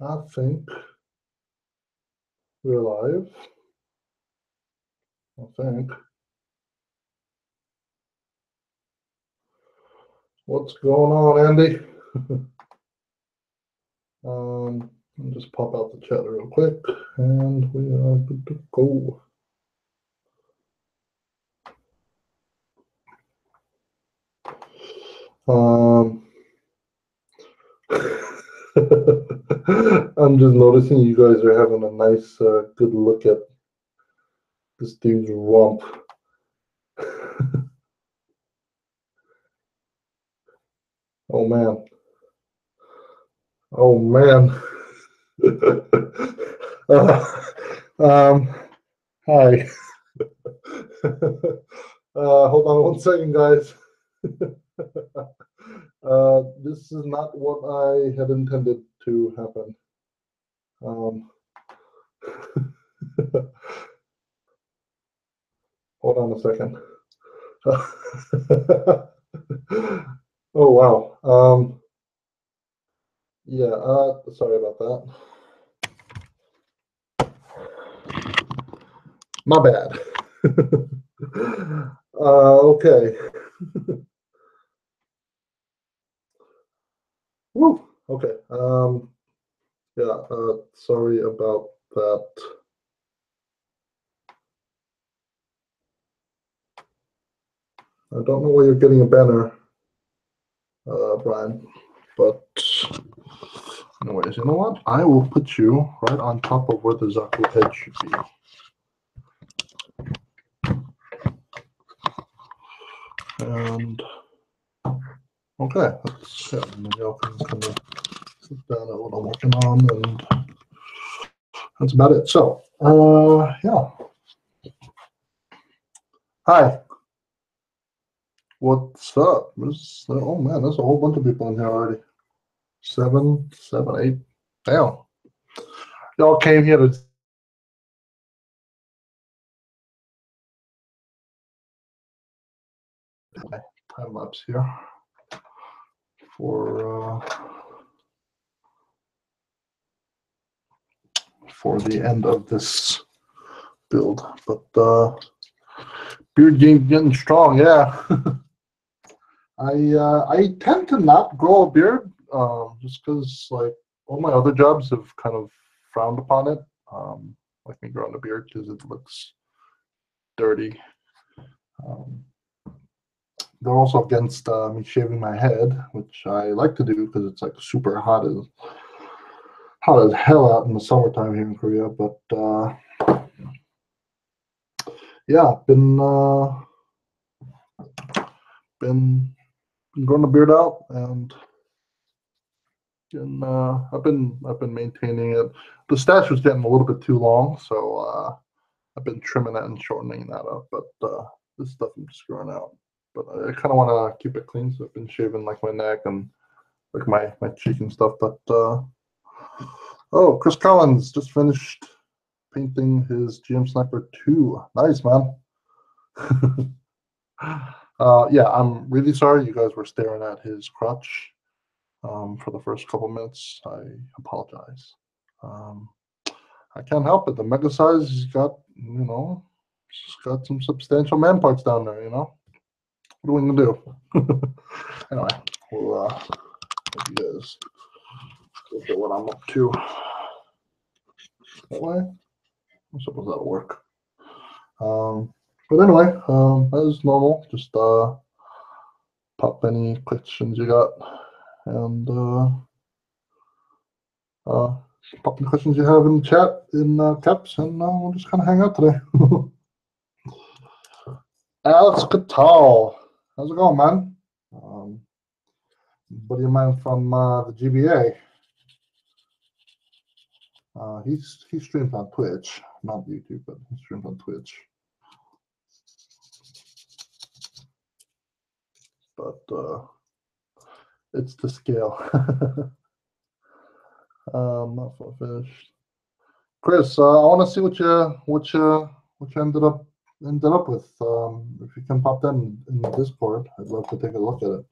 I think we're live. I think. What's going on, Andy? I'll just pop out the chat real quick, and we are good to go. I'm just noticing you guys are having a nice, good look at this dude's rump. Oh man. Oh man. Hi. Hold on one second, guys. This is not what I had intended to happen. Hold on a second. Oh wow. Yeah. Sorry about that. My bad. Okay. Woo. Okay. Yeah. Sorry about that. I don't know where you're getting a banner, Brian, but anyways, you know what? I will put you right on top of where the zaku head should be. And okay, maybe I can kind of sit down at what I'm working on, and that's about it. So, yeah. Hi. What's up? Oh man, there's a whole bunch of people in here already. 7, 8. Damn. Y'all came here to time lapse here for the end of this build. But beard game getting strong, yeah. I tend to not grow a beard, just because like all my other jobs have kind of frowned upon it. Like me growing a beard because it looks dirty. They're also against me shaving my head, which I like to do because it's like super hot as hell out in the summertime here in Korea. But yeah, been growing the beard out, and I've been maintaining it. The stash was getting a little bit too long, so I've been trimming that and shortening that up. But this stuff I'm just growing out. But I kind of want to keep it clean, so I've been shaving like my neck and like my cheek and stuff. But oh, Chris Collins just finished painting his GM Sniper 2. Nice, man. Yeah, I'm really sorry you guys were staring at his crotch for the first couple minutes. I apologize. I can't help it. The mega size, he's got, he's got some substantial man parts down there, What are we gonna do? Anyway, we'll let you guys look at what I'm up to. That way, I suppose that'll work. But anyway, as normal, just pop any questions you got, and pop any questions you have in the chat in caps, and we'll just kind of hang out today. Alex Catal, how's it going, man? Buddy of mine from the GBA. He streams on Twitch, not YouTube, but he streams on Twitch. But it's to scale. Not far finished. Chris, I want to see what you ended up with. If you can pop that in the Discord, I'd love to take a look at it.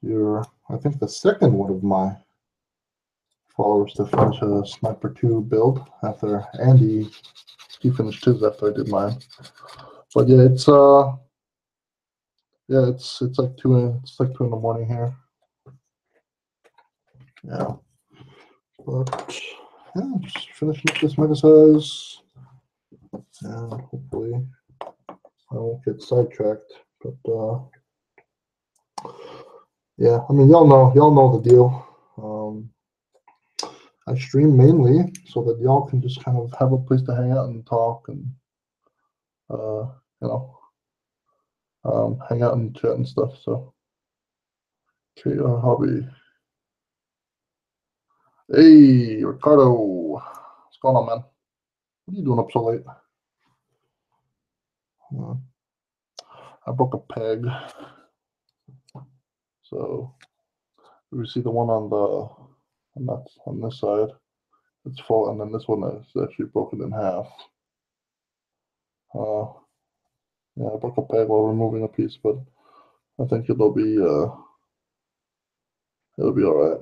you're, I think, the second one of my followers to finish a Sniper 2 build after Andy. He finished his after I did mine. But yeah, it's like two in the morning here. Yeah. But yeah, just finishing up this mega size. And hopefully I won't get sidetracked. But yeah, I mean y'all know the deal. I stream mainly so that y'all can just kind of have a place to hang out and talk and you know, hang out and chat and stuff. So okay, hobby. Hey, Ricardo, what's going on, man? What are you doing up so late? I broke a peg. So we see the one on this side. It's full, and then this one is actually broken in half. Yeah, I broke a peg while removing a piece, but I think it'll be all right.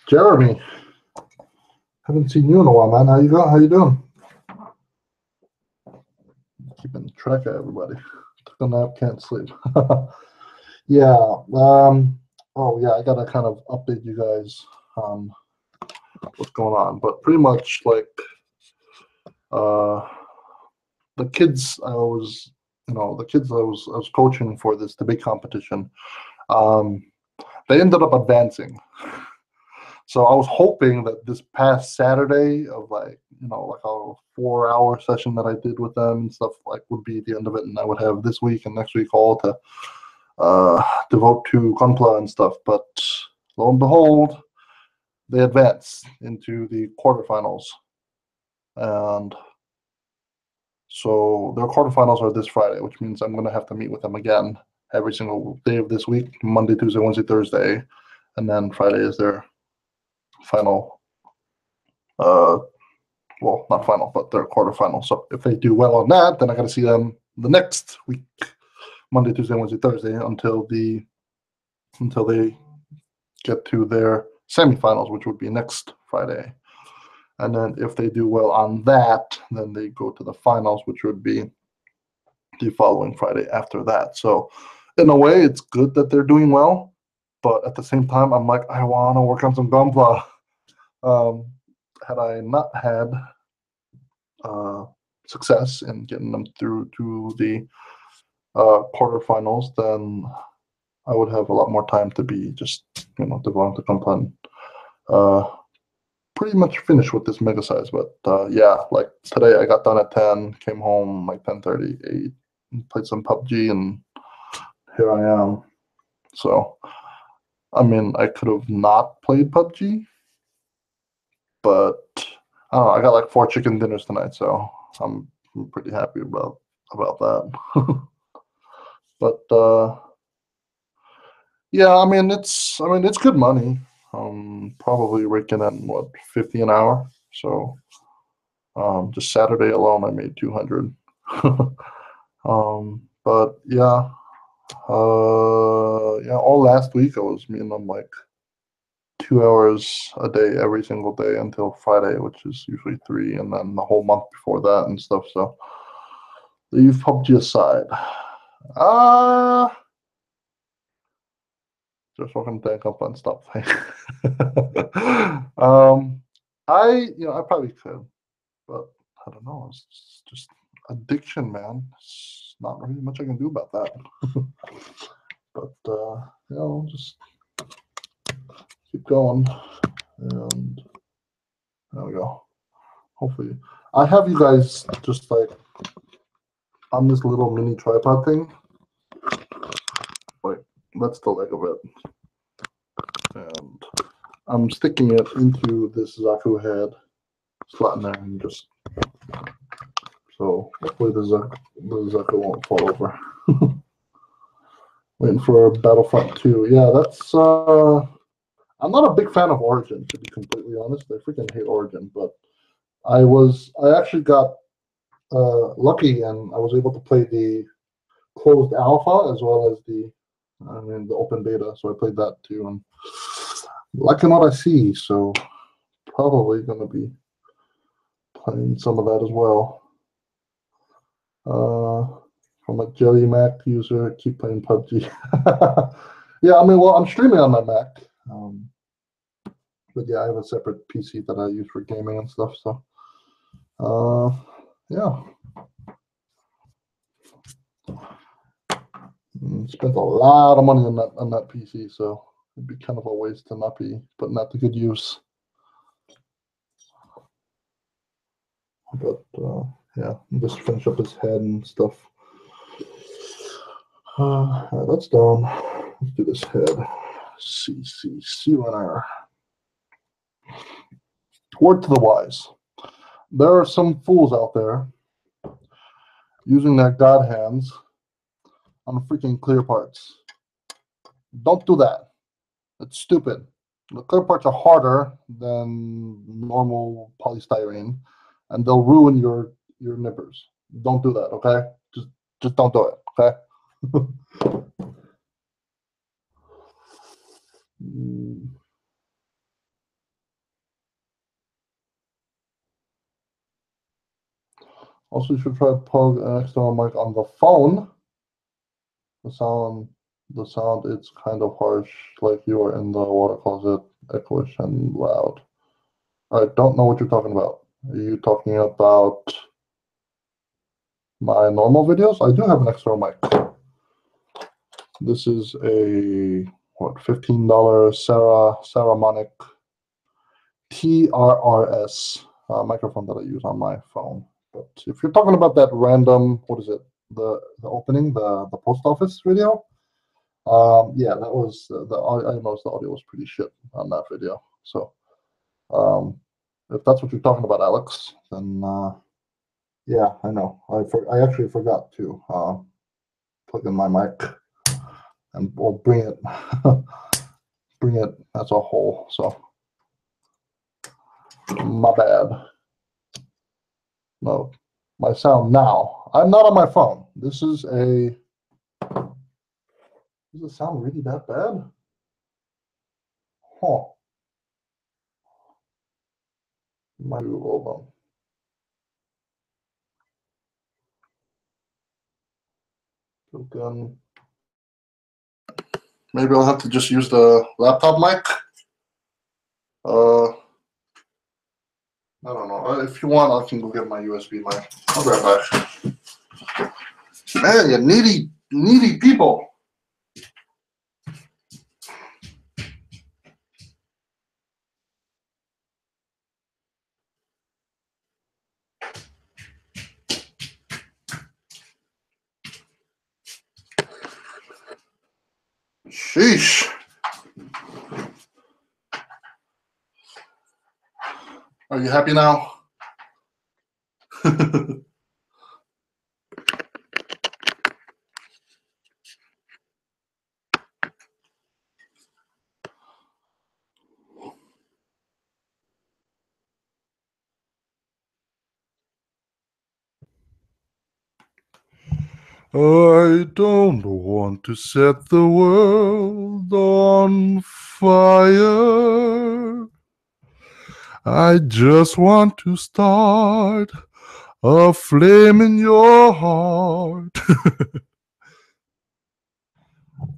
Jeremy, haven't seen you in a while, man. How you go? How you doing? Keeping track of everybody. Took a nap, can't sleep. Yeah. Oh yeah, I gotta kind of update you guys on what's going on. But pretty much like the kids I was I was coaching for this debate competition, they ended up advancing. So I was hoping that this past Saturday of like a 4-hour session that I did with them and stuff like would be the end of it, and I would have this week and next week all to devote to Gunpla and stuff. But lo and behold, they advanced into the quarterfinals, and so their quarterfinals are this Friday, which means I'm going to have to meet with them again every single day of this week, Monday, Tuesday, Wednesday, Thursday, and then Friday is their final, well, not final, but their quarterfinal. So if they do well on that, then I got to see them the next week, Monday, Tuesday, Wednesday, Thursday, until they get to their semifinals, which would be next Friday. And then if they do well on that, then they go to the finals, which would be the following Friday after that. So in a way, it's good that they're doing well, but at the same time, I'm like, I want to work on some Gunpla. Had I not had success in getting them through to the quarterfinals, then I would have a lot more time to be just devoting to Gunpla and pretty much finished with this mega size. But yeah, like today I got done at 10, came home like 10:30, 8, played some PUBG, and here I am. So I mean, I could have not played PUBG, but I don't know. I got like 4 chicken dinners tonight, so I'm pretty happy about that. But yeah, I mean it's good money. Probably raking in what 50 an hour. So just Saturday alone, I made 200. But yeah, yeah. All last week I was meeting them like 2 hours a day every single day until Friday, which is usually 3, and then the whole month before that and stuff. So leave PUBG aside. Just fucking tank up and stop playing. I probably could, but I don't know. It's just addiction, man. It's not really much I can do about that. But just keep going, and there we go. Hopefully, I have you guys just like on this little mini tripod thing. Like that's the leg of it, and I'm sticking it into this Zaku head slot in there, and just so hopefully the Zaku won't fall over. Waiting for Battlefront 2. Yeah, that's I'm not a big fan of Origin, to be completely honest. I freaking hate Origin, but I actually got lucky and I was able to play the closed alpha as well as the open beta. So I played that too, and liking what I see. So probably gonna be playing some of that as well. From a Jelly Mac user, keep playing PUBG. Yeah, I mean, well, I'm streaming on my Mac. But yeah, I have a separate PC that I use for gaming and stuff. So, yeah, spent a lot of money on that PC. So it'd be kind of a waste to not be putting that to good use. But yeah, just finish up his head and stuff. All right, that's done. Let's do this head. C runner. Word to the wise. There are some fools out there using their god hands on freaking clear parts. Don't do that. It's stupid. The clear parts are harder than normal polystyrene, and they'll ruin your nippers. Don't do that, okay? Just don't do it, okay? Also, you should try to plug an external mic on the phone. The sound, it's kind of harsh, like you are in the water closet, echoish and loud. I don't know what you're talking about. Are you talking about my normal videos? I do have an external mic. This is a $15 Saramonic TRRS microphone that I use on my phone. But if you're talking about that random, what is it? The opening, the post office video. Yeah, that was I noticed the audio was pretty shit on that video. So if that's what you're talking about, Alex, then yeah, I know. I actually forgot to plug in my mic or bring it bring it as a whole. So my bad. No, my sound now. I'm not on my phone. Does it sound really that bad? Huh. Hold on. Again. Maybe I'll have to just use the laptop mic. I don't know. If you want, I can go get my USB mic. I'll be right back. Man, you needy people. Sheesh. Are you happy now? I don't want to set the world on fire. I just want to start a flame in your heart.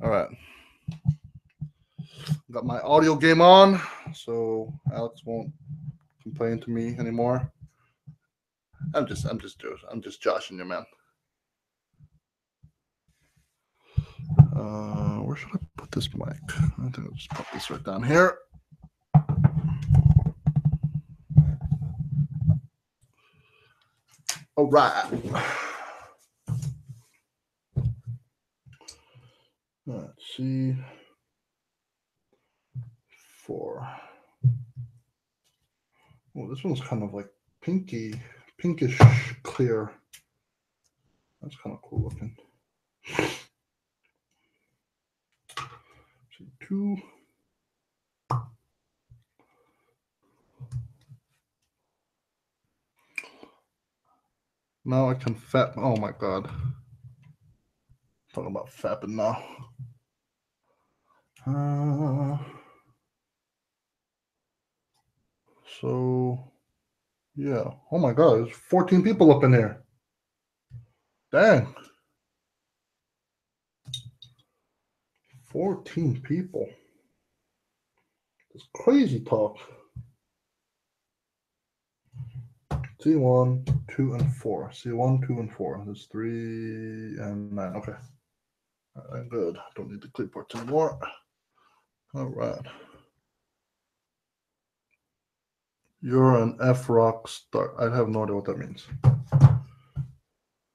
All right. Got my audio game on, so Alex won't complain to me anymore. I'm just joshing you, man. Where should I put this mic? I think I'll just put this right down here. All right. Let's see. 4. Oh, this one's kind of like pinkish clear. That's kind of cool looking. 2. Now I can fap. Oh my god. Talking about fapping now. So, yeah. Oh my god, there's 14 people up in here. Dang. 14 people. It's crazy talk. C1, 2, and 4. C1, 2, and 4. There's 3 and 9. Okay. I'm good. Don't need the clipboards anymore. All right. You're an F rock star. I have no idea what that means.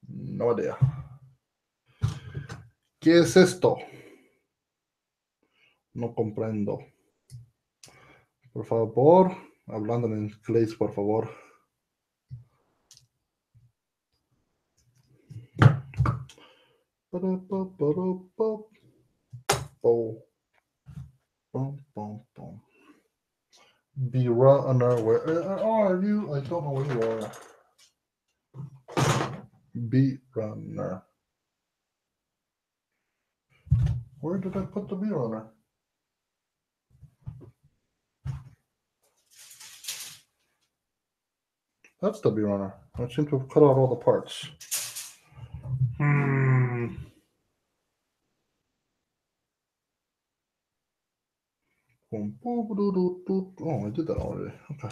No idea. ¿Qué es esto? No comprendo. Por favor, hablando en inglés, por favor. Be runner, where are you? I don't know where you are. Be runner. Where did I put the be runner? That's the be runner. I seem to have cut out all the parts. Oh, I did that already. Okay.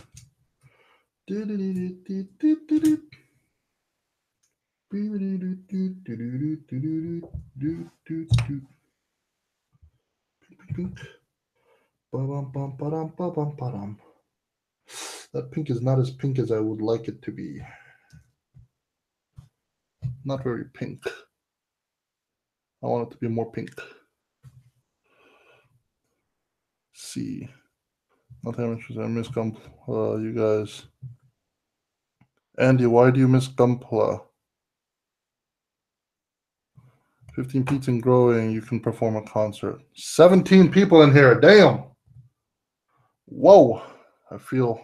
That pink is not as pink as I would like it to be. Not very pink. I want it to be more pink. C. Nothing interesting. I miss Gumpla, you guys. Andy, why do you miss Gumpla? 15 peats and growing, you can perform a concert. 17 people in here. Damn. Whoa. I feel,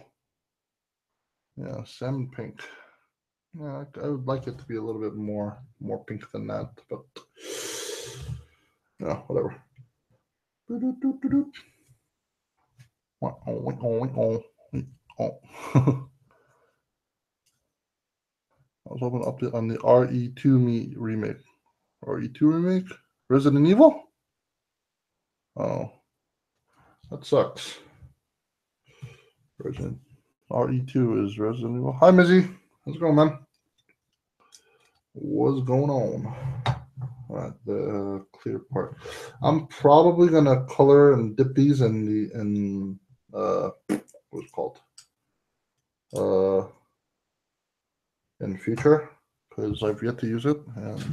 yeah, salmon pink. Yeah, I would like it to be a little bit more pink than that, but yeah, whatever. I was hoping to update on the RE2 remake. RE2 remake? Resident Evil? Oh, that sucks. RE2 is Resident Evil. Hi, Mizzy. How's it going, man? What's going on? All right, the clear part. I'm probably gonna color and dip these in what's it called? In future, because I've yet to use it and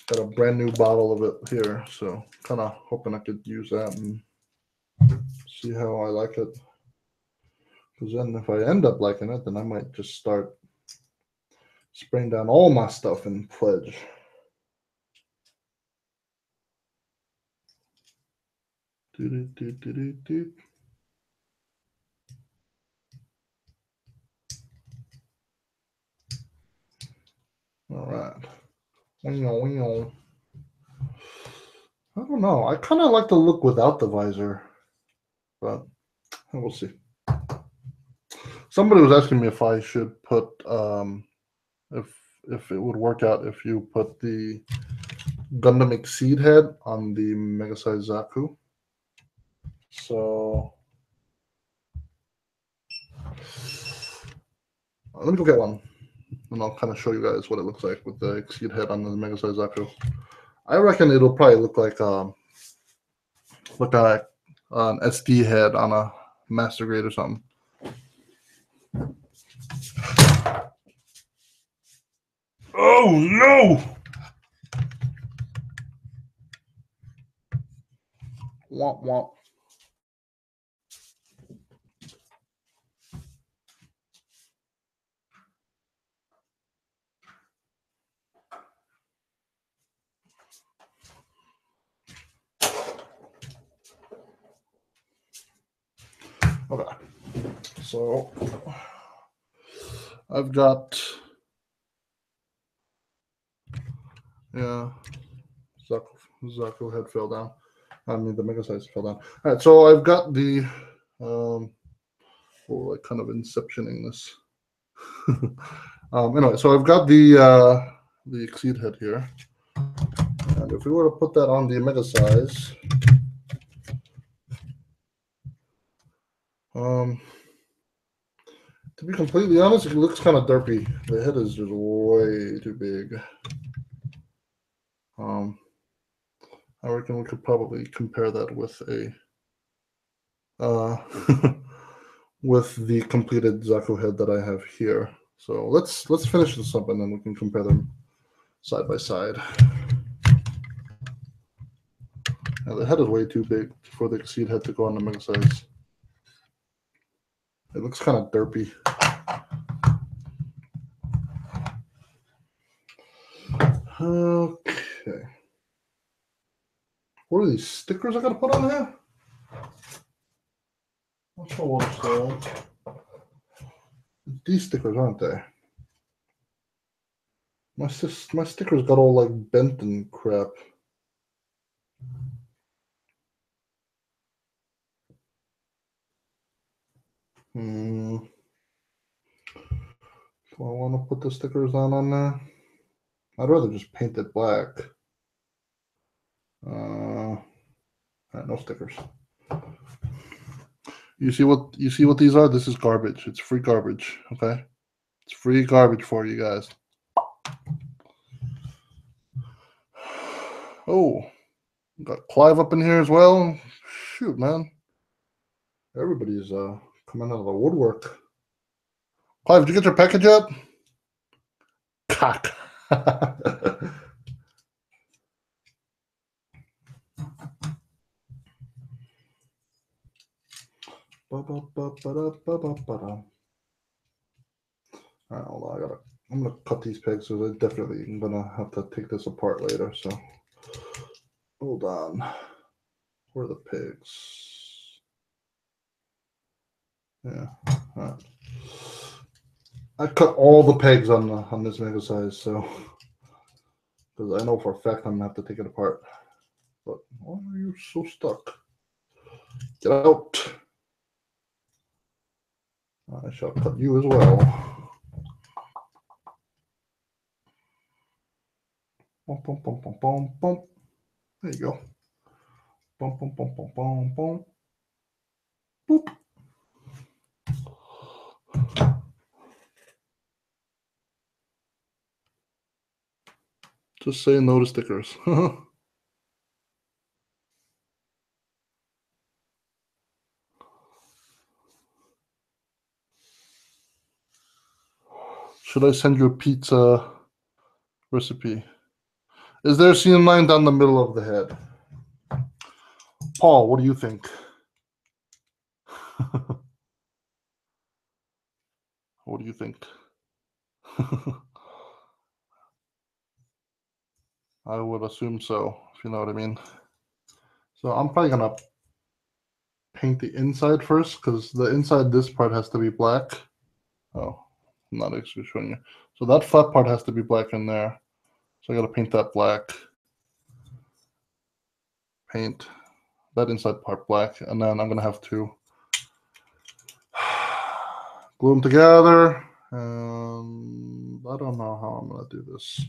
got a brand new bottle of it here, so kind of hoping I could use that and see how I like it. Because then if I end up liking it, then I might just start spraying down all my stuff in Pledge. All right. I don't know. I kind of like the look without the visor, but we'll see. Somebody was asking me if I should put if it would work out if you put the Gundam Exceed head on the Mega Size Zaku. So let me go get one, and I'll kind of show you guys what it looks like with the Exceed head on the Mega Size Zaku. I reckon it'll probably look like an SD head on a Master Grade or something. Oh no! Womp womp. Okay. So I've got, yeah, Zaku head fell down. I mean, the mega size fell down. All right, so I've got the, like kind of inceptioning this. Anyway, so I've got the exceed head here, and if we were to put that on the mega size, to be completely honest, it looks kind of derpy. The head is just way too big. I reckon we could probably compare that with a with the completed Zaku head that I have here. So let's finish this up and then we can compare them side by side. Now the head is way too big for the exceed head to go on the mega size. It looks kind of derpy. Okay. What are these stickers I gotta put on here? Not sure what's these stickers, aren't they? My stickers got all like bent and crap. Do I want to put the stickers on there? I'd rather just paint it black. No stickers. You see what these are? This is garbage. It's free garbage. Okay, it's free garbage for you guys. Oh, got Clive up in here as well. Shoot, man, everybody's coming out of the woodwork. Clive, did you get your package yet? Cock. Alright, hold on. I'm gonna cut these pegs, so I definitely am gonna have to take this apart later. So hold on. Where are the pegs? Yeah. All right. I cut all the pegs on this mega size, so because I know for a fact I'm gonna have to take it apart. But why are you so stuck? Get out! I shall cut you as well. Bum, bum, bum, bum, bum, bum. There you go. Bum, bum, bum, bum, bum, bum. Boop. Just say no to stickers. Should I send you a pizza recipe? Is there a seam line down the middle of the head? Paul, what do you think? What do you think? I would assume so, if you know what I mean. So I'm probably gonna paint the inside first, because the inside, this part has to be black. Oh, I'm not actually showing you. So that flat part has to be black in there. So I gotta paint that black. Paint that inside part black, and then I'm gonna have to glue them together. And I don't know how I'm gonna do this,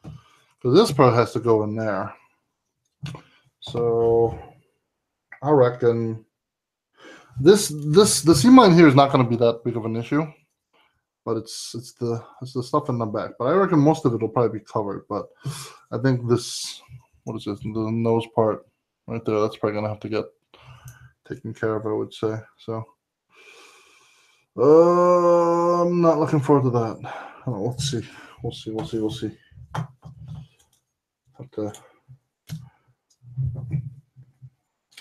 because this part has to go in there. So I reckon the seam line here is not going to be that big of an issue, but it's the stuff in the back. But I reckon most of it will probably be covered. But I think this, what is this, the nose part right there, that's probably going to have to get taken care of, I would say. So I'm not looking forward to that. Let's see. We'll see.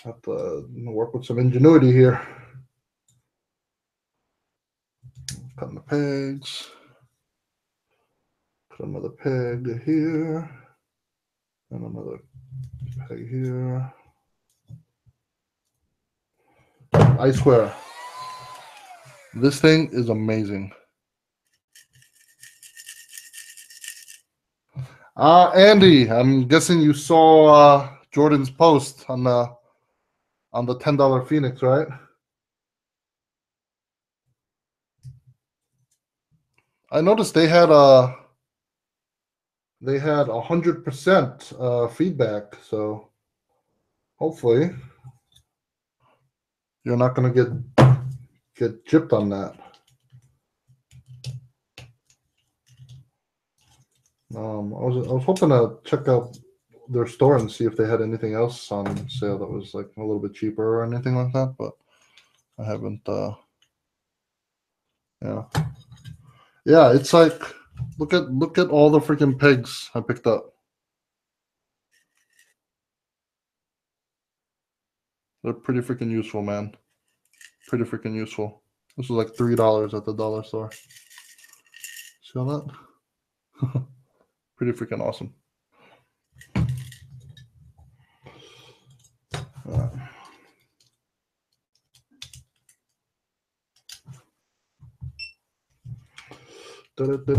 Have to work with some ingenuity here. Cutting the pegs. Put another peg here. And another peg here. I swear, This thing is amazing. Andy, I'm guessing you saw Jordan's post on the $10 Phoenix, right? I noticed they had 100% feedback, so hopefully you're not gonna get gypped on that. I was hoping to check out their store and see if they had anything else on sale that was like a little bit cheaper or anything like that, but I haven't. Yeah, yeah. It's like look at all the freaking pegs I picked up. They're pretty freaking useful, man. Pretty freaking useful. This was like $3 at the dollar store. See all that? Pretty freaking awesome. Done.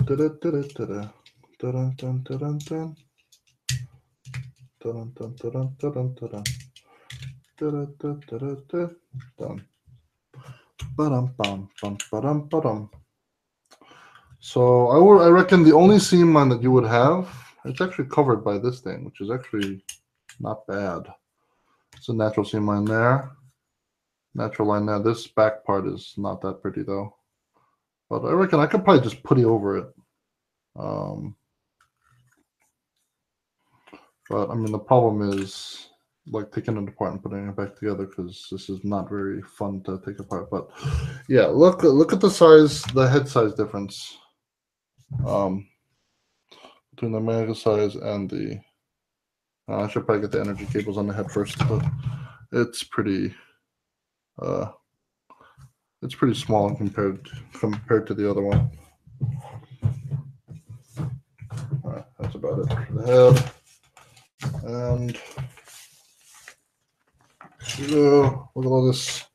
So I reckon the only seam line that you would have, it's actually covered by this thing, which is actually not bad. It's a natural seam line there. Natural line there. This back part is not that pretty though. But I reckon I could probably just putty over it. But I mean the problem is like taking it apart and putting it back together because this is not very fun to take apart. But yeah, look at the size, the head size difference between the mega size and the. I should probably get the energy cables on the head first, but it's pretty small compared to the other one. All right, that's about it for the head. And look at all this.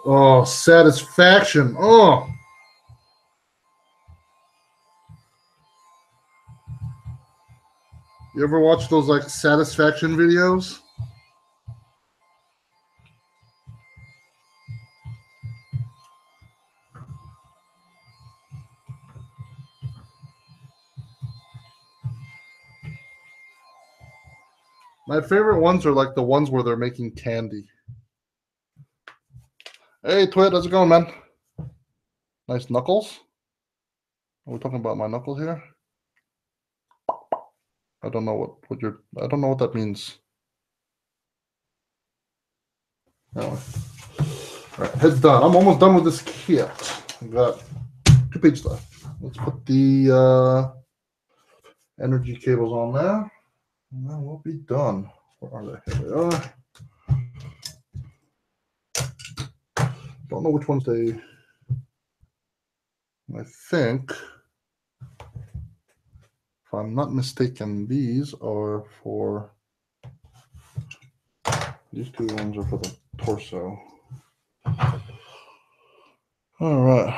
Oh, satisfaction. Oh. You ever watch those like satisfaction videos? My favorite ones are like the ones where they're making candy. Hey, Twit, how's it going, man? Nice knuckles. Are we talking about my knuckles here? I don't know I don't know what that means. Anyway. All right, head's done. I'm almost done with this kit. I've got 2 pages left. Let's put the energy cables on there. And then we'll be done. Where are they? Here they are. Don't know which ones they. I think, if I'm not mistaken, these are for. These 2 ones are for the torso. All right.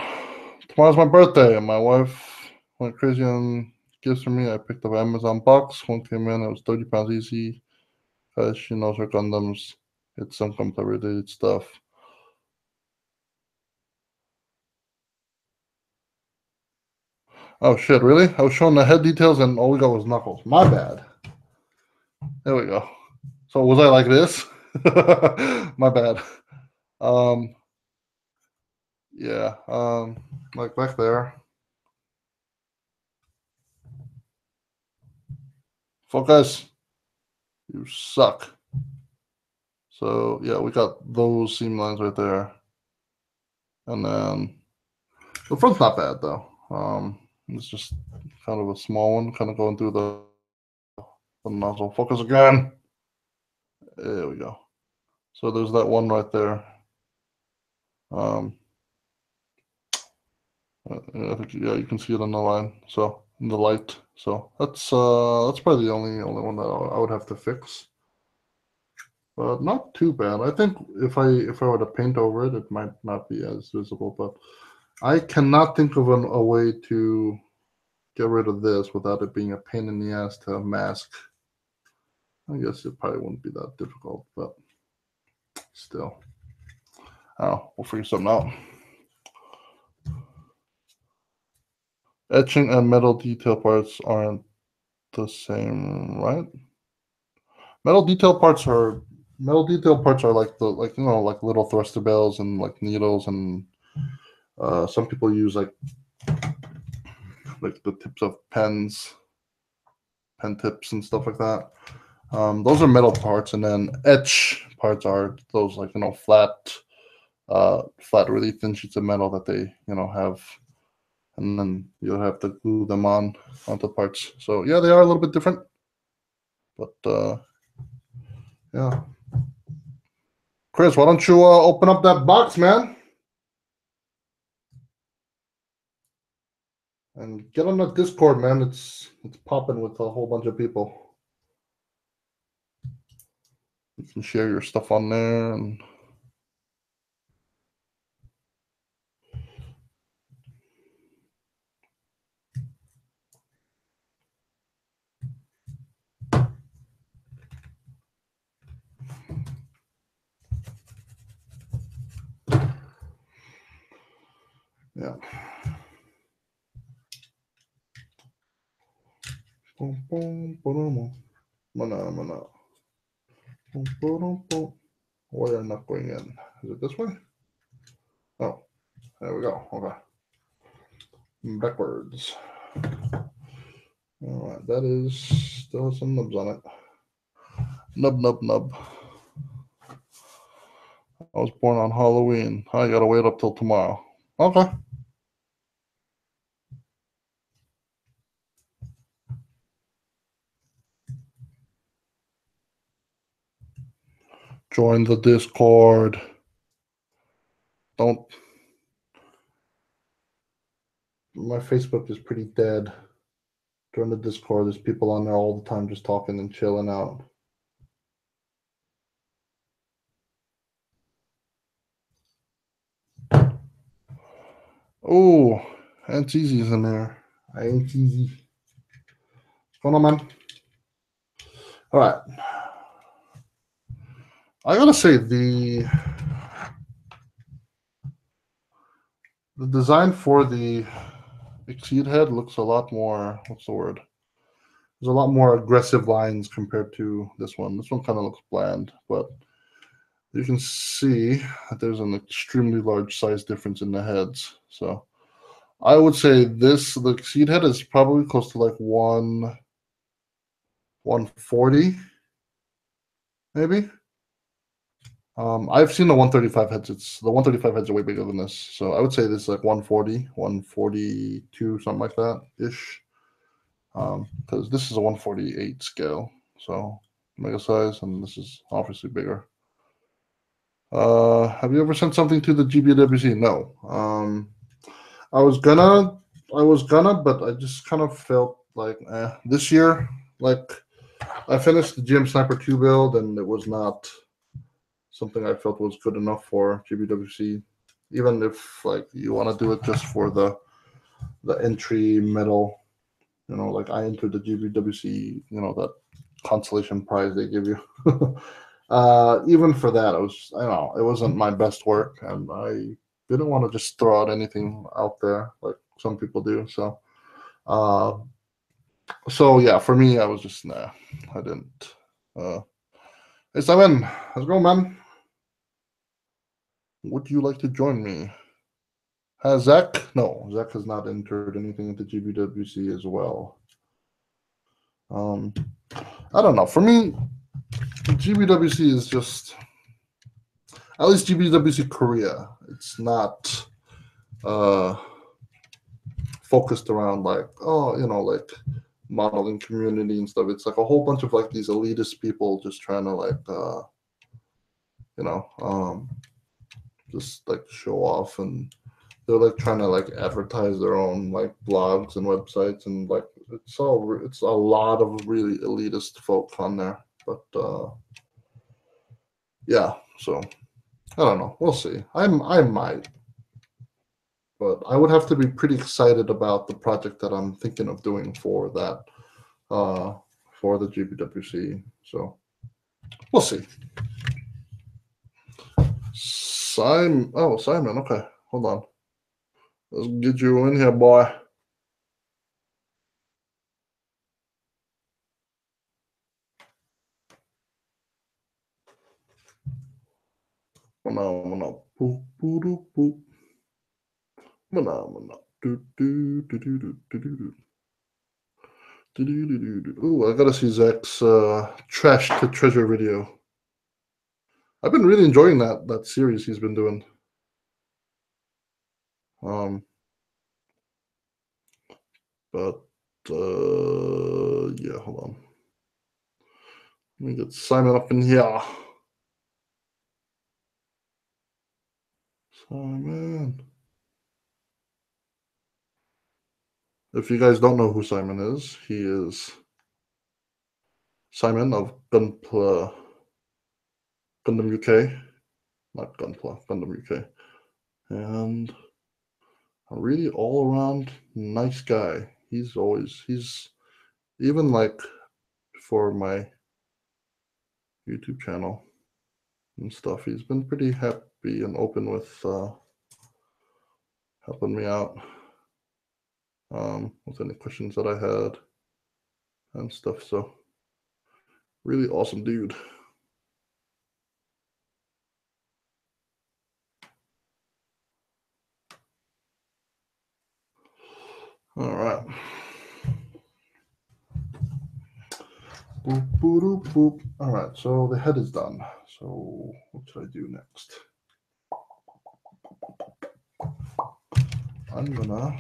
Tomorrow's my birthday, and my wife went crazy on gifts for me. I picked up an Amazon box. One came in, it was 30 pounds easy. Because she knows her Gundams. It's some computer-related stuff. Oh shit, really? I was showing the head details and all we got was knuckles. My bad. There we go. So was I like this? My bad. Yeah, like back there. Focus. You suck. So yeah, we got those seam lines right there. And then the front's not bad though. It's just kind of a small one, kind of going through the nozzle. Focus again. There we go. So there's that one right there. I think, yeah, you can see it on the line. So in the light. So that's probably the only one that I would have to fix. But not too bad. I think if I were to paint over it, it might not be as visible. But I cannot think of a way to get rid of this without it being a pain in the ass to mask. I guess it probably wouldn't be that difficult, but still. Oh, we'll figure something out. Etching and metal detail parts aren't the same, right? Metal detail parts are like like little thruster bells and like needles, and some people use like the tips of pen tips and stuff like that. Those are metal parts, and then etch parts are those like flat, really thin sheets of metal that they have, and then you'll have to glue them onto parts. So yeah, they are a little bit different, but yeah. Chris, why don't you open up that box, man, and get on the Discord, man. It's popping with a whole bunch of people. You can share your stuff on there, and yeah. Mana. Why are not going in? Is it this way? Oh, there we go. Okay. Backwards. All right, that is still has some nubs on it. Nub. I was born on Halloween. I gotta wait up till tomorrow. Okay. Join the Discord. Don't. My Facebook is pretty dead. Join the Discord. There's people on there all the time just talking and chilling out. Oh, Aunt Easy's in there. I ain't easy. What's going on, man? All right. I gotta say the design for the Exceed head looks a lot more. What's the word? There's a lot more aggressive lines compared to this one. This one kind of looks bland, but you can see that there's an extremely large size difference in the heads. So I would say the Exceed head is probably close to like 140, maybe. I've seen the 135 heads. The 135 heads are way bigger than this. So I would say this is like 140, 142, something like that ish. Because this is a 148 scale, so mega size, and this is obviously bigger. Have you ever sent something to the GBWC? No. I was gonna, but I just kind of felt like this year, like I finished the GM Sniper 2 build, and it was not something I felt was good enough for GBWC. Even if like you want to do it just for the entry medal, like I entered the GBWC, that consolation prize they give you. Even for that, I don't know, it wasn't my best work, and I didn't want to just throw out anything out there like some people do. So yeah, for me, I was just I didn't. Hey Simon, how's it going, man? Would you like to join me? Zach? No, Zach has not entered anything into GBWC as well. I don't know. For me, GBWC is just, at least GBWC Korea. It's not focused around like like modeling community and stuff. It's like a whole bunch of like these elitist people just trying to like just like show off and they're like trying to like advertise their own like blogs and websites, and like it's a lot of really elitist folk on there. But yeah, so I don't know. We'll see. I might, but I would have to be pretty excited about the project that I'm thinking of doing for that for the GBWC. So we'll see. Simon. Oh, Simon. Okay, hold on. Let's get you in here, boy. Phenomenal. Boop, boop, boop, boop. Phenomenal. Do, do, do, do, do, do, do, do. Ooh, I gotta see Zach's trash to treasure video. I've been really enjoying that series he's been doing. But yeah, hold on. Let me get Simon up in here. Simon. If you guys don't know who Simon is, he is Simon of Gundam UK, not Gunpla, Gundam UK, and a really all around nice guy. He's even like for my YouTube channel and stuff. He's been pretty happy and open with helping me out with any questions that I had and stuff. So really awesome dude. All right. Boop, boop, boop, boop. All right, so the head is done. So what should I do next? I'm gonna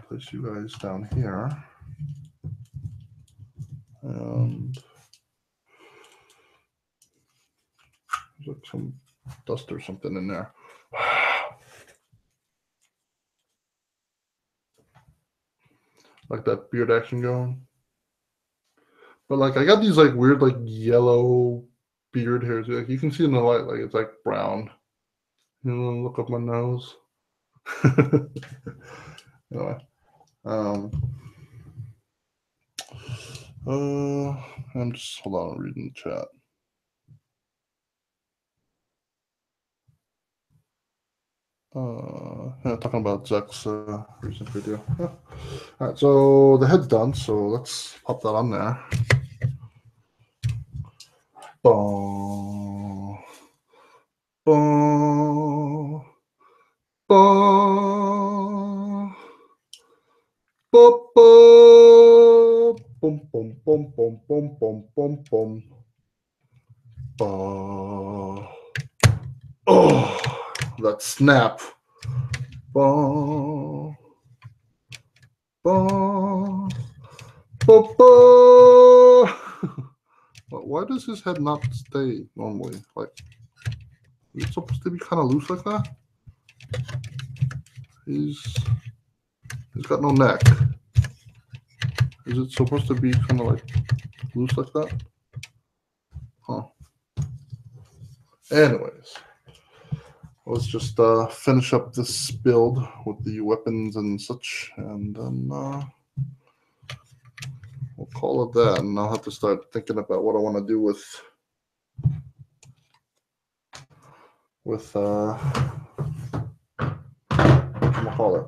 place you guys down here, and there's like some dust or something in there. Like that beard action going. But like I got these like weird like yellow beard hairs. Like you can see in the light, like it's like brown. You know, look up my nose. Anyway, I'm just hold on, I'm reading the chat. Talking about Zach's recent video. All right, so the head's done, so let's pop that on there. Boom, boom, boom, boom, boom, boom, boom, boom, boom, boom, boom, boom. Oh, that snap. Boom, boom, boom, boom. Why does his head not stay normally? Like, is it supposed to be kind of loose like that? He's got no neck. Is it supposed to be kind of like loose like that? Huh. Anyways, let's just finish up this build with the weapons and such, and then we'll call it that. And I'll have to start thinking about what I want to do with what call it.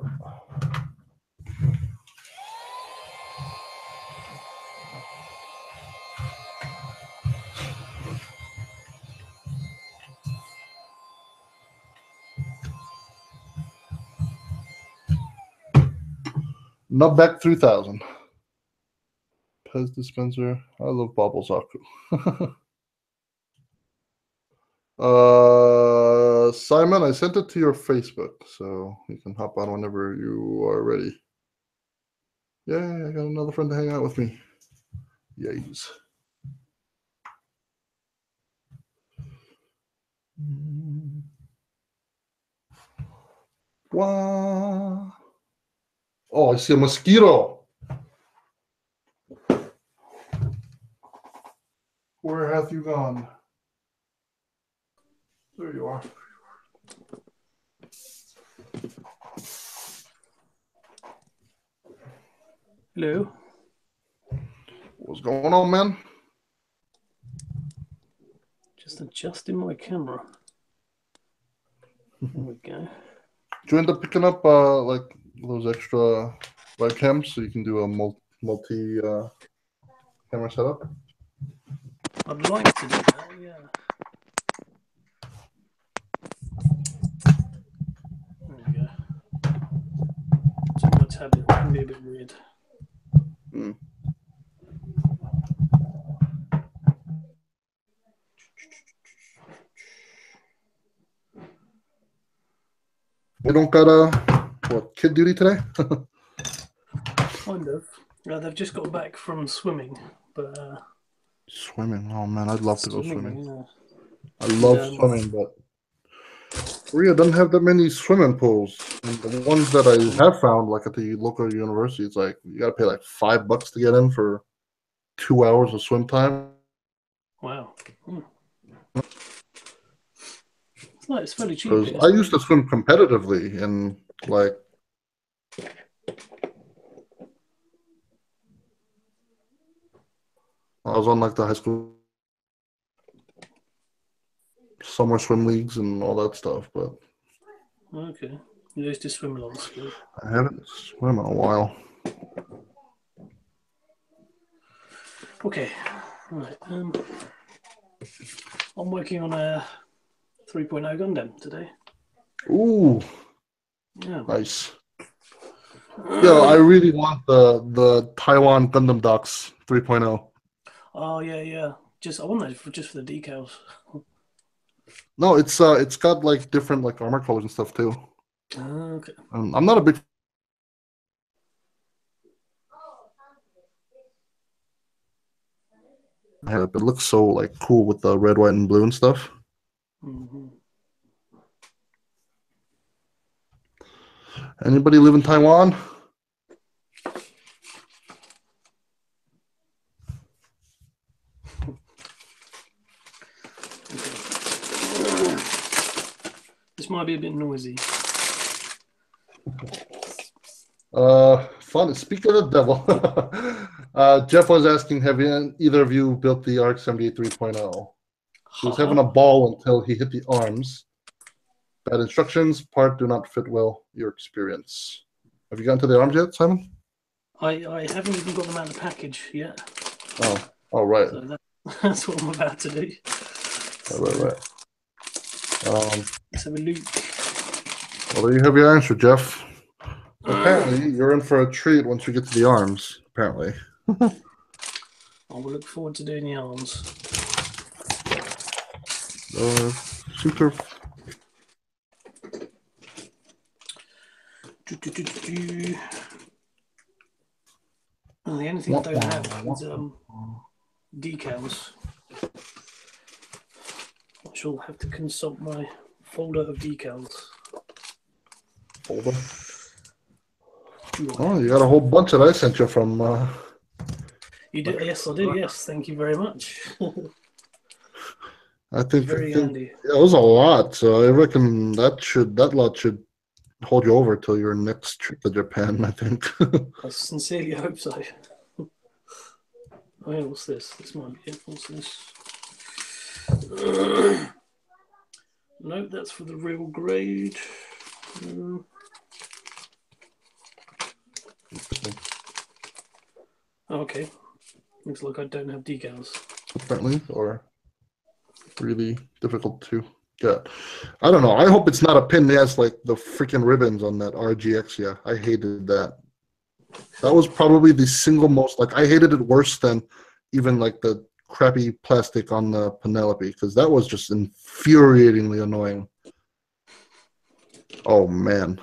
Nutback 3000. Pez dispenser. I love Bobble Zaku. Simon, I sent it to your Facebook, so you can hop on whenever you are ready. Yay, I got another friend to hang out with me. Yays. Wow. Oh, I see a mosquito. Where have you gone? There you are. Hello. What's going on, man? Just adjusting my camera. There we go. Did you end up picking up like those extra webcams so you can do a multi camera setup? I'd like to do that, yeah. There we go. So my tablet can be a bit weird. Hmm. We don't got what, kid duty today? Kind of. They've just got back from swimming, but Swimming. Oh man, I'd love to go swimming. yeah. I love swimming, but Korea doesn't have that many swimming pools. And the ones that I have found, like at the local university, it's like you gotta pay like $5 to get in for 2 hours of swim time. Wow. It's fairly cheap Because here. I used to swim competitively, and like I was on like the high school summer swim leagues and all that stuff, but Okay. You used to swim a lot at school. I haven't swum in a while. Okay. Right. I'm working on a 3.0 Gundam today. Ooh, Yeah. nice. Yo, I really want the Taiwan Gundam Docks 3.0. Oh yeah. I want that just for the decals. No, it's got like different like armor colors and stuff too. Okay. I'm not a big. It looks so like cool with the red, white, and blue and stuff. Mm-hmm. Anybody live in Taiwan? This might be a bit noisy. Fun. Speak of the devil. Jeff was asking, have either of you built the RX-78 3.0? He was having a ball until he hit the arms. Bad instructions. Part do not fit well. Your experience. Have you gotten to the arms yet, Simon? I haven't even got them out of the package yet. Oh, right. So that's what I'm about to do. Right. Let's have a look. Well, there you have your answer, Jeff. Apparently, you're in for a treat once you get to the arms. Apparently. I will look forward to doing the arms. Super. Well, the only thing I don't have is decals. I shall have to consult my folder of decals. Folder? Oh, you got a whole bunch that I sent you from. You do? Yes, I do. Yes, thank you very much. I think very handy. It was a lot, so I reckon that lot should hold you over till your next trip to Japan. I think. I sincerely hope so. Oh, yeah, what's this? This might be it. What's this? No, that's for the real grade. Okay. Looks like I don't have decals. Apparently, or really difficult to get. I don't know. I hope it's not a pin that has like the freaking ribbons on that RGX. Yeah, I hated that. That was probably the single most, like, I hated it worse than even like the crappy plastic on the Penelope, because that was just infuriatingly annoying. Oh man.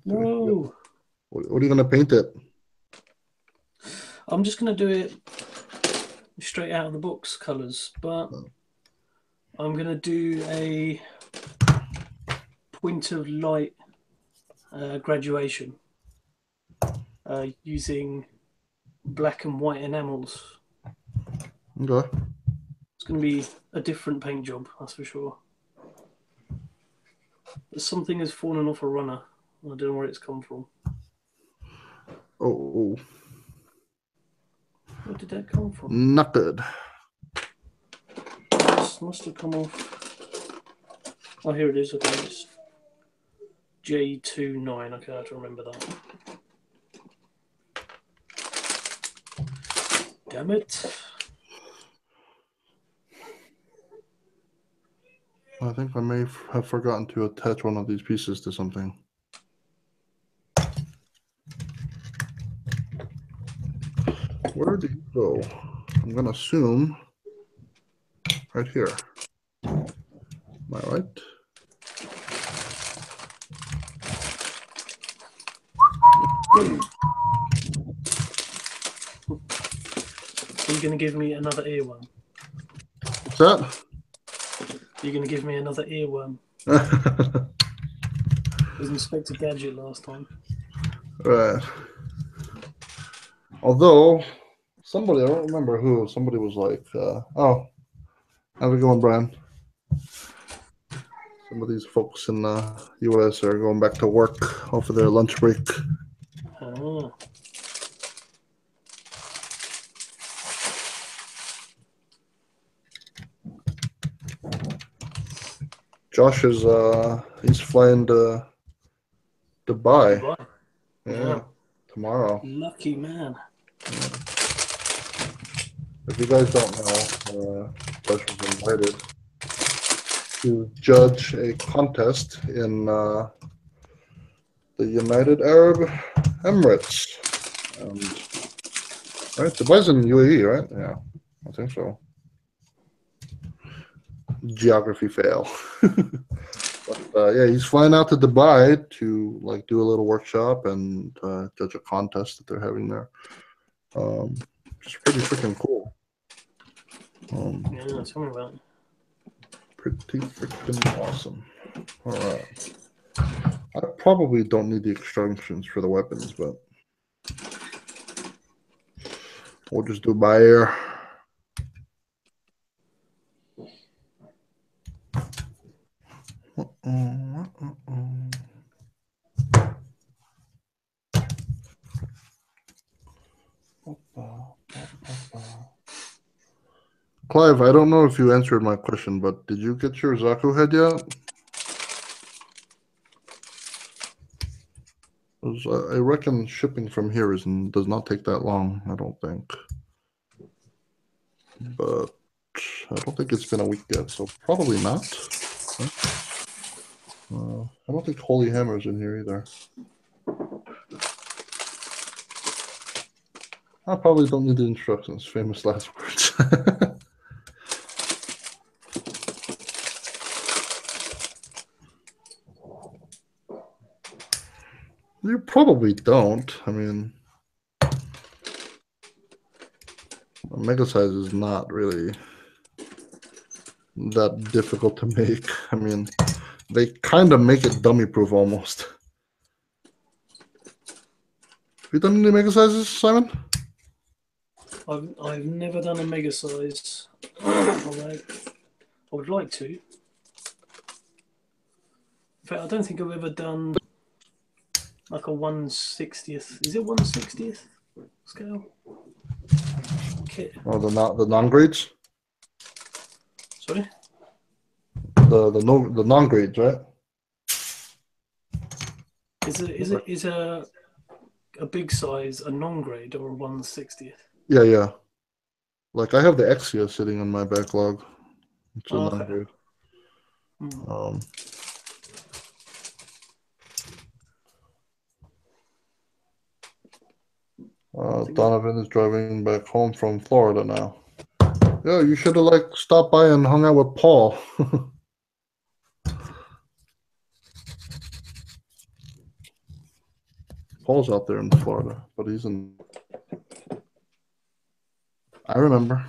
No. What are you gonna paint it? I'm just going to do it straight out of the box colours, but I'm going to do a point of light graduation using black and white enamels. Okay. It's going to be a different paint job, that's for sure. But something has fallen off a runner. I don't know where it's come from. Oh, Where did that come from? not good. This must have come off. Oh, here it is. Okay, it's J29. Okay, I have to remember that. Damn it. I think I may have forgotten to attach one of these pieces to something. Where did you go? I'm gonna assume right here. Am I right? Are you going to give me another earworm? What's that? You're going to give me another earworm. It was Inspector Gadget last time. Right. Although somebody, I don't remember who, somebody was like, "Oh, how's it going, Brian?" Some of these folks in the U.S. are going back to work off of their lunch break. Ah. Josh is he's flying to Dubai. Dubai. Yeah, tomorrow. Lucky man. Yeah. If you guys don't know, Josh was invited to judge a contest in the United Arab Emirates. Right, Dubai's in UAE, right? Yeah, I think so. Geography fail. But yeah, he's flying out to Dubai to like do a little workshop and judge a contest that they're having there. It's pretty freaking cool. Yeah, tell me about it. Pretty freaking awesome. All right. I probably don't need the instructions for the weapons, but we'll just do by ear. Clive, I don't know if you answered my question, but did you get your Zaku head yet? I reckon shipping from here does not take that long, I don't think. But I don't think it's been a week yet, so probably not. I don't think Holy Hammer's in here either. I probably don't need the instructions. Famous last words. You probably don't. I mean, mega size is not really that difficult to make. I mean, they kind of make it dummy proof almost. Have you done any mega sizes, Simon? I've never done a mega size. Although I would like to. In fact, I don't think I've ever done like a 1/60th. Is it 1/60th scale? Kit. Oh, the non-grades? Sorry? The non-grades, right? Is a big size a non-grade or a 1/60th? Yeah. Like I have the Exia sitting on my backlog. It's a non-grade. Donovan is driving back home from Florida now. Yeah, you should have like stopped by and hung out with Paul. Paul's out there in Florida, but he's in. I remember.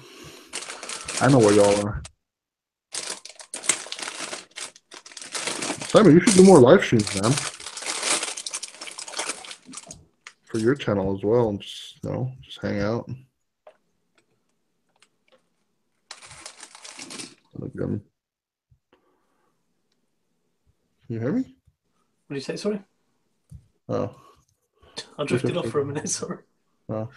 I know where y'all are. Simon, you should do more live streams, man. For your channel as well, and just hang out. And again, can you hear me? What did you say? Sorry, Oh, I drifted off for a minute. Sorry. oh.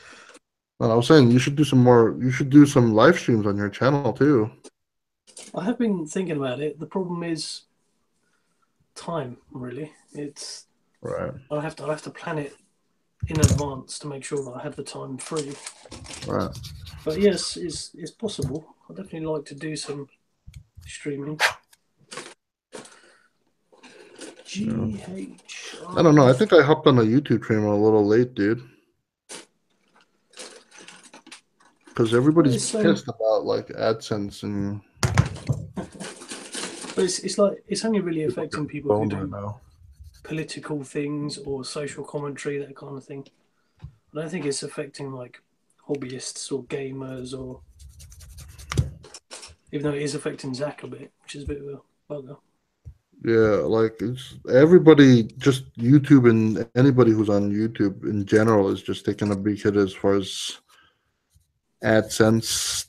No, I was saying you should do some more. You should do some live streams on your channel too. I have been thinking about it. The problem is time. Really, it's Right. I have to plan it in advance to make sure that I have the time free. Right. But yes, it's possible. I definitely like to do some streaming. GH. I don't know. I think I hopped on the YouTube channel a little late, dude. Because everybody's pissed about like AdSense and. But it's like it's only really affecting people who do right now. political things or social commentary, that kind of thing. I don't think it's affecting like hobbyists or gamers, or even though it is affecting Zach a bit, which is a bit of a bugger. Yeah, like it's everybody, just YouTube and anybody who's on YouTube in general is just taking a big hit as far as AdSense.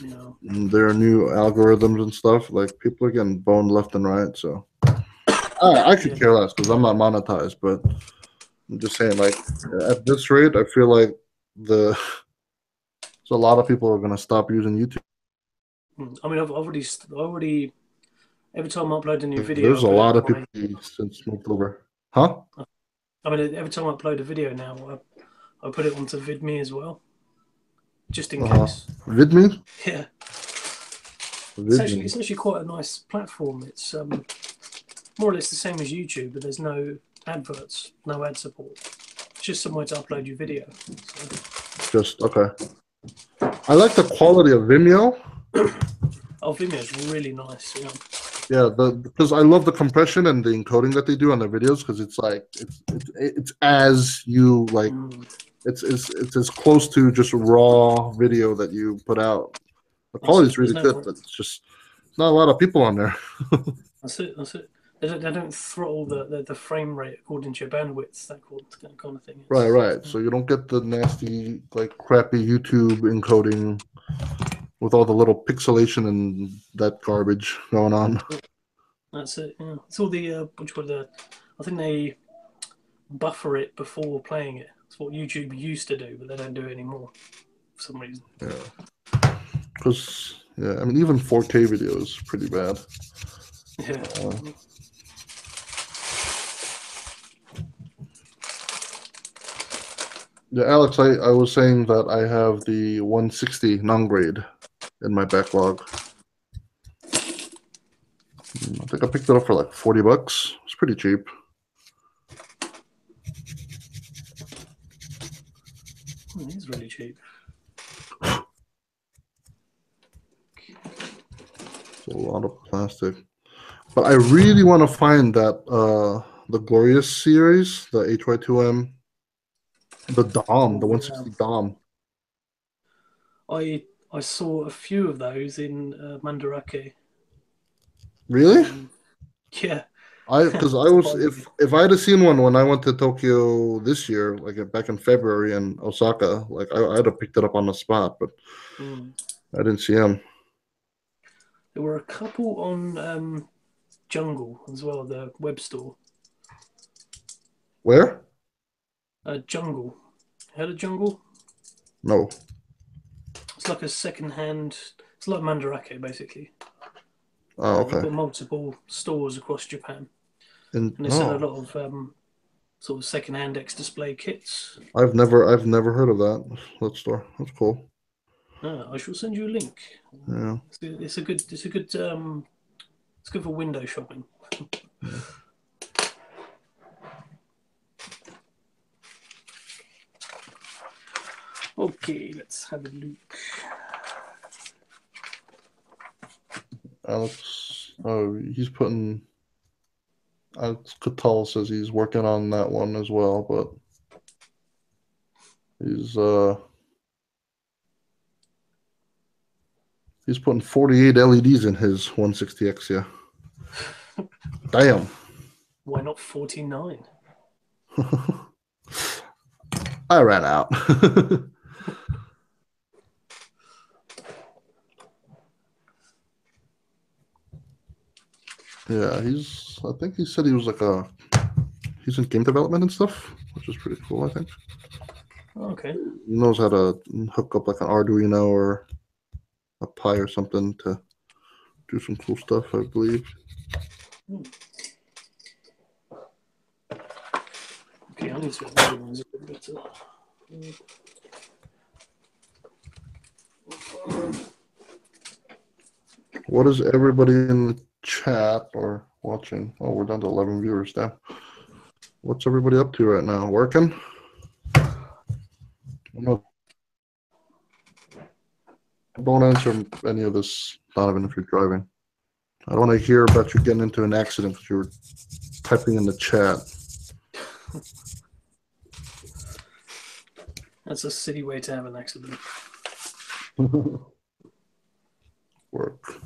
Yeah. And their new algorithms and stuff. Like people are getting boned left and right. So I could care less because I'm not monetized. But I'm just saying, like at this rate, I feel like so a lot of people are going to stop using YouTube. I mean, I've already. Every time I upload a new video, There's a lot of people since moved over. Huh? I mean, every time I upload a video now, I put it onto VidMe as well, just in case. VidMe? Yeah. VidMe. It's actually quite a nice platform. It's more or less the same as YouTube, but there's no adverts, no ad support. It's just somewhere to upload your video. So. Just okay. I like the quality of Vimeo. Oh, Vimeo is really nice. Yeah. Yeah, because I love the compression and the encoding that they do on their videos, because it's like it's as you like it's as close to just raw video that you put out. The quality is really good, but it's just not a lot of people on there. That's it. They don't throttle the frame rate according to your bandwidth, that kind of thing. Right. So you don't get the nasty, like crappy YouTube encoding with all the little pixelation and that garbage going on. That's it. Yeah, it's all the I think they buffer it before playing it. It's what YouTube used to do, but they don't do it anymore for some reason. Yeah. Because I mean, even 4K video is pretty bad. Yeah. Yeah, Alex, I was saying that I have the 160 non-grade in my backlog. I think I picked it up for like $40. It's pretty cheap. It is really cheap. It's a lot of plastic. But I really want to find that the Glorious series, the HY2M, the Dom, the 160 Dom. I saw a few of those in Mandarake. Really? Yeah. Because I was if I'd have seen one when I went to Tokyo this year, like back in February in Osaka, like I'd have picked it up on the spot, but I didn't see them. There were a couple on Jungle as well, the web store. Where? Jungle. Heard of Jungle? No. It's like a second-hand. It's like Mandarake, basically. Oh, okay. They've got multiple stores across Japan, and they sell a lot of sort of second-hand X-display kits. I've never heard of that store. That's cool. I shall send you a link. Yeah. It's good for window shopping. Yeah. Okay, let's have a look. Alex, he's putting. Alex Cattell says he's working on that one as well, but He's putting 48 LEDs in his 160X. Yeah. Damn. Why not 49? I ran out. Yeah, I think he said he was he's in game development and stuff, which is pretty cool, I think. Okay. He knows how to hook up like an Arduino or a Pi or something to do some cool stuff, I believe. Okay, I need to organize it a bit better. What is everybody in the chat or watching? Oh, we're down to 11 viewers now. What's everybody up to right now? Working? No, don't answer any of this, Donovan, if you're driving. I don't want to hear about you getting into an accident because you were typing in the chat. That's a silly way to have an accident. Work.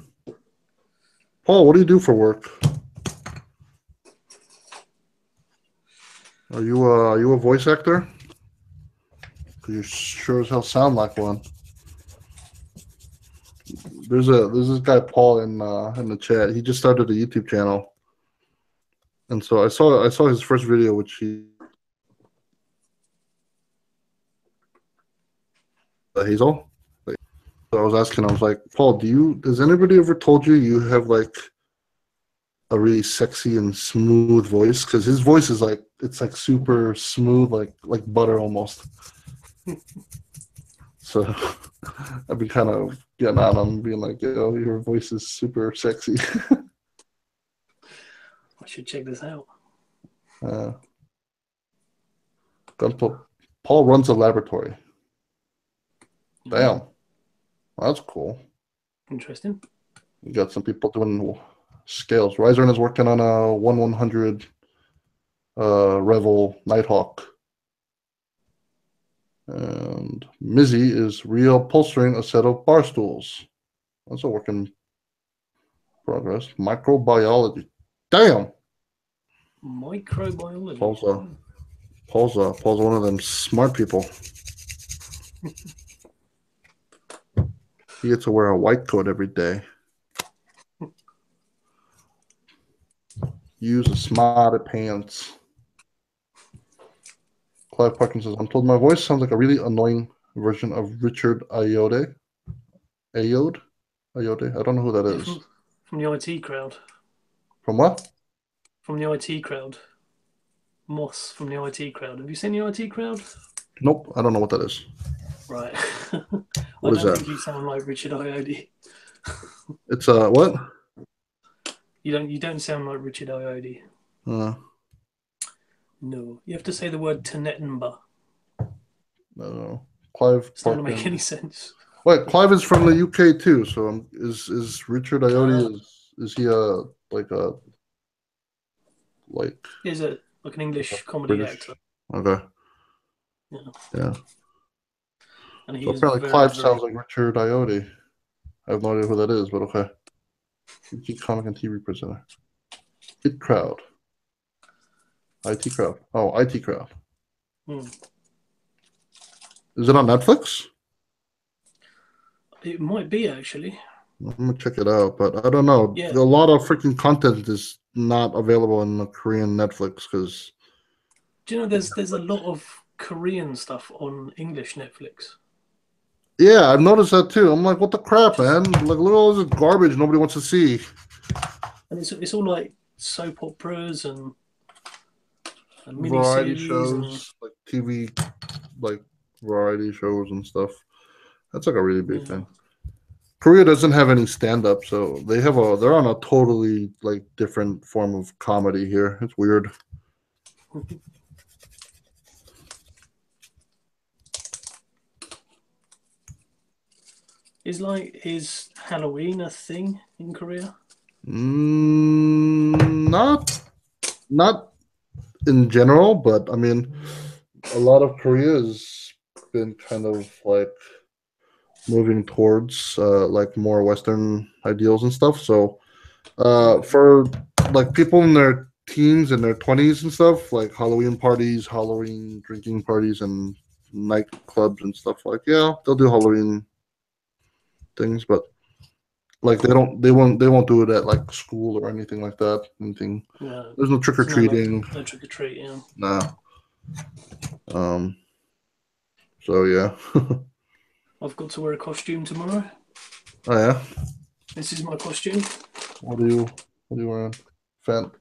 Paul, what do you do for work? Are you a voice actor? Because you sure as hell sound like one. There's this guy Paul in the chat. He just started a YouTube channel, and so I saw his first video, which he Hazel. So I was asking, I was like, Paul, has anybody ever told you have like a really sexy and smooth voice? Because his voice is it's like super smooth, like butter almost. So I've been kind of getting on him, being like, yo, your voice is super sexy. I should check this out. Paul runs a laboratory. Damn. That's cool. Interesting. You got some people doing scales. Ryzern is working on a 1/100 Revel Nighthawk. And Mizzy is reupholstering a set of bar stools. That's a work in progress. Microbiology. Damn. Microbiology. Paul's one of them smart people. He gets to wear a white coat every day. Use a smarter pants. Clive Parkins says, I'm told my voice sounds like a really annoying version of Richard Ayoade. Ayoade? I don't know who that is. From the IT crowd. From what? From the IT crowd. Moss from the IT crowd. Have you seen the IT crowd? Nope, I don't know what that is. Right. What is that? I don't think you sound like Richard Ayoade. It's what? You don't sound like Richard Ayoade. No. You have to say the word Tenettenba. No. Clive It's not going to make any sense. Wait, Clive is from the UK too. So is Richard Ayoade is he He's like an English comedy British actor. Okay. Yeah. And he so is apparently Clive sounds like Richard Ayoade. I have no idea who that is, but okay. UK comic and TV presenter. Hit crowd. IT crowd. Oh, IT crowd. Is it on Netflix? It might be, actually. I'm gonna check it out, but I don't know. Yeah. A lot of freaking content is not available on the Korean Netflix because. Do you know there's a lot of Korean stuff on English Netflix? Yeah, I've noticed that too. I'm like, what the crap, man? Like, look at all this garbage nobody wants to see. And it's all like soap operas and variety shows, like TV, like variety shows and stuff. That's like a really big thing. Korea doesn't have any stand-up, so they're on a totally like different form of comedy here. It's weird. Is Halloween a thing in Korea? Not in general, but I mean, a lot of Korea is been kind of like moving towards like more Western ideals and stuff. So for like people in their teens and their 20s and stuff, like Halloween parties, Halloween drinking parties, and nightclubs and stuff, like, yeah, they'll do Halloween things, but like they won't do it at like school or anything like that. Anything. No, There's no trick or it's not like treating. no trick or treat. Yeah. Nah. Um. So yeah. I've got to wear a costume tomorrow. Oh yeah. This is my costume. What are you wearing? Fan.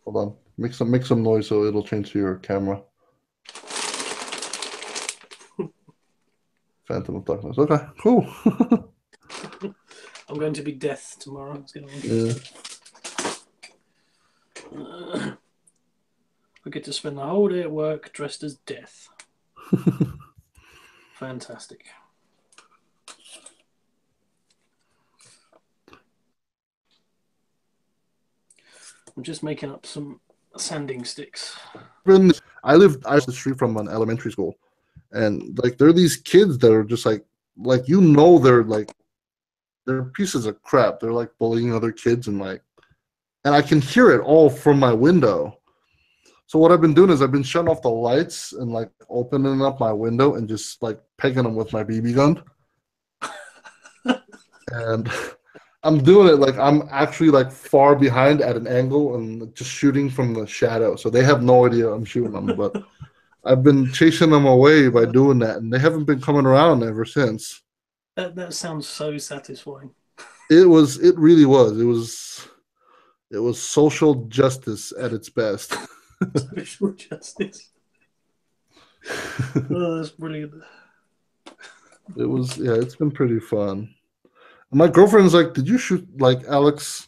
Hold on. Make some noise so it'll change to your camera. Phantom of Darkness. Okay, cool. I'm going to be Death tomorrow. It's going to be Yeah. interesting. I get to spend the whole day at work dressed as Death. Fantastic. I'm just making up some sanding sticks. I lived across the street from an elementary school, and like there are these kids that are just like they're pieces of crap. They're like bullying other kids and I can hear it all from my window. So what I've been doing is I've been shutting off the lights and like opening up my window and just like pegging them with my BB gun. And I'm doing it like I'm actually like far behind at an angle and just shooting from the shadow. So they have no idea I'm shooting them, but I've been chasing them away by doing that, and they haven't been coming around ever since. That sounds so satisfying. It really was. It was social justice at its best. Social justice. Oh, that's brilliant. It was, yeah, it's been pretty fun. And my girlfriend's like, "Did you shoot like Alex?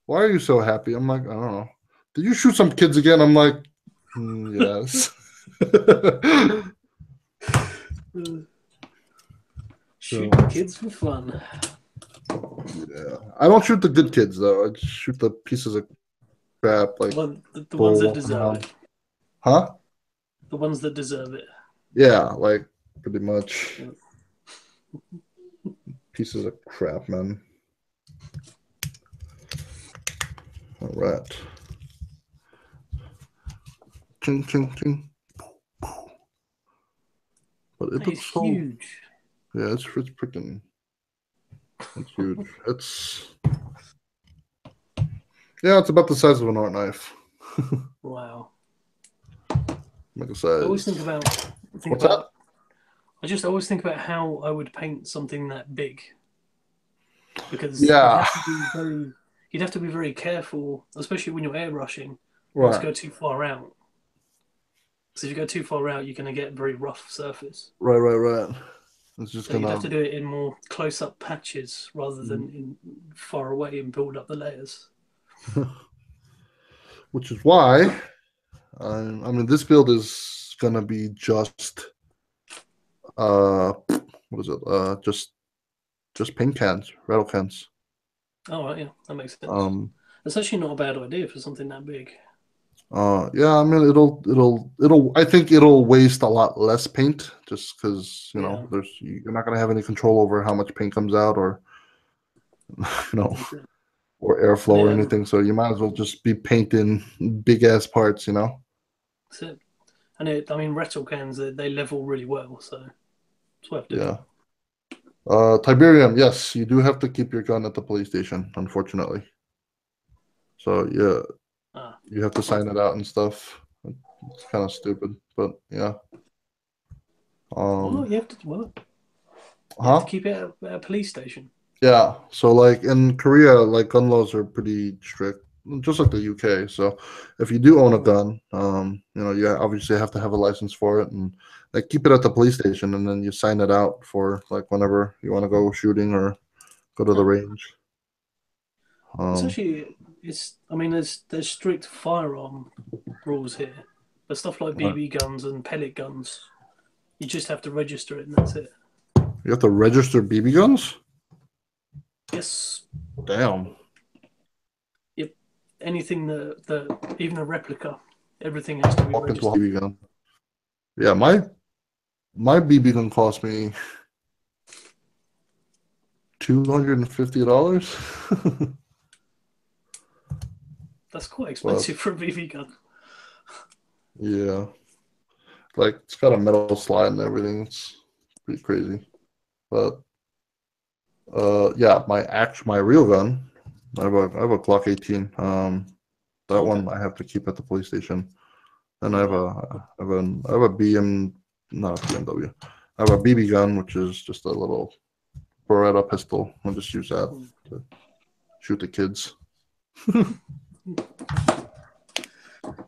Why are you so happy?" I'm like, "I don't know. Did you shoot some kids again?" I'm like, yes. Shoot So, kids for fun. yeah. I don't shoot the good kids though. I just shoot the pieces of crap like The ones bull that walking deserve around. it. Huh? The ones that deserve it. Yeah, like pretty much Yeah. pieces of crap, man. All right. Ching ching ching. But it That is looks so, huge. yeah, it's freaking, it's huge. Yeah, it's about the size of an art knife. Wow. Like a I always size. think What's that? about. I just always think about how I would paint something that big, because Yeah, you'd have to be very careful, especially when you're airbrushing, not to right, go too far out. So if you go too far out, you're going to get a very rough surface. right. It's just So you'd have gonna, to do it in more close-up patches rather than in far away and build up the layers. which is why I mean this build is gonna be just what is it? Just paint cans, rattle cans. Oh, right, yeah, that makes sense. Um, That's actually not a bad idea for something that big. yeah, I mean it'll I think it'll waste a lot less paint just because Yeah, you're not gonna have any control over how much paint comes out or you know that's it. or And airflow or anything. So you might as well just be painting big ass parts, that's it. And I mean, retro cans they level really well, so it's worth doing. Yeah. Tiberium, yes, you do have to keep your gun at the police station, unfortunately. So yeah, Ah, you have to sign it out and stuff. It's kind of stupid, but yeah. well, Um, you have to huh? keep it at a police station. Yeah. So like in Korea, like gun laws are pretty strict, just like the UK. So if you do own a gun, you obviously have to have a license for it, and like keep it at the police station, and then you sign it out for like whenever you want to go shooting or go to the Huh. range. It's Um, actually it's. I mean, there's strict firearm rules here, but stuff like right. BB guns and pellet guns, you just have to register it, and that's it. You have to register BB guns? Yes. Damn. Yep. Anything that even a replica, everything has to be Walk into a registered. BB gun. Yeah, my BB gun cost me $250. That's quite But expensive for a BB gun. yeah, like it's got a metal slide and everything. It's pretty crazy. But yeah, my real gun, I have a Glock 18. That Okay. one I have to keep at the police station. And I All have right. a not a BMW. I have a BB gun, which is just a little Beretta pistol. I'll just use that Mm. to shoot the kids.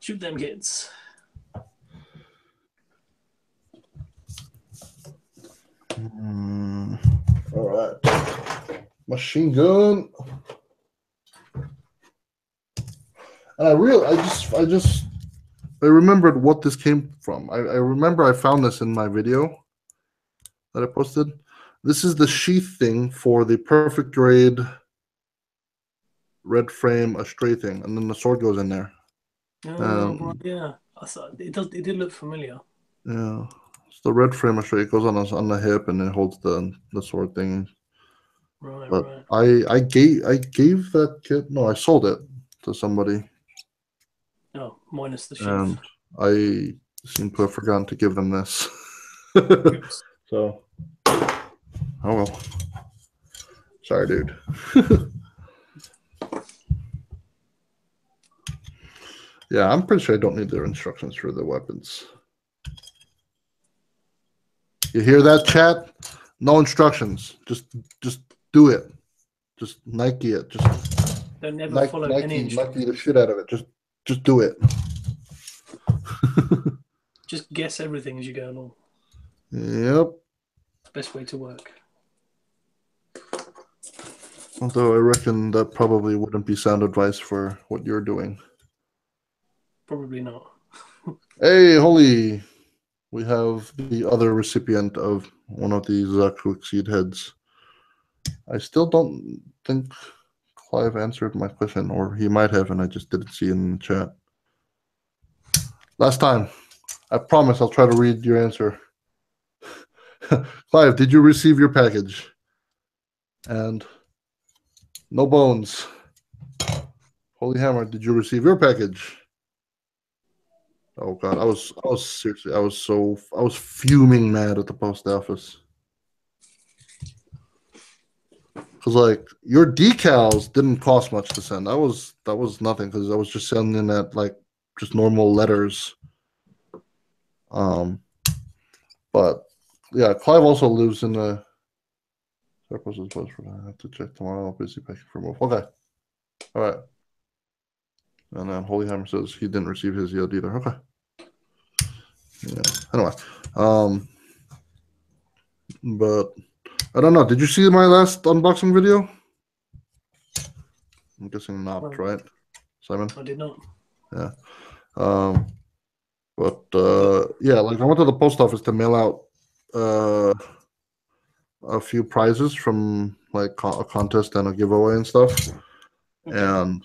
Shoot them kids. All right, machine gun. And I remembered what this came from. I remember I found this in my video that I posted. This is the sheath thing for the perfect grade red frame a stray thing, and then the sword goes in there. Oh, right, Um, yeah. I saw, it does. It did look familiar. yeah, it's the red frame a stray. It goes on the hip and it holds the sword thing. Right, But right. I gave that kit. No, I sold it to somebody, Oh, minus the sheath. and I seem to have forgotten to give them this. Oops. So, oh well. Sorry, dude. Yeah, I'm pretty sure I don't need their instructions for the weapons. You hear that, chat? No instructions. Just do it. Just Nike it. Just Don't never Nike follow any Nike the instructions. shit out of it. Just do it. Just guess everything as you go along. Yep. It's the best way to work. Although I reckon that probably wouldn't be sound advice for what you're doing. Probably not. Hey, holy! We have the other recipient of one of these zaku seed heads. I still don't think Clive answered my question, or he might have, and I just didn't see it in the chat. Last time. I promise I'll try to read your answer. Clive, did you receive your package? And no bones. Holy Hammer, did you receive your package? Oh god, I was seriously, I was fuming mad at the post office. Cause like your decals didn't cost much to send. That was nothing because I was just sending that like just normal letters. Um, but yeah, Clive also lives in the. I have to check tomorrow. Busy packing for move. Okay, all right. And then Holy Hammer says he didn't receive his yield either. Okay. Yeah. Anyway, um, but I don't know. Did you see my last unboxing video? I'm guessing not, Well, right, Simon? I did not. Yeah. Um, but But yeah, like I went to the post office to mail out uh a few prizes from like a contest and a giveaway and stuff. okay. And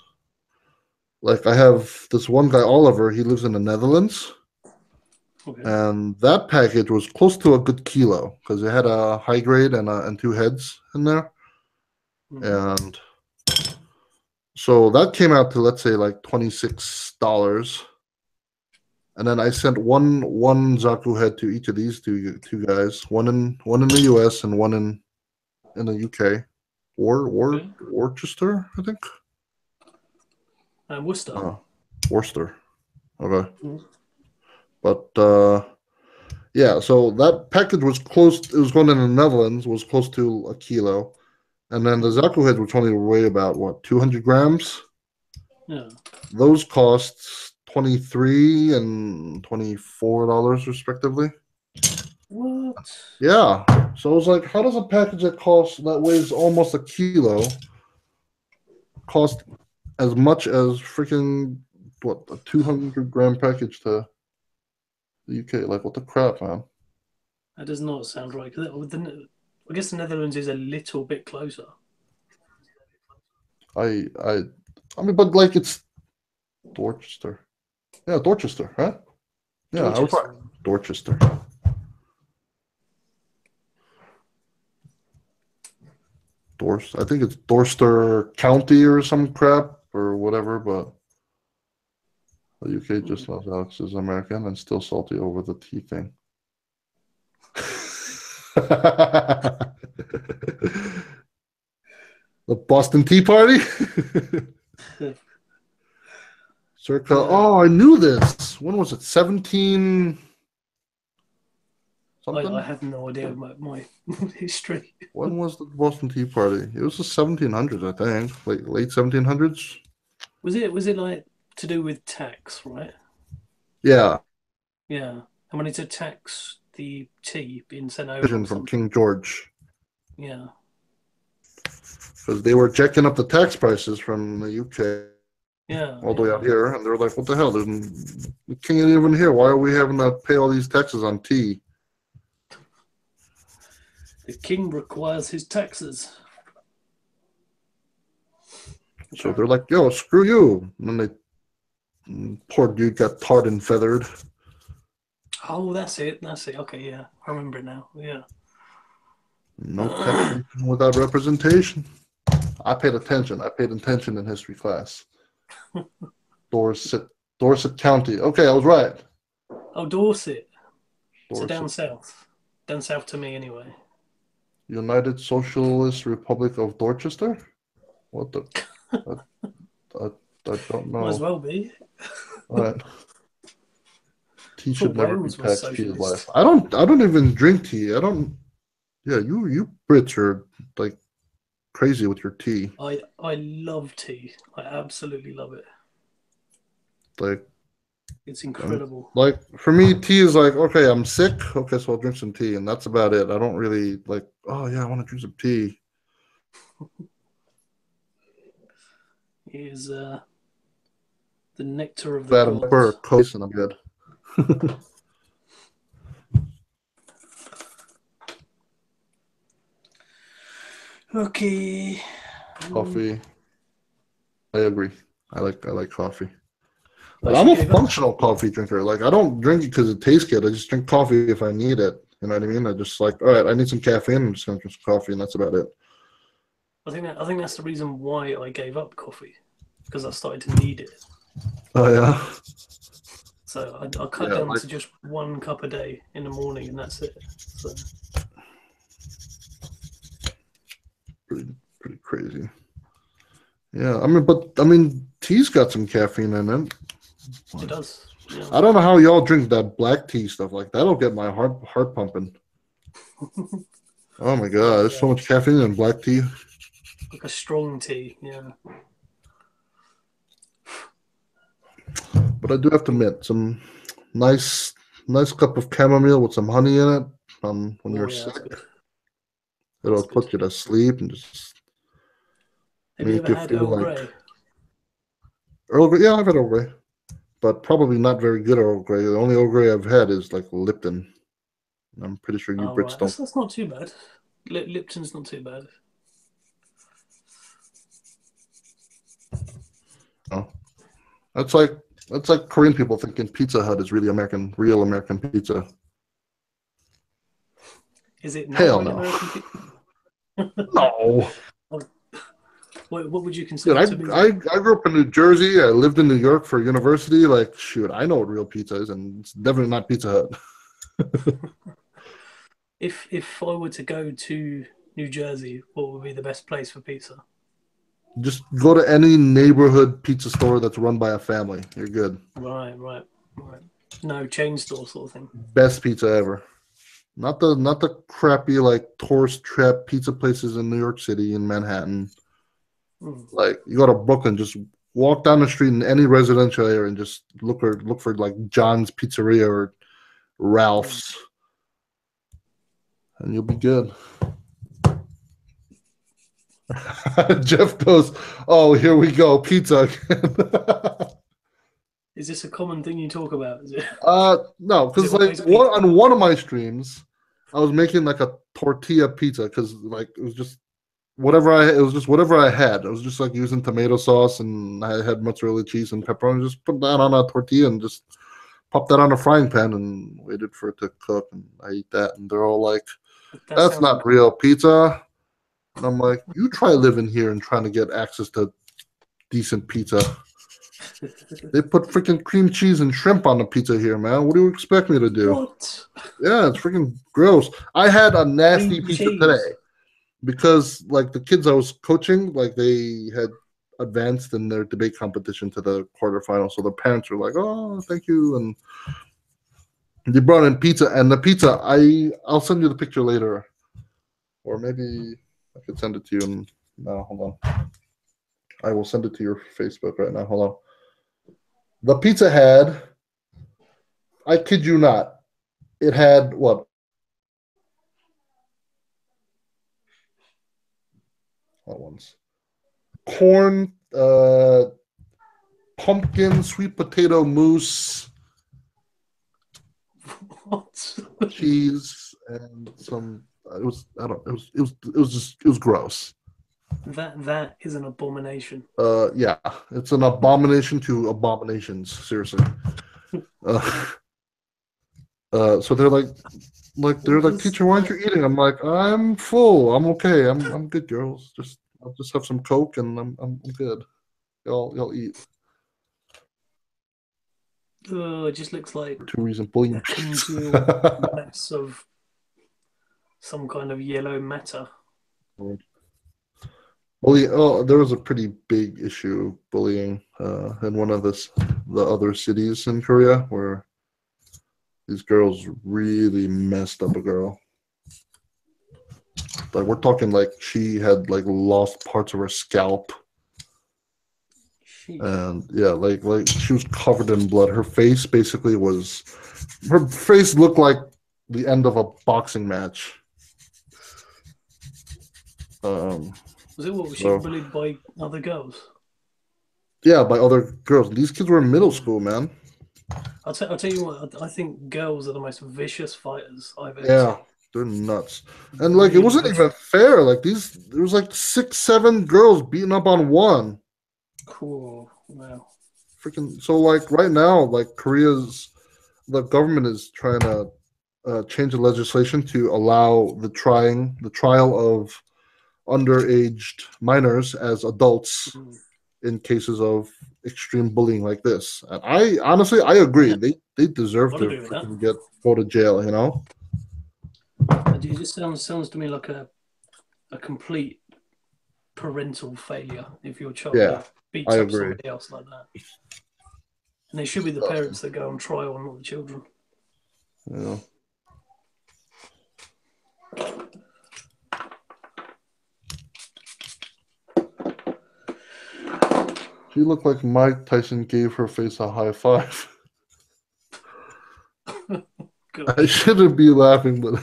like I have this one guy, Oliver. He lives in the Netherlands. Okay. And that package was close to a good kilo because it had a high grade and two heads in there. Mm-hmm. And so that came out to let's say like $26. And then I sent one Zaku head to each of these two guys, one in the US and one in the UK. Okay. Worcester, I think. Worcester. Worcester. Okay. Mm-hmm. But yeah, so that package was close. It was going in the Netherlands, was close to a kilo. And then the Zaku heads, which only weigh about what 200 grams, Yeah. those cost $23 and $24 respectively. What? Yeah. So I was like, how does a package that weighs almost a kilo cost as much as freaking what a 200-gram package to the UK? Like, what the crap, man? That does not sound right. I guess the Netherlands is a little bit closer. I I I mean, but like it's Dorchester. Yeah, Dorchester, right? Yeah, I was Dorchester. right. Dorchester. I think it's Dorchester County or some crap or whatever, but the UK just loves Alex as American and still salty over the tea thing. The Boston Tea Party? Circa, oh, I knew this. When was it? 17 something? I have no idea my history. When was the Boston Tea Party? It was the 1700s, I think. Like late 1700s. Was it like to do with tax, right? Yeah. Yeah. And when it's a tax the tea being sent over From King George. Yeah. Because they were jacking up the tax prices from the UK. Yeah. All the way out here, and they're like, "What the hell? The king ain't even here. Why are we having to pay all these taxes on tea?" The king requires his taxes. So they're like, "Yo, screw you!" And then poor dude got tarred and feathered. Oh, that's it. Okay, yeah, I remember it now. Yeah. No taxation without representation. I paid attention. I paid attention in history class. Dorset County. Okay, I was right. Oh, Dorset. So down south. Down south to me, anyway. United Socialist Republic of Dorchester? What the? I don't know. Might as well be. All right. Tea should never be taxed. Tea is life. I don't even drink tea. I don't. Yeah, you Brits are like crazy with your tea. I love tea. I absolutely love it. Like, it's incredible. Like for me, tea is like, okay, I'm sick. Okay, so I'll drink some tea, and that's about it. I don't really like, oh yeah, I want to drink some tea. Is the nectar of the gods. Coast, and I'm good. Okay. Coffee. I agree. I like coffee. But I'm a functional coffee drinker. Like I don't drink it because it tastes good. I just drink coffee if I need it. You know what I mean? I just like, all right, I need some caffeine. I'm just gonna drink some coffee, and that's about it. I think that's the reason why I gave up coffee, because I started to need it. Oh yeah. So I cut down to just 1 cup a day in the morning, and that's it. So. Pretty crazy. Yeah, tea's got some caffeine in it. It does. Yeah. I don't know how y'all drink that black tea stuff. Like that'll get my heart pumping. Oh my god, there's so much caffeine in black tea. Like a strong tea, yeah. But I do have to admit, some nice cup of chamomile with some honey in it. When you're sick, it'll put you to sleep and just Have you ever had Earl Grey? Earl Grey, yeah, I've had Earl Grey, but probably not very good Earl Grey. The only Earl Grey I've had is like Lipton. I'm pretty sure you Brits don't. That's not too bad. Lipton's not too bad. Oh, that's like Korean people thinking Pizza Hut is really real American pizza. Is it not Hell really no. American pizza? No. What would you consider to be? I grew up in New Jersey. I lived in New York for university. Like, shoot, I know what real pizza is, and it's definitely not Pizza Hut. If I were to go to New Jersey, what would be the best place for pizza? Just go to any neighborhood pizza store that's run by a family. You're good. Right. No chain store sort of thing. Best pizza ever. Not the crappy like tourist trap pizza places in New York City and Manhattan. Like you go to Brooklyn, just walk down the street in any residential area and just look for like John's Pizzeria or Ralph's, and you'll be good. Jeff goes, "Oh, here we go, pizza again." Is this a common thing you talk about? Is it? No, because like on one of my streams, I was making like a tortilla pizza because like it was just whatever I had. It was just like using tomato sauce and I had mozzarella cheese and pepperoni. Just put that on a tortilla and just popped that on a frying pan and waited for it to cook, and I ate that, and they're all like, That "That's sounds not real pizza." And I'm like, "You try living here and trying to get access to decent pizza. They put freaking cream cheese and shrimp on the pizza here, man. What do you expect me to do?" what? Yeah, it's freaking gross. I had a nasty Cream pizza cheese. today because, like, the kids I was coaching, like, they had advanced in their debate competition to the quarterfinals. So the parents were like, "Oh, thank you," and they brought in pizza. And the pizza, I'll send you the picture later, or maybe I could send it to you. And no, hold on, I will send it to your Facebook right now. Hold on. The pizza had, I kid you not, it had what? Hold once. Corn, pumpkin, sweet potato mousse, What? cheese, and some. It was I don't. It was gross. That is an abomination. Yeah, it's an abomination to abominations. Seriously. Uh, so they're like, Just "Teacher, why aren't you eating?" I'm like, "I'm full. I'm okay. I'm good, girls. I'll just have some Coke and I'm good. Y'all eat." it just looks like For two reasons, a bullying. congealed mass of some kind of yellow matter. Bullying. Oh, there was a pretty big issue of bullying in one of the other cities in Korea where these girls really messed up a girl. Like we're talking like she had like lost parts of her scalp, Sheesh. and yeah, like she was covered in blood. Her face looked like the end of a boxing match. Was it what? Was she So bullied by other girls? yeah, by other girls. These kids were in middle school, man. I'll tell you what. I think girls are the most vicious fighters I've ever Yeah, seen. they're nuts. And like it Really wasn't even vicious. fair. Like there was like 6, 7 girls beating up on one. Cool. Wow. Freaking so like right now, like the government is trying to change the legislation to allow the trial of underaged minors as adults Mm. in cases of extreme bullying like this. And I honestly I agree. Yeah, They deserve got to to do with that. freaking go to jail, you know? It just sounds to me like a complete parental failure if your child Yeah, I beats up agree. somebody else like that. And it should be the parents that go on trial, not the children. Yeah. She looked like Mike Tyson gave her face a high five. I Gosh, shouldn't be laughing, but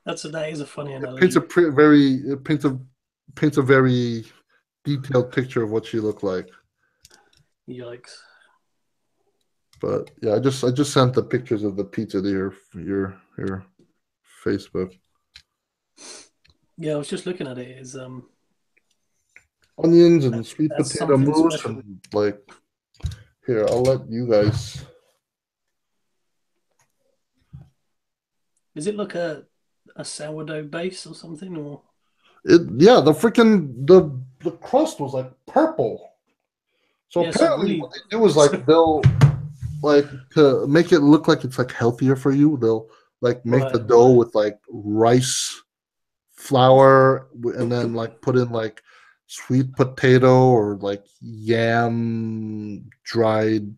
that is a funny it paints analogy. a very detailed picture of what she looked like. Yikes. But yeah, I just sent the pictures of the pizza to your Facebook. Yeah, I was just looking at it. Is Onions and sweet that's potato something mousse special. and like here, I'll let you guys. Is it like a sourdough base or something? Or It yeah, the crust was like purple. So yeah, so apparently what really, they do is so, like they'll like to make it look like it's like healthier for you, they'll like make the dough right. with like rice flour and then like put in like sweet potato or like yam dried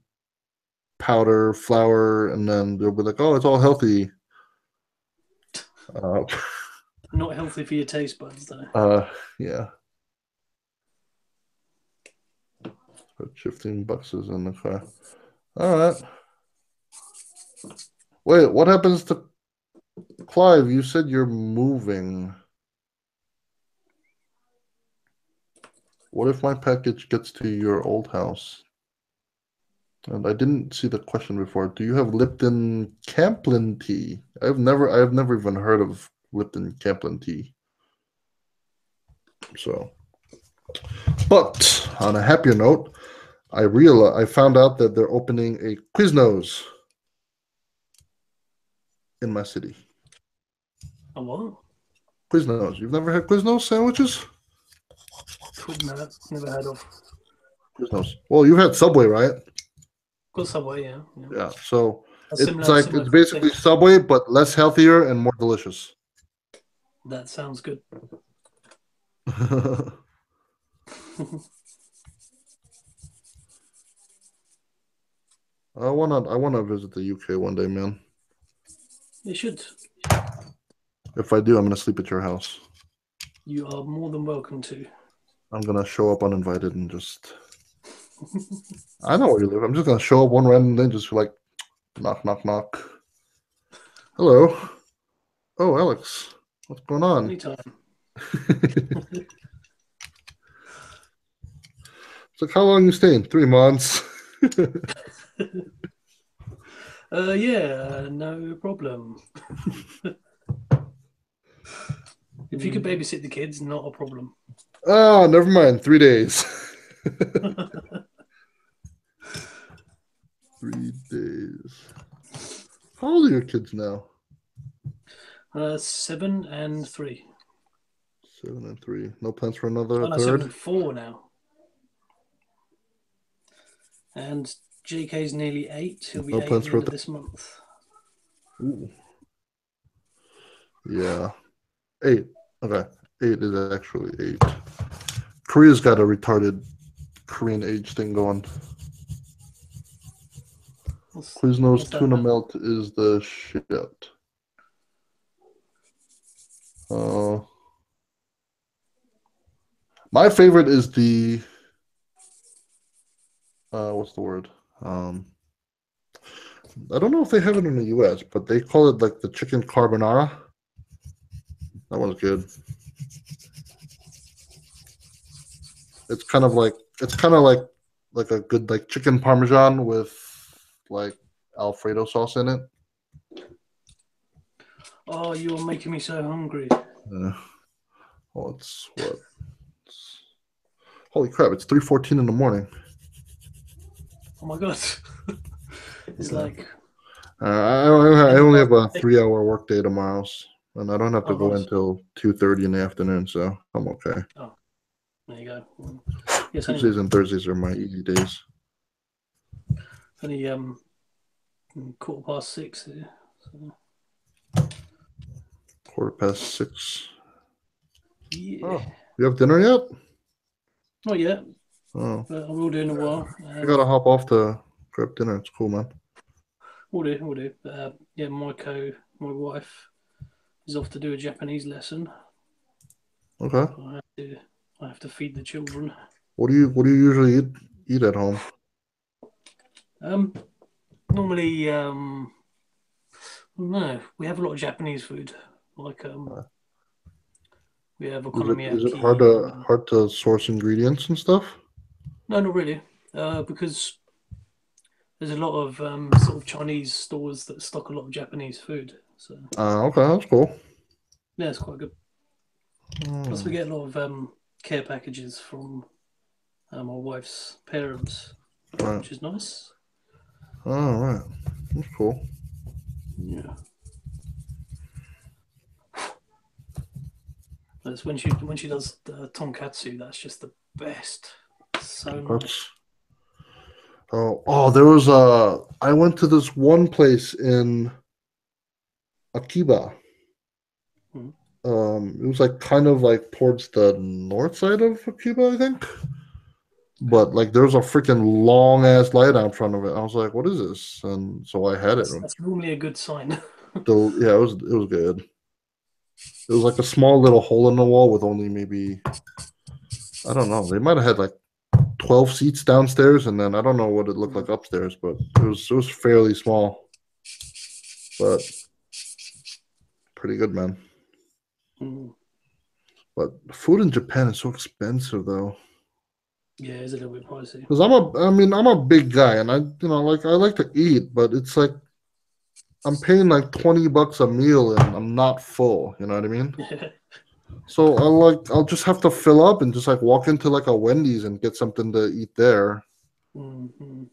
powder flour, and then they'll be like, "Oh, it's all healthy." Uh, Not healthy for your taste buds, though. yeah. Put 15 bucks is in the car. All right. Wait, what happens to Clive? You said you're moving. What if my package gets to your old house? And I didn't see the question before. Do you have Lipton Camplin tea? I have never even heard of Lipton Camplin tea. So, but on a happier note, I found out that they're opening a Quiznos in my city. Oh, what? Quiznos. You've never had Quiznos sandwiches? No, never heard of. Quiznos. Well, you've had Subway, right? Got Subway, yeah. Yeah. So A it's similar, like similar it's basically thing. Subway, but less healthier and more delicious. That sounds good. I wanna visit the UK one day, man. You should. If I do, I'm gonna sleep at your house. You are more than welcome to. I'm gonna show up uninvited and just. I know where you live. I'm just gonna show up one random day, just like knock, knock, knock. Hello. Oh, Alex. What's going on? Anytime. It's like, how long you staying? 3 months. Yeah, no problem. If you could babysit the kids, not a problem. Oh, never mind. 3 days. 3 days. How old are your kids now? 7 and 3. 7 and 3. No plans for another Oh no, 7 third? and 4 now. And JK's nearly 8. He'll be No 8 at plans the for a end of third? this month. Ooh. Yeah. 8. Okay. 8 is actually 8. Korea's got a retarded Korean age thing going. Quiznos What's that tuna about? melt is the shit. Uh, my favorite is the what's the word? I don't know if they have it in the US, but they call it like the chicken carbonara. That one's good. It's kind of like a good like chicken parmesan with like Alfredo sauce in it. Oh, you're making me so hungry. Well, it's what? Holy crap! It's 3:14 in the morning. Oh my god. It's Yeah. like I 10 only past have a 6. 3-hour workday tomorrow, and I don't have to Oh, go nice. until 2:30 in the afternoon, so I'm okay. Oh, there you go. Yes, Tuesdays and Thursdays are my easy days. only 6:15 here. So, 6:15. yeah. Oh, you have dinner yet? Not yet, Oh, but I will do in a while. I gotta hop off to grab dinner. It's cool, man. We'll do, we'll do. Yeah, my wife, is off to do a Japanese lesson. Okay. I have to feed the children. What do you usually eat at home? Um, Normally, no, we have a lot of Japanese food. Like Uh, we have is it hard okonomiyaki. to hard to source ingredients and stuff? No, not really. Because there's a lot of sort of Chinese stores that stock a lot of Japanese food. So Okay, that's cool. yeah, it's quite good. Plus, we Hmm. get a lot of care packages from my wife's parents, Right. which is nice. All right. That's cool. Yeah, that's when she does the tonkatsu. That's just the best. So nice. That's there was I went to this one place in Akiba. Mm. It was like kind of like towards the north side of Akiba, I think. Okay. But like there was a freaking long ass light out in front of it. I was like, "What is this?" And so I had it. That's normally a good sign. Yeah, it was good. It was like a small little hole in the wall with only maybe I don't know. They might have had like 12 seats downstairs, and then I don't know what it looked like upstairs, but it was fairly small, but pretty good, man. Mm. But food in Japan is so expensive, though. Yeah, it's a little bit pricey. Because I'm a big guy, and I like to eat, but it's like I'm paying like $20 a meal, and I'm not full. You know what I mean? Yeah. So I'll just have to fill up and just like walk into like a Wendy's and get something to eat there. Mm-hmm.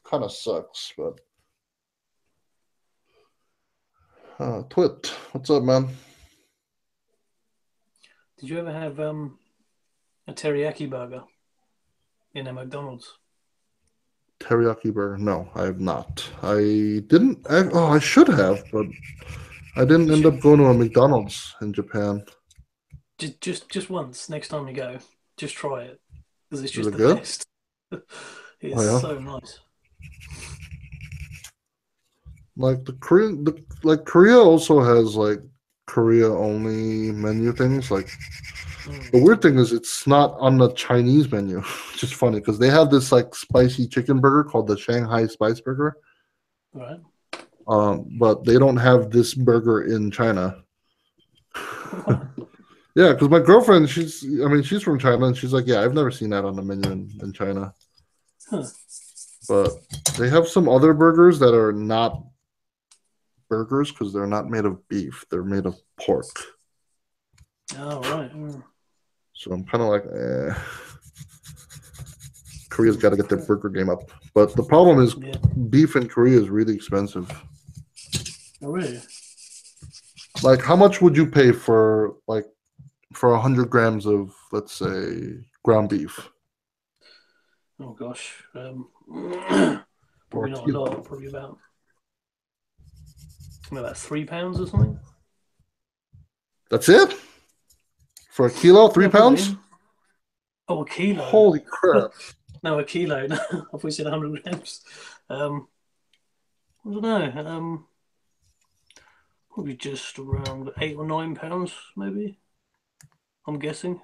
Kind of sucks, but Twit, what's up, man? Did you ever have a teriyaki burger in a McDonald's? Teriyaki burger? No, I have not. I didn't. Oh, I should have, but I didn't You end should up going to a McDonald's in Japan. just once. Next time you go, just try it because it's Is just it the good? best. Oh It's yeah. so nice. Like like Korea also has like Korea only menu things. Like the weird thing is it's not on the Chinese menu, which is funny because they have this like spicy chicken burger called the Shanghai Spice Burger. Right. But they don't have this burger in China. Wow. Yeah, because my girlfriend, I mean, she's from China, and she's like, yeah, I've never seen that on the menu in China. Huh. But they have some other burgers that are not burgers because they're not made of beef; they're made of pork. Oh, right. Mm. So I'm kind of like, Korea's got to get their burger game up. But the problem is, Yeah. beef in Korea is really expensive. Oh, really? Like, how much would you pay for 100 grams of, let's say, ground beef Oh, gosh. or a Probably not a kilo? lot. Probably about £3 or something. That's it for a kilo, three Yeah, pounds. probably. Oh, a kilo. Holy crap! No, a kilo. No, I thought you said 100 grams. I don't know. Probably just around £8 or £9, maybe. I'm guessing.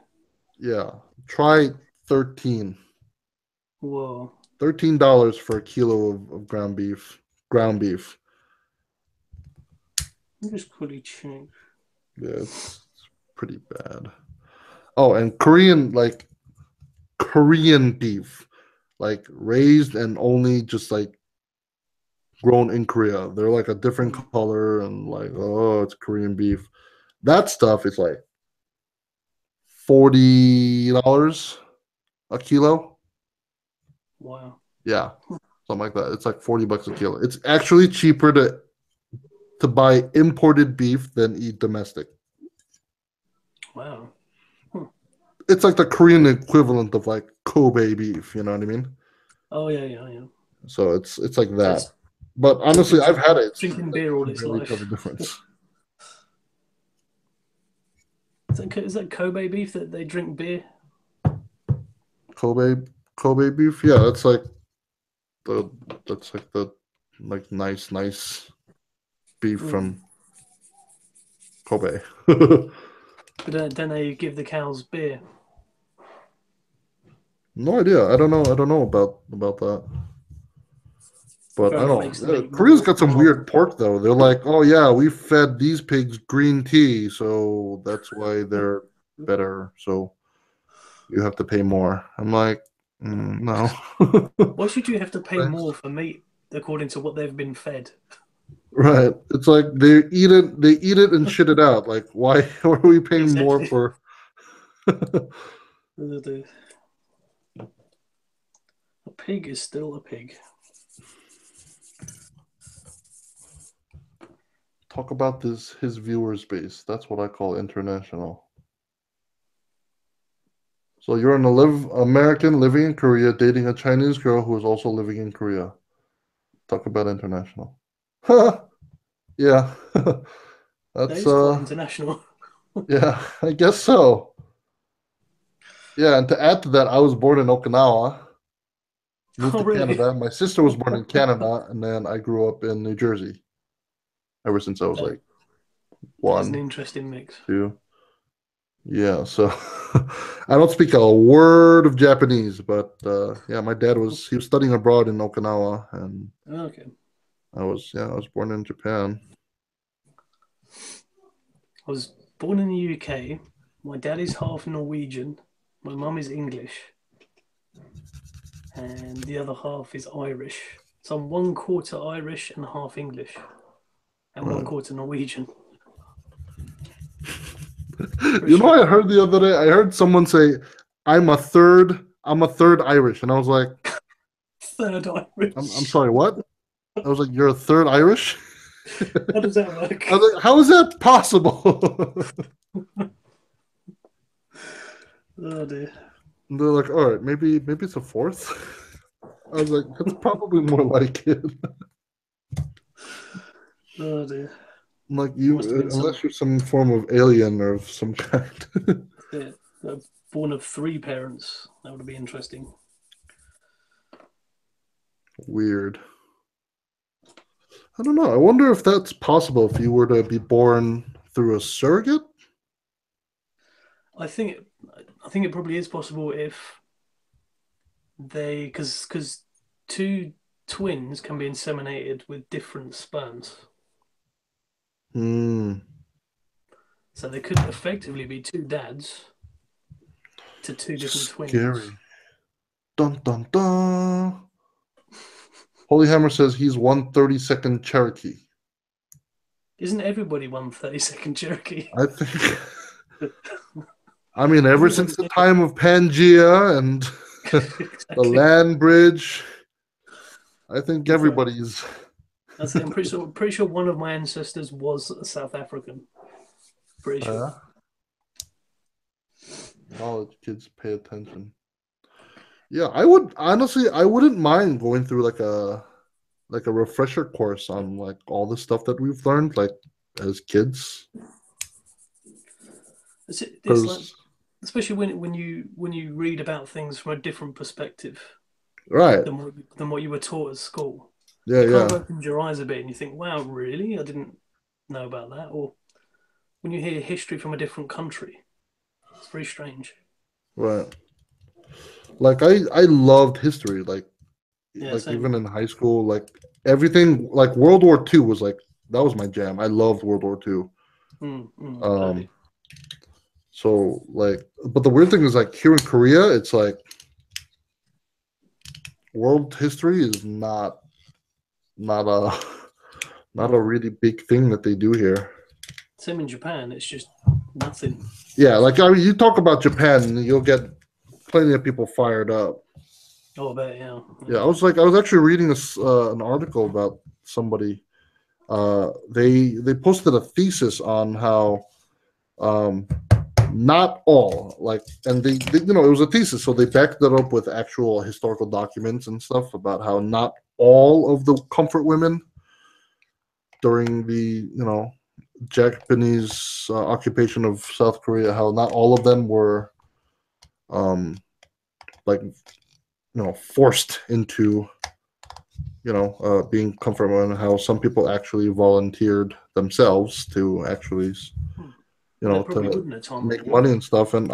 Yeah, try 13. Whoa. $13 for a kilo of ground beef. Ground beef. Let me just quickly check. Yeah, it's pretty bad. Oh, and Korean, like Korean beef, like raised and only just like grown in Korea. They're like a different Hmm. color and like, oh, it's Korean beef. That stuff is like $40 a kilo. Wow. Yeah, something like that. It's like $40 a kilo. It's actually cheaper to buy imported beef than eat domestic. Wow. Hmm. It's like the Korean equivalent of like Kobe beef, you know what I mean? Oh, yeah, yeah, yeah. So it's like So that. it's But it's honestly, been I've had it. drinking Like, beer you all can its barely tell the life. difference. Is that Kobe beef that they drink beer? Kobe Kobe beef, yeah, the that's like the like nice beef Hmm. from Kobe. But don't they give the cows beer? No idea. I don't know about that. But I Apparently, it don't. makes the meat Korea's more got some more. weird pork though. They're like, oh yeah, we fed these pigs green tea, so that's why they're better. So you have to pay more. I'm like, no. Why should you have to pay more for meat according to what they've been fed? Right. It's like they eat it and shit it out. Like, why are we paying more Exactly. for A pig is still a pig. talk about this his viewers base? That's what I call international. So you're an American living in Korea, dating a Chinese girl who is also living in Korea. Talk about international. Yeah. That That's is quite international. yeah, I guess so. Yeah, and to add to that, I was born in Okinawa, moved Oh, to really? Canada. My sister was born in Canada, and then I grew up in New Jersey ever since I was That, like that is an one, interesting mix. two. Yeah, so I don't speak a word of Japanese, but yeah, my dad he was studying abroad in Okinawa, and Okay. I was born in Japan. I was born in the UK. My dad is half Norwegian. My mum is English. And the other half is Irish. So I'm one quarter Irish and half English, and one Right. quarter Norwegian. Pretty You know, strange. I heard the other day. I heard someone say, "I'm a third I'm a third Irish, and I was like, Third I'm Irish. sorry, what? I was like, you're a third Irish? How does that I work? was like, how is that possible? Oh dear. And they're like, all right, maybe it's a fourth. I was like, that's probably more like it. Oh dear. Like Must have you, been some unless you're some form of alien or of some kind. yeah, born of three parents. That would be interesting. Weird. I don't know. I wonder if that's possible if you were to be born through a surrogate. I think it, I think it probably is possible if because two twins can be inseminated with different sperms, Hmm. so there could effectively be two dads to two different twins. Scary. Dun dun dun. Holy Hammer says he's 1/32nd Cherokee. Isn't everybody 1/32nd Cherokee? I think. I mean, ever since Everybody the time of Pangea and the exactly. land bridge, I think That's right. everybody's. I say I'm pretty sure one of my ancestors was a South African. Pretty sure. Knowledge kids pay attention. Yeah, I would honestly, I wouldn't mind going through like a refresher course on like all the stuff that we've learned like as kids. It's like, Because especially when you read about things from a different perspective right, than what you were taught at school. yeah, It kind of yeah, opens your eyes a bit, and you think, "Wow, really? I didn't know about that." Or when you hear history from a different country, it's very strange. right. Like I loved history. Yeah, Like same. even in high school, like everything like World War II was like that was my jam. I loved World War II. Um, Totally. so like, but the weird thing is like here in Korea, it's like world history is not a not a No. really big thing that they do here. Same in Japan. It's just nothing. Yeah, like I mean, you talk about Japan, you'll get plenty of people fired up. Oh, I bet. Yeah. Yeah, Yeah. I was actually reading an article about somebody. They posted a thesis on how um, not all like, and they you know it was a thesis, so they backed it up with actual historical documents and stuff about how not all of the comfort women during the Japanese occupation of South Korea, how not all of them were um, like forced into being comfortable, and how some people actually volunteered themselves to actually Hmm. Well, they probably to wouldn't at time. make Yeah. money and stuff. And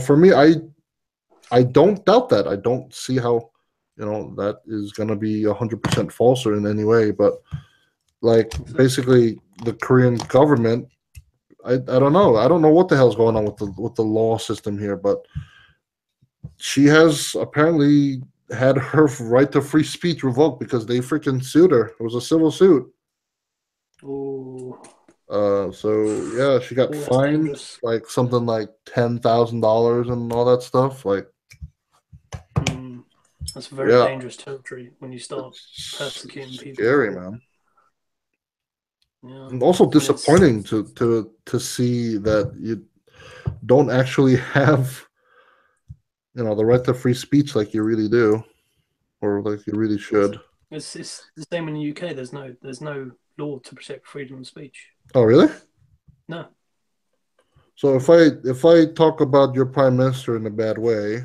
for me, I don't doubt that. I don't see how that is going to be 100% false or in any way. But like So, basically, the Korean government, I don't know. I don't know what the hell's going on with the law system here, but she has apparently had her right to free speech revoked because they freaking sued her. It was a civil suit. oh, So yeah, she got that's fined dangerous. like something like $10,000 and all that stuff. Like, Hmm. That's very yeah, dangerous territory when you start it's persecuting people scary, for. man. Yeah. And also I mean, it's disappointing to see that you don't actually have the right to free speech like you really do, or like you really it's, should. it's the same in the UK. There's no law to protect freedom of speech. Oh, really? No. So if I talk about your prime minister in a bad way,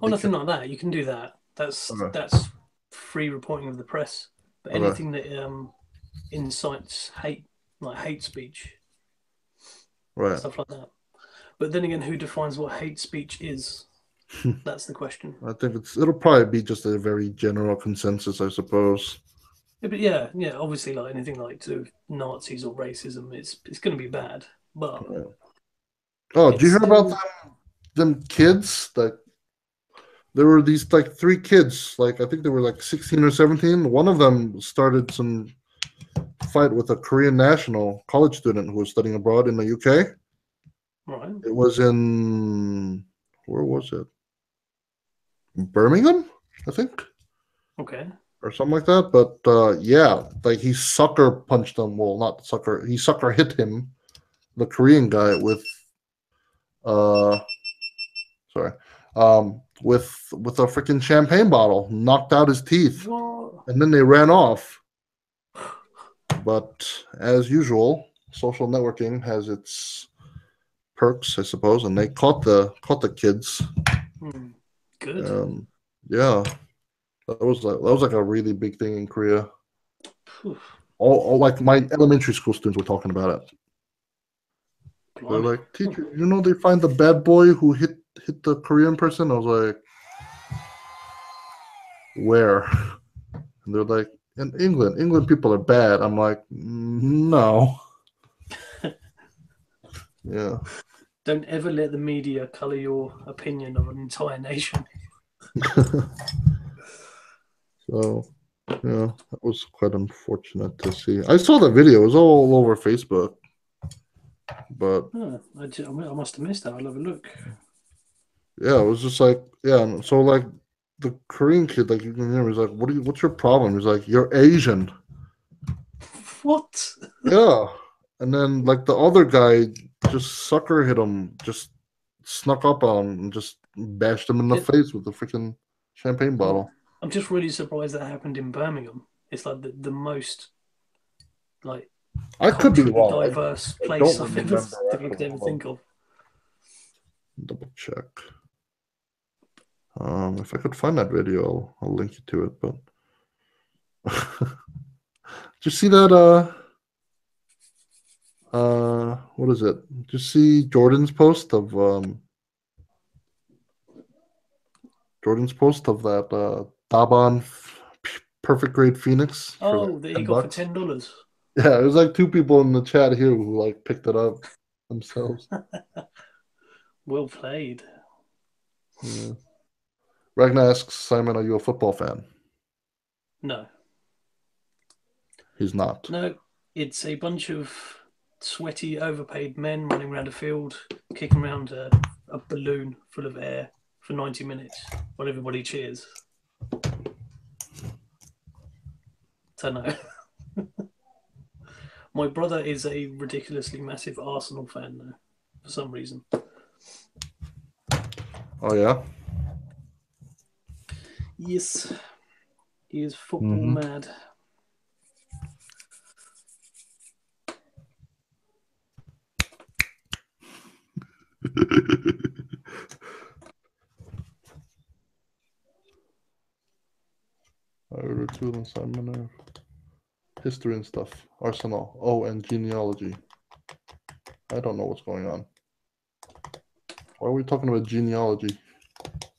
Oh, they can. nothing like that. You can do that. That's Okay, that's free reporting of the press. But okay, anything that incites hate, like hate speech, right. stuff like that. But then again, who defines what hate speech is? That's the question. I think it'll probably be just a very general consensus, I suppose. Yeah, but yeah. Obviously, like anything like to do with Nazis or racism, it's going to be bad. But Right. Oh, did it's you hear about still them kids that there were these like three kids, like I think they were like 16 or 17. One of them started some fight with a Korean national college student who was studying abroad in the UK. right. It was in where was it? Birmingham, I think, Okay. or something like that. But yeah, like he sucker punched him. Well, not sucker. He sucker hit him, the Korean guy, with uh, sorry, with a freaking champagne bottle, knocked out his teeth, What? and then they ran off. But as usual, social networking has its perks, I suppose, and they caught the kids. Hmm. Good. Yeah, that was like a really big thing in Korea. Phew. All like my elementary school students were talking about it. They're Blimey. like, teacher, they find the bad boy who hit the Korean person. I was like, where? And they're like, in England. England people are bad. I'm like, no. Yeah. Don't ever let the media colour your opinion of an entire nation. So yeah, that was quite unfortunate to see. I saw the video. It was all over Facebook, but Oh, I must have missed that. I'll have a look. yeah, it was just like, yeah. And so like the Korean kid, like you can hear, he's like, what's your problem? He's like, you're Asian. What? Yeah. And then like the other guy just sucker hit him, just snuck up on him and just bashed him in the It, face with the freaking champagne I'm, bottle. I'm just really surprised that happened in Birmingham. It's like the most like I could be culturally wrong. diverse I place don't I've ever remember I could actually. ever Hold on. think of. Double check. If I could find that video, I'll link you to it. But did you see that? What is it? Did you see Jordan's post of that Daban perfect grade Phoenix for like Oh, that he got for $10? $10. Yeah, there's like two people in the chat here who like picked it up themselves. Well played. Yeah. Ragnar asks Simon, "Are you a football fan?" No, He's not. no, it's a bunch of sweaty, overpaid men running around a field, kicking around a balloon full of air for 90 minutes while everybody cheers. So no. My brother is a ridiculously massive Arsenal fan, though, for some reason. Oh yeah. Yes, he is football Mm-hmm. mad. I ordered two of them, Simon. History and stuff. Arsenal. Oh, and genealogy. I don't know what's going on. Why are we talking about genealogy?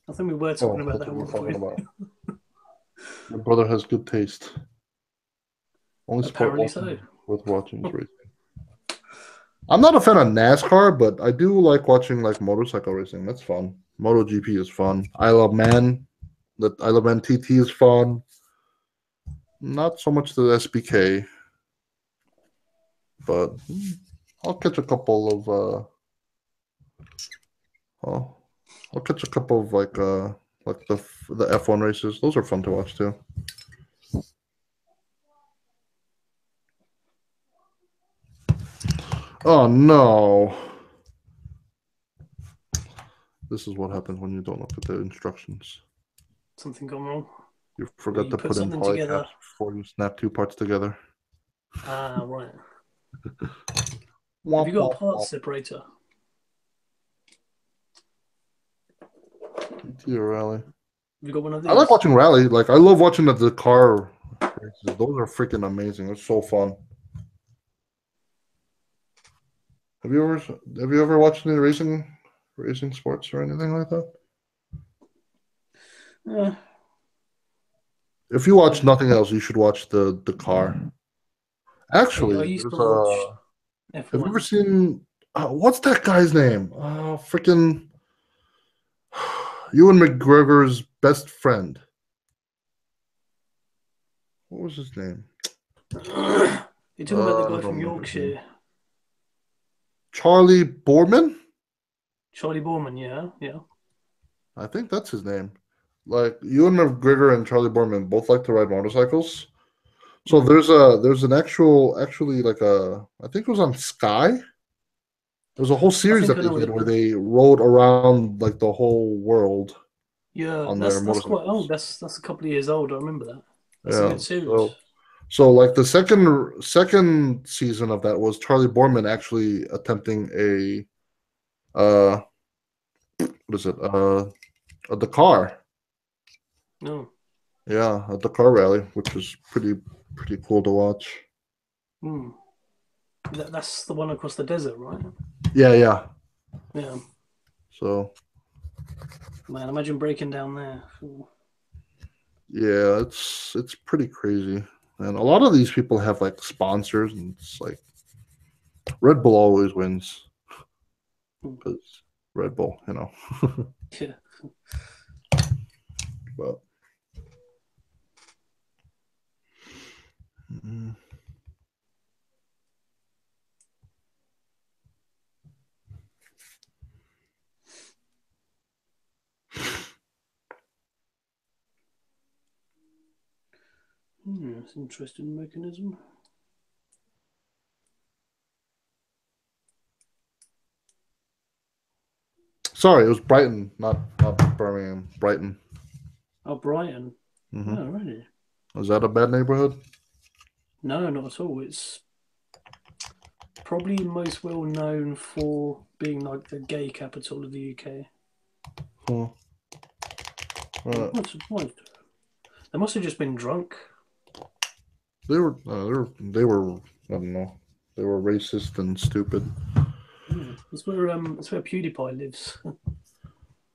I think we were Oh, talking about that's that what at we're one talking point. about. My brother has good taste. Only sport Apparently so. worth watching is racing. I'm not a fan of NASCAR, but I do like watching like motorcycle racing. That's fun. MotoGP is fun. Isle of Man TT is fun. Not so much the SBK, but I'll catch a couple of oh, I'll catch a couple of like the F1 races. Those are fun to watch too. Oh no. This is what happens when you don't look at the instructions. Something gone wrong. You Or forgot you to put put in something together. polycaps before you snap two parts together. Ah, right. Have you Womp got a womp parts womp. separator? PT or rally. Have you got one of I like these? watching rally. Like I love watching the car races. Those are freaking amazing. It's so fun. Have you ever watched any racing sports or anything like that? Uh, If you watch I, nothing else, you should watch the car. I Actually, used to there's watch have you ever F1. seen what's that guy's name? Freaking Ewan McGregor's best friend. What was his name? You're talking about the I guy don't from remember his name. Yorkshire, Charlie Boorman? Charlie Borman, yeah, yeah. I think that's his name. like Ewan McGregor and Charlie Borman both like to ride motorcycles. So Mm. there's an actually like a I think it was on Sky. There's a whole I series think that I they know did what. where they rode around like the whole world Yeah, on their that's quite old. motorcycles. That's a couple of years old. I remember that. That's a Yeah. good series. So like the second season of that was Charlie Borman actually attempting a what is it? A Dakar. No. Yeah, a Dakar rally, which was pretty cool to watch. Mm. That's the one across the desert, right? Yeah, yeah. Yeah. So Man, imagine breaking down there. Ooh. yeah, it's pretty crazy. And a lot of these people have like sponsors, and it's like Red Bull always wins Mm. because Red Bull, Yeah. But mm, It's an interesting mechanism. sorry, it was Brighton, not Birmingham. Brighton. Oh, Brighton. Hmm. Oh, really? Is that a bad neighborhood? No, not at all. It's probably most well known for being like the gay capital of the UK. Huh. I'm Uh, quite surprised. They must have just been drunk. they were I don't know. They were racist and stupid. Yeah, that's where PewDiePie lives.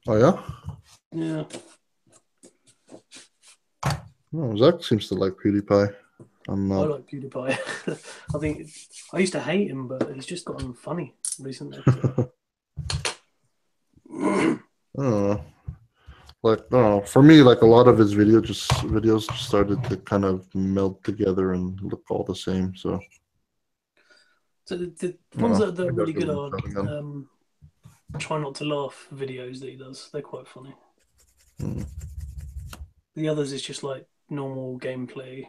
Oh yeah. Yeah, No, Zach seems to like PewDiePie. I'm I not. like PewDiePie. I think I used to hate him, but he's just gotten funny recently. So. I don't know. Like, I don't know. For me, like a lot of his videos just started to kind of meld together and look all the same. So, So the I don't ones know. that are Maybe I'll really give good him a are shot again. try not to laugh videos that he does. They're quite funny. Hmm. The others is just like normal gameplay.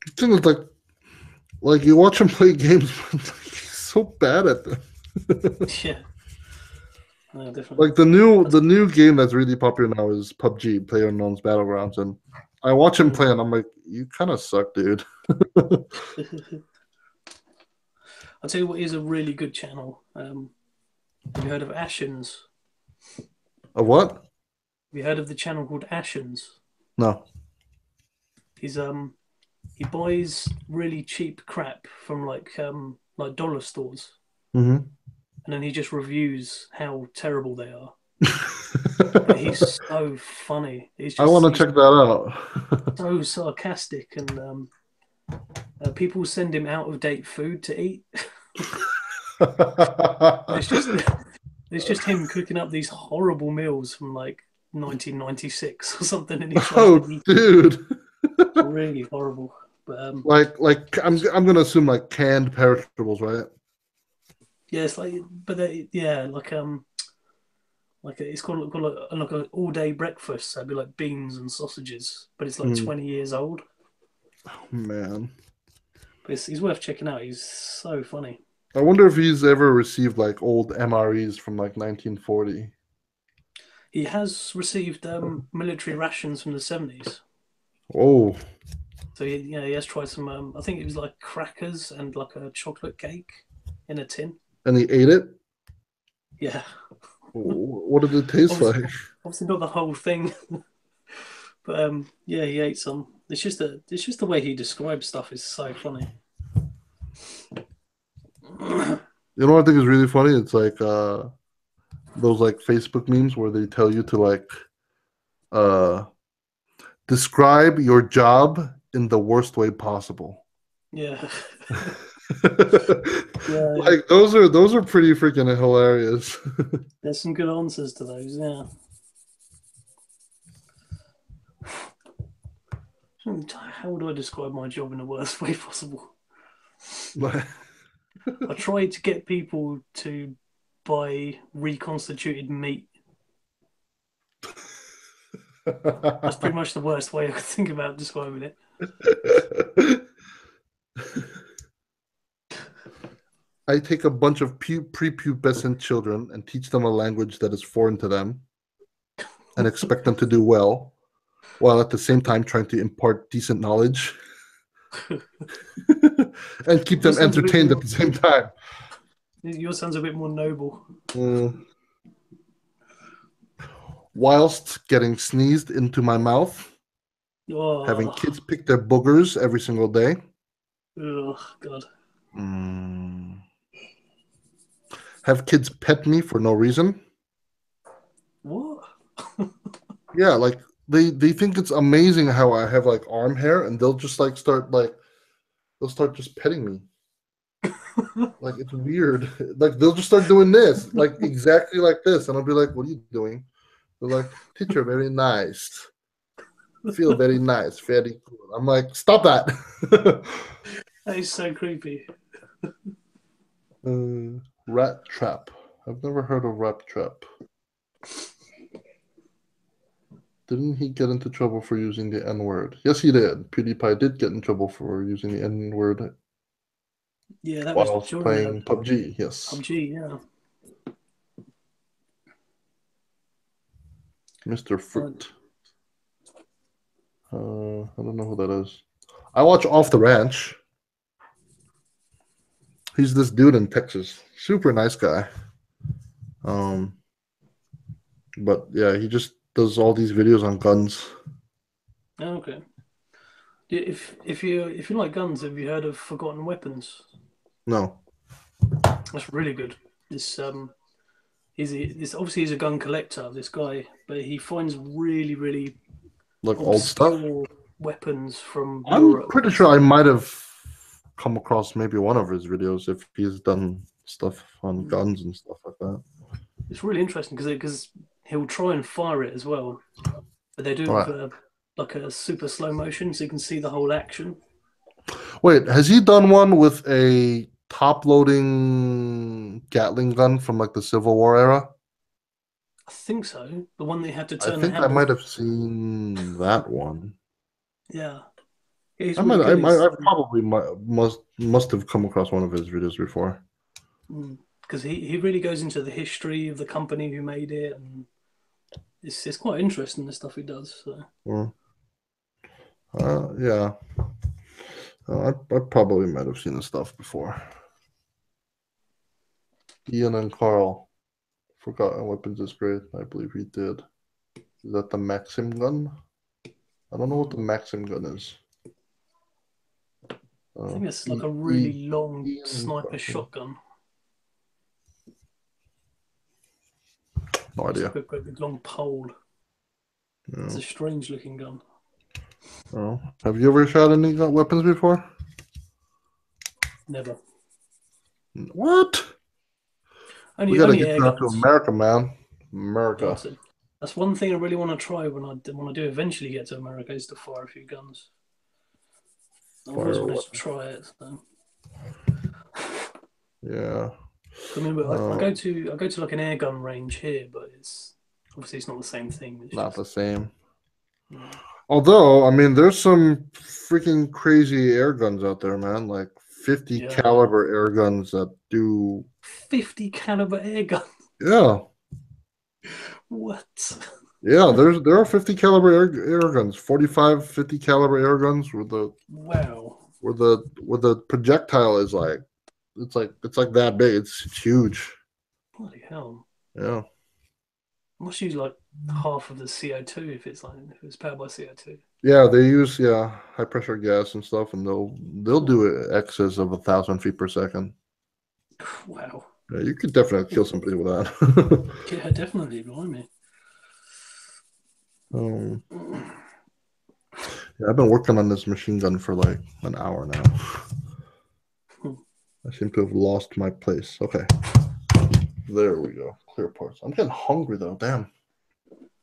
The thing is, like you watch him play games, but he's so bad at them. Yeah, no, definitely. Like the new game that's really popular now is PUBG, PlayerUnknown's Battlegrounds, and I watch him play, Mm. and I'm like, you kind of suck, dude. I'll tell you what is a really good channel. Have you heard of Ashens? A what? Have you heard of the channel called Ashens? No. He's he buys really cheap crap from like dollar stores, Hmm. and then he just reviews how terrible they are. But he's so funny. I want to He's check that out. so sarcastic, and people send him out of date food to eat. And it's just him cooking up these horrible meals from like 1996 or something, and he tries to Oh, eat them. dude. It's really horrible. But Like I'm gonna assume like canned perishables, right? yeah, it's like, but yeah, like it's called like an all day breakfast. So it'd be like beans and sausages, but it's like Mm, 20 years old. man. But he's worth checking out. He's so funny. I wonder if he's ever received like old MREs from like 1940. He has received military rations from the 70s. Oh, So he has tried some. I think it was like crackers and like a chocolate cake in a tin. and he ate it. Yeah, What did it taste obviously, like? obviously not the whole thing, but yeah, he ate some. It's just the way he describes stuff is so funny. You know what I think is really funny? It's like those like Facebook memes where they tell you to like uh describe your job in the worst way possible. Yeah, yeah. Like those are pretty freaking hilarious. There's some good answers to those. Yeah. How do I describe my job in the worst way possible? But I try to get people to by reconstituted meat. That's pretty much the worst way I could think about describing it. I take a bunch of prepubescent children and teach them a language that is foreign to them and expect them to do well, while at the same time trying to impart decent knowledge and keep Yours them sounds a bit entertained at more. the same time. Yours sounds a bit more noble. Mm. Whilst getting sneezed into my mouth, having Oh, kids pick their boogers every single day. oh God. Mm. Have kids pet me for no reason. What? Yeah, like they think it's amazing how I have like arm hair, and they'll just they'll start just petting me. Like it's weird. Like they'll just start doing this, like exactly like this, and I'll be like, "What are you doing?" They're like, "Teacher, very nice. Feel very nice, very good." I'm like, "Stop that." That is so creepy. Rat trap. I've never heard of rat trap. Didn't he get into trouble for using the N word? Yes, he did. PewDiePie did get in trouble for using the N word Yeah, that was while during playing PUBG. Yes. PUBG. Yeah. Mr. Uh, Fruit. I don't know who that is. I watch Off the Ranch. He's this dude in Texas. Super nice guy. Um, but yeah, he just does all these videos on guns. okay. If you like guns, have you heard of Forgotten Weapons? No, That's really good. This obviously he's a gun collector. This guy, but he finds really like old stuff. obscure weapons from I'm Europe. pretty sure I might have come across maybe one of his videos if he's done stuff on guns and stuff like that. It's really interesting because he'll try and fire it as well, but they do it All with right. like a super slow motion, so you can see the whole action. Wait, has he done one with a top-loading Gatling gun from like the Civil War era? I think so. The one they had to I turn the think I handle. might have seen that one. Yeah, he's I really might, good. I probably must have come across one of his videos before. Because he really goes into the history of the company who made it, and it's quite interesting the stuff he does. So. Mm. Yeah, I probably might have seen the stuff before. Ian and Carl, Forgotten Weapons is great. I believe he did. Is that the Maxim gun? I don't know what the Maxim gun is. I think it's like E, a e, really long Ian and sniper Carl. shotgun. No It's idea. like a great big long pole. It's a No. strange looking gun. Oh. Have you ever shot any weapons before? Never. What? We Only gotta only get air you out to guns. America, man. America. That's one thing I really want to try when I do eventually get to America is to fire a few guns. I've always Fire wanted to weapon. try it. So. Yeah. I remember I Um, go to like an air gun range here, but it's obviously it's not the same thing. It's not the just same. yeah. Although, I mean, there's some freaking crazy air guns out there, man. Like 50 Yeah. caliber air guns that do. 50 caliber air gun. Yeah. What? Yeah, there are 50 caliber air guns, 45, 50 caliber air guns Wow. where the projectile is like it's like that big. It's huge. Bloody hell. Yeah. I must use like half of the CO2 if it's powered by CO2. Yeah, they use high pressure gas and stuff, and they'll do it excess of 1,000 feet per second. Wow. Yeah, you could definitely kill somebody with that. Yeah, definitely, blimey. um, yeah, I've been working on this machine gun for like an hour now. I seem to have lost my place. Okay, there we go. Clear parts. I'm getting hungry though. Damn.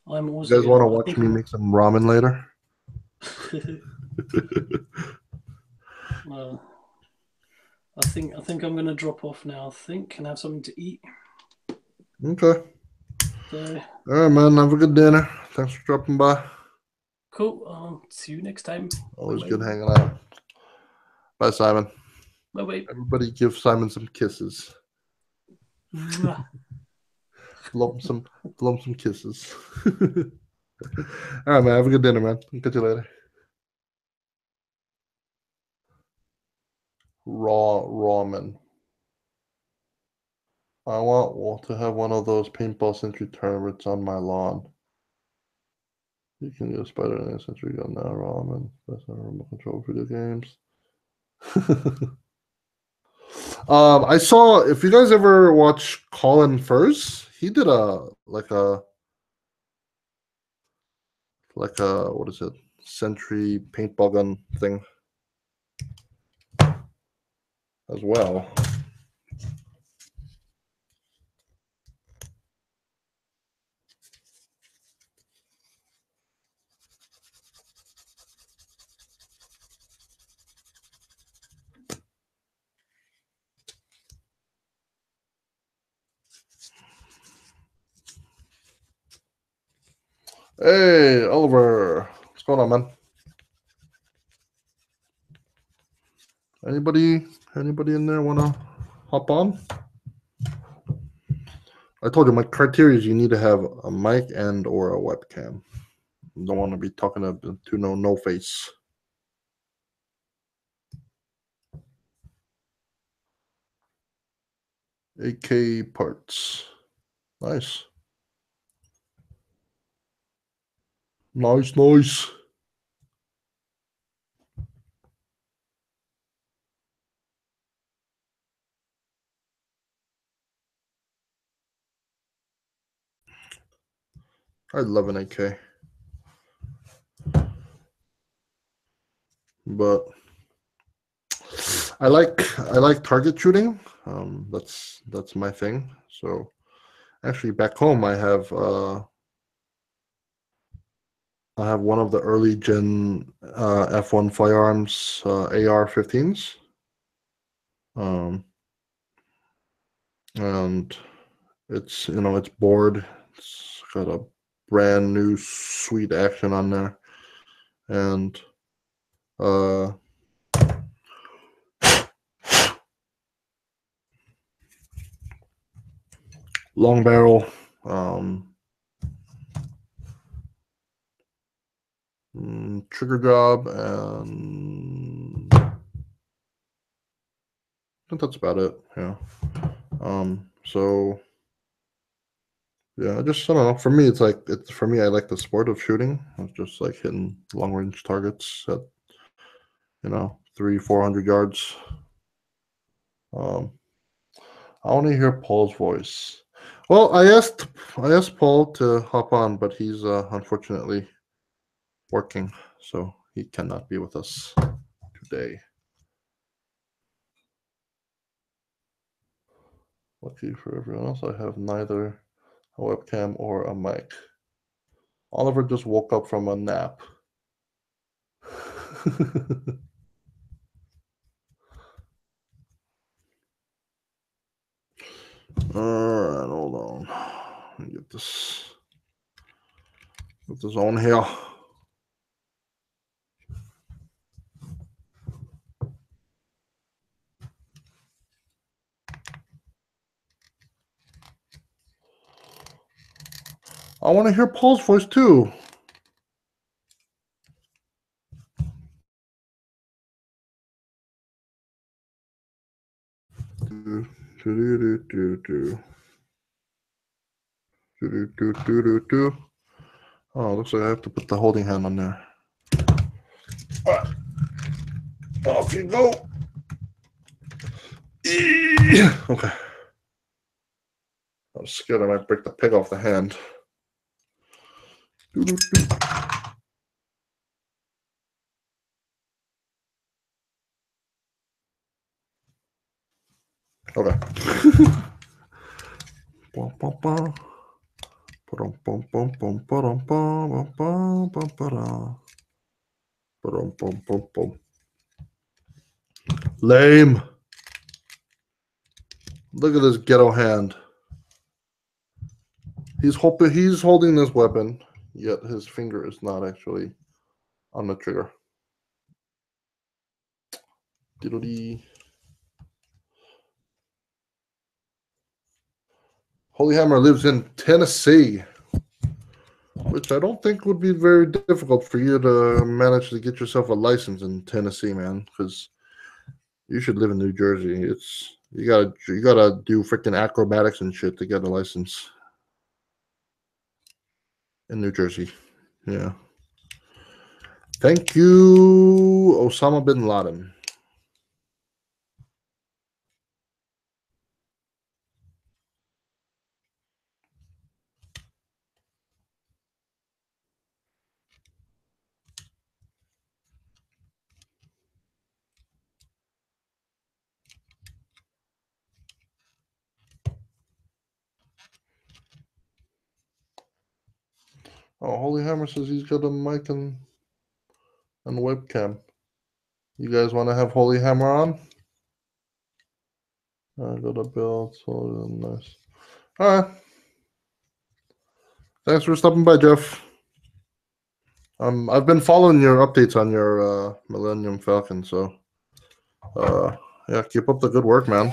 I'm You also guys want to getting. I watch think. me make some ramen later? I think I'm going to drop off now. I think and have something to eat. Okay. So All right, man. Have a good dinner. Thanks for dropping by. cool. See you next time. Always Bye good hanging out. Bye, Simon. bye. Bye Everybody give Simon some kisses. bye. Blow him some kisses. All right, man. Have a good dinner, man. Catch you later. Ramen. I want to have one of those paintball century tournaments on my lawn. You can get a spider in a century gun now, ramen. That's not remote control video games. I saw if you guys ever watch Colin Furs, he did a what is it? Century paintball gun thing as well. Hey, Oliver, what's going on, man? Anybody in there wanna hop on? I told you my criteria is you need to have a mic and or a webcam. You don't want to be talking to no face. AK parts. Nice. Nice. I love an AK. But I like target shooting. That's my thing. So actually back home I have one of the early gen F1 firearms AR-15s. And it's bored. It's got a brand new sweet action on there. And long barrel, trigger job, and I think that's about it. Yeah. So yeah, I don't know. For me, I like the sport of shooting. It's just like hitting long range targets at 300-400 yards. I want to hear Paul's voice. Well, I asked Paul to hop on, but he's unfortunately working, so he cannot be with us today. Lucky for everyone else, I have neither a webcam or a mic. Oliver just woke up from a nap. Alright, hold on. Let me get this on here. I want to hear Paul's voice too. Oh, looks like I have to put the holding hand on there. All right. Off you go. Okay. I was scared I might break the peg off the hand. Okay. Lame. Look at this ghetto hand. He's holding this weapon, yet his finger is not actually on the trigger. Diddle-dee. Holy Hammer lives in Tennessee, which I don't think would be very difficult for you to manage to get yourself a license in Tennessee, man. Because you should live in New Jersey. You gotta do freaking acrobatics and shit to get a license in New Jersey. Yeah. Thank you, Osama bin Laden. Oh, Holy Hammer says he's got a mic and webcam. You guys want to have Holy Hammer on? I got a build, so nice. All right. Thanks for stopping by, Jeff. I've been following your updates on your Millennium Falcon, so yeah, keep up the good work, man.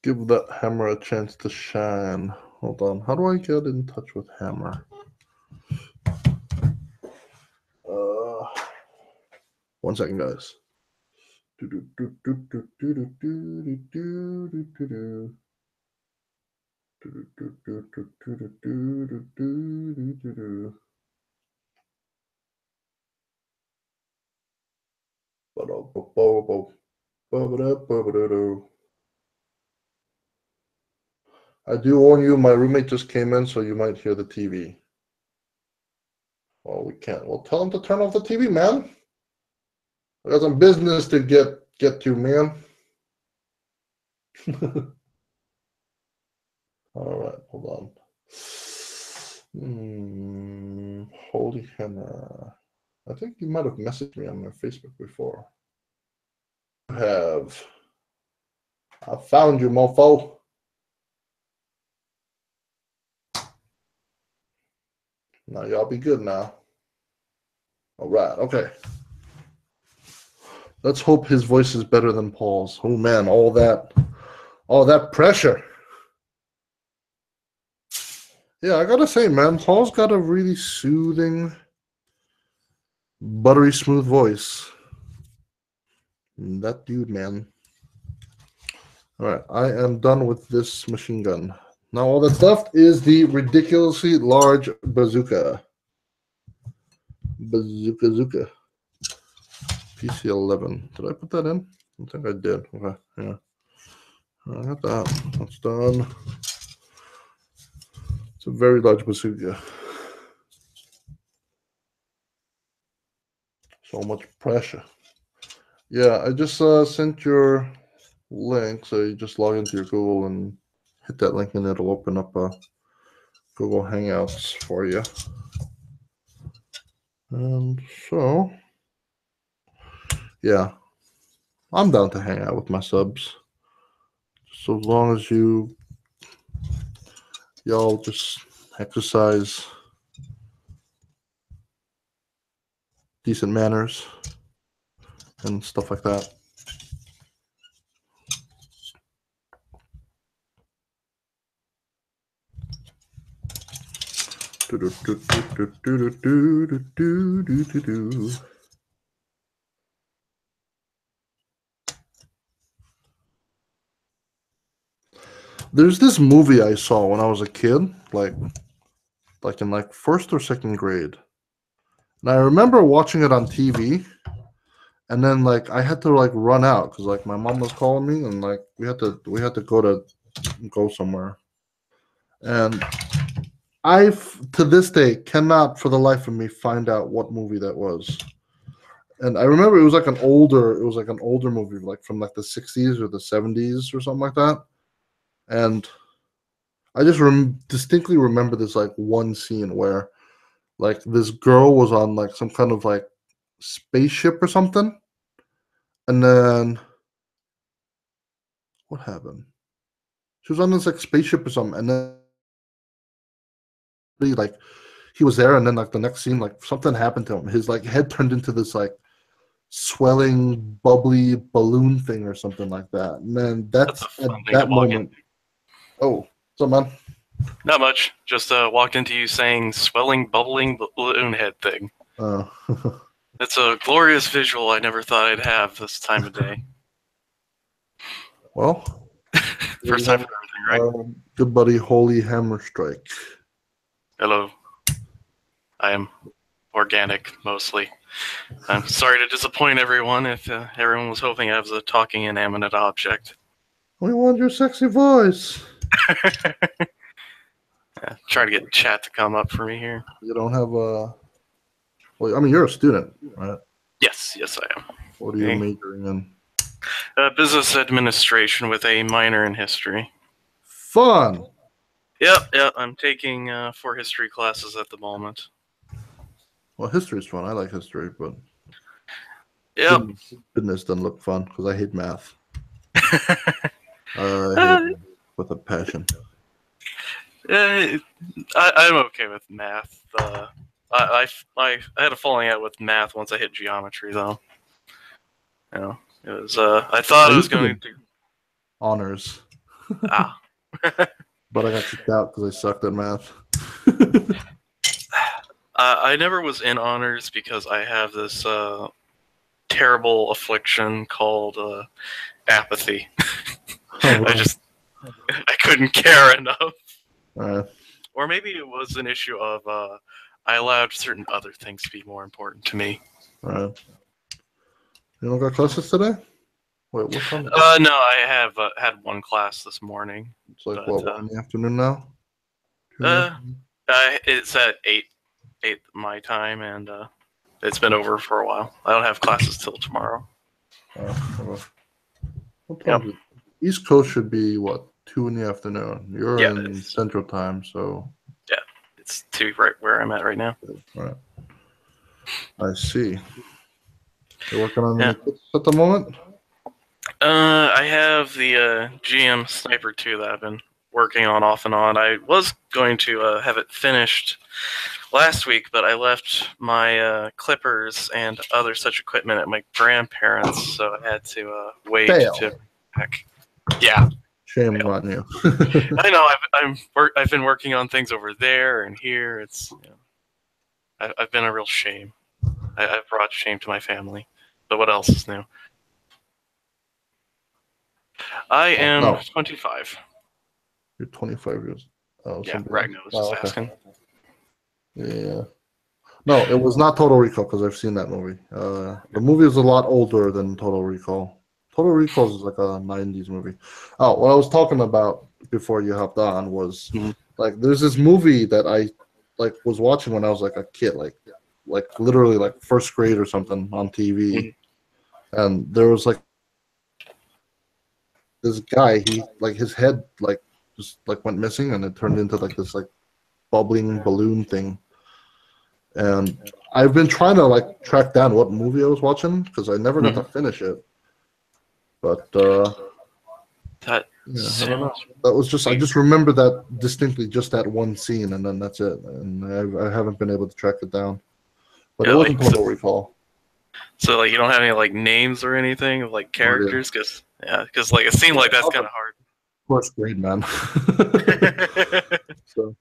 Give that hammer a chance to shine. Hold on. How do I get in touch with Hammer? One second, guys. I do warn you, my roommate just came in, so you might hear the TV. Well, we can't. Well, tell him to turn off the TV, man. I got some business to get to, man. All right, hold on. Holy Hammer. I think you might have messaged me on my Facebook before. I found you, mofo. Now y'all be good now. All right, okay. Let's hope his voice is better than Paul's. Oh man, all that pressure. Yeah, I gotta say, man, Paul's got a really soothing, buttery smooth voice. That dude, man. All right, I am done with this machine gun. Now all that's left is the ridiculously large bazooka. Bazooka. PC-11. Did I put that in? I think I did. Okay, yeah. I got that. That's done. It's a very large bazooka. So much pressure. Yeah, I just sent your link, so you just log into your Google and hit that link, and it'll open up Google Hangouts for you. And so, yeah, I'm down to hang out with my subs. So as long as y'all just exercise decent manners and stuff like that. There's this movie I saw when I was a kid, like in first or second grade. And I remember watching it on TV, and then I had to run out because my mom was calling me, and we had to go somewhere. And I to this day cannot for the life of me find out what movie that was. And I remember it was an older movie, from the 60s or the 70s or something like that. And I just distinctly remember this like one scene where like this girl was on like some kind of like spaceship or something, and then what happened? She was on this like spaceship or something, and then like he was there, and then like the next scene, like something happened to him. His like head turned into this like swelling, bubbly balloon thing or something like that. And then That's that's a at fun thing to that walk moment. into. Oh, what's up, man? Not much. Just walked into you saying swelling, bubbling balloon head thing. Uh, It's a glorious visual I never thought I'd have this time of day. well, First time for everything, right? good buddy, Holy Hammer Strike. Hello. I am organic, mostly. I'm sorry to disappoint everyone if everyone was hoping I was a talking inanimate object. We want your sexy voice. Yeah, trying to get chat to come up for me here. You don't have a. Well, I mean, you're a student, right? Yes, I am. What are you majoring in? Business administration with a minor in history. Fun. Yep. I'm taking 4 history classes at the moment. Well, history is fun. I like history, but Yep. business doesn't look fun because I hate math. I hate it with a passion. I'm okay with math. I had a falling out with math once I hit geometry, though. You know, it was. I thought I was going to honors. Ah. But I got kicked out because I sucked at math. I never was in honors because I have this terrible affliction called apathy. Oh, wow. I couldn't care enough. Right. Or maybe it was an issue of I allowed certain other things to be more important to me. Right. You don't got classes today? Wait, what time? No, I have had one class this morning. It's like what, 1 in the afternoon now? It's at 8 my time, and it's been over for a while. I don't have classes till tomorrow. What time is it? East Coast should be what, 2 in the afternoon. You're in Central Time, so yeah, it's 2 right where I'm at right now. Right. I see. You're working on any kits at the moment? I have the GM Sniper 2 that I've been working on off and on. I was going to have it finished last week, but I left my clippers and other such equipment at my grandparents', so I had to wait to back. Yeah. Shame on you. I know. I've been working on things over there and here. It's I've been a real shame. I've brought shame to my family. But what else is new? I am 25. You're 25 years. Oh, yeah, Ragnar was just asking. Yeah. No, it was not Total Recall because I've seen that movie. The movie is a lot older than Total Recall. Total Recall is like a 90s movie. Oh, what I was talking about before you hopped on was like there's this movie that I like was watching when I was like a kid, like literally like first grade or something on TV. And there was like this guy, he like his head like just like went missing and it turned into like this like bubbling balloon thing. And I've been trying to like track down what movie I was watching because I never got to finish it. But that I don't know. That was just I just remember that distinctly, just that one scene, and then that's it. And I haven't been able to track it down. But it wasn't Total Recall. So like you don't have any like names or anything of like characters, because like it seemed like that's kind of hard. First grade, man. So,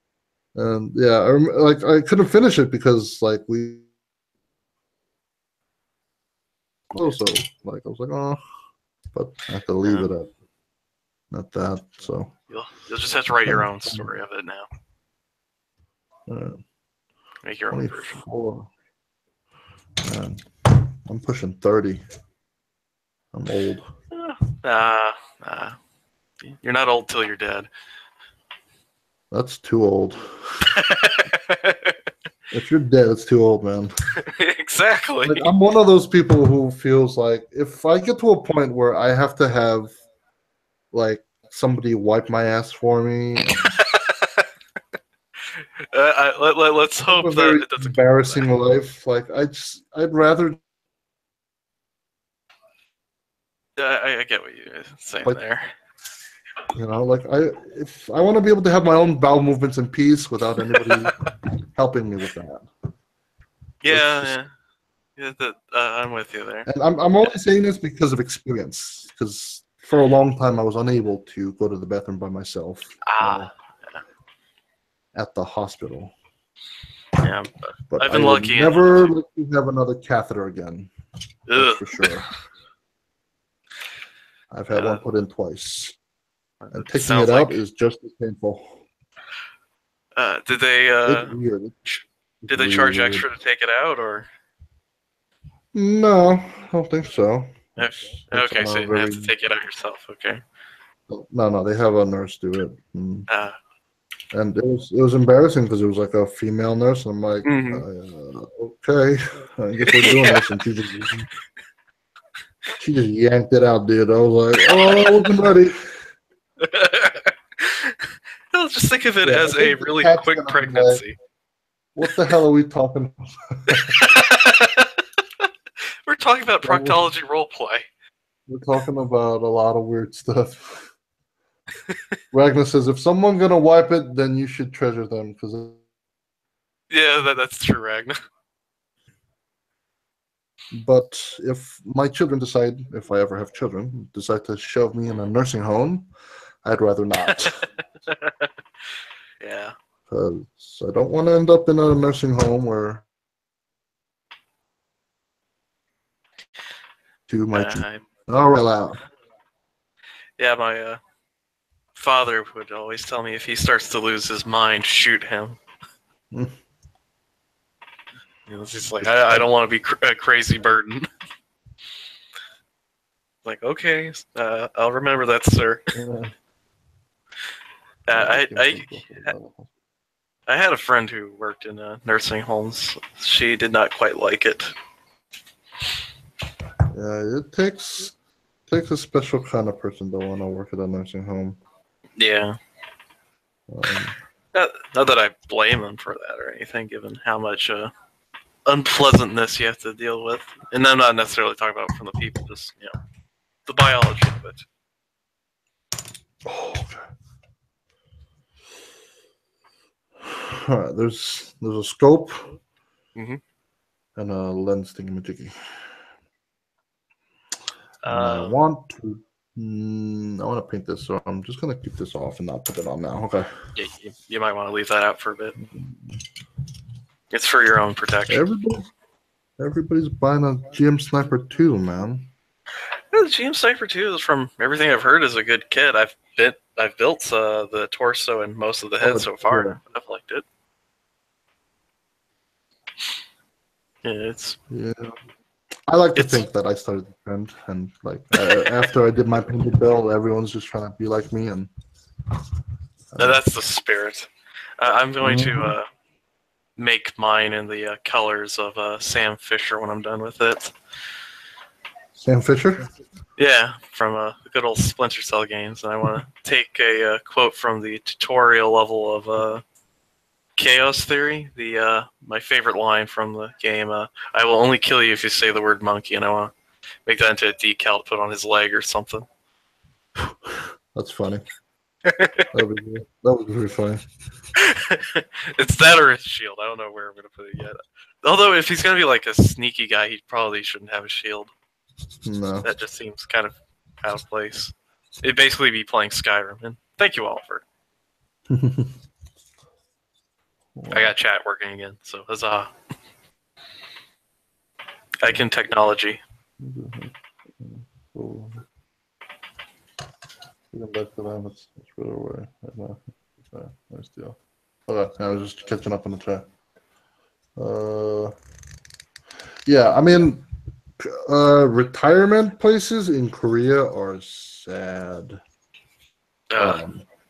and yeah, I couldn't finish it because like we also like I was like, oh, but I have to leave it at that. So you'll just have to write your own story of it now. Make your own version. Man, I'm pushing 30. I'm old. You're not old till you're dead. That's too old. If you're dead, it's too old, man. Exactly. Like, I'm one of those people who feels like if I get to a point where I have to have like somebody wipe my ass for me, Let's I have hope a that very it doesn't. embarrassing life. Like I'd rather I get what you're saying like there. like if I want to be able to have my own bowel movements in peace without anybody helping me with that. Yeah. I'm with you there. And I'm only saying this because of experience. Because for a long time I was unable to go to the bathroom by myself at the hospital. Yeah, But I've been I would lucky. never like to have another catheter again. That's for sure. I've had one put in twice. And taking it out is just as painful. Did they It's weird. did they charge extra to take it out, or? No, I don't think so. Okay, so you didn't have to take it out yourself. Okay. No, they have a nurse do it. And it was embarrassing because it was like a female nurse. And I'm like, okay, I guess we're doing this. And she just yanked it out, dude. I was like, oh, I wasn't ready. Well, just think of it as a really quick pregnancy. Like, what the hell are we talking about? We're talking about proctology roleplay. We're talking about a lot of weird stuff. Ragnar says, if someone's going to wipe it, then you should treasure them. Yeah, that's true, Ragnar. But if my children decide, if I ever have children, decide to shove me in a nursing home, I'd rather not. Yeah. Because I don't want to end up in a nursing home where out. Yeah, my father would always tell me if he starts to lose his mind, shoot him. It's just like, I don't want to be a crazy burden. Like, okay, I'll remember that, sir. I had a friend who worked in nursing homes. She did not quite like it. Yeah, it takes a special kind of person to want to work at a nursing home. Yeah. Not that I blame them for that or anything, given how much unpleasantness you have to deal with. And I'm not necessarily talking about from the people, just, the biology of it. Oh, okay. All right, there's a scope and a lens thingamajiggy. I want to paint this, so I'm just gonna keep this off and not put it on now. Okay. Yeah, you might want to leave that out for a bit. It's for your own protection. Everybody's buying a GM Sniper 2, man. Yeah, the GM Sniper 2 is, from everything I've heard, is a good kit. I've built the torso and most of the head so far. Yeah. I've liked it. Yeah, I like to think that I started the trend, and like after I did my painted build, everyone's just trying to be like me, and that's the spirit. I'm going to make mine in the colors of Sam Fisher when I'm done with it. Sam Fisher? Yeah, from the good old Splinter Cell games, and I want to take a quote from the tutorial level of Chaos Theory, my favorite line from the game. I will only kill you if you say the word monkey, and I want to make that into a decal to put on his leg or something. That's funny. That was very funny. It's that or his shield. I don't know where I'm going to put it yet. Although, if he's going to be like a sneaky guy, he probably shouldn't have a shield. No. That just seems kind of out of place. It'd basically be playing Skyrim. And thank you, Oliver. I got chat working again, so huzzah. I can technology. Cool. Back to them. It's really away right now. Okay, nice deal. Okay, I was just catching up on the chat. Yeah, I mean, retirement places in Korea are sad.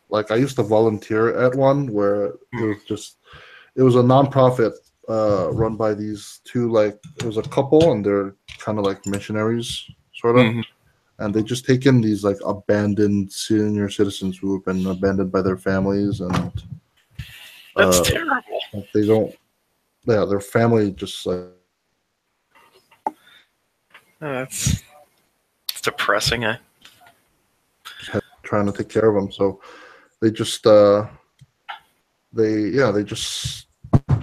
Like I used to volunteer at one where it was a nonprofit run by these two, it was a couple, and they're kind of like missionaries, sort of. And they just take in these abandoned senior citizens who have been abandoned by their families, and That's terrible. Like they don't. Yeah, their family just like That's depressing. trying to take care of them. So they just they just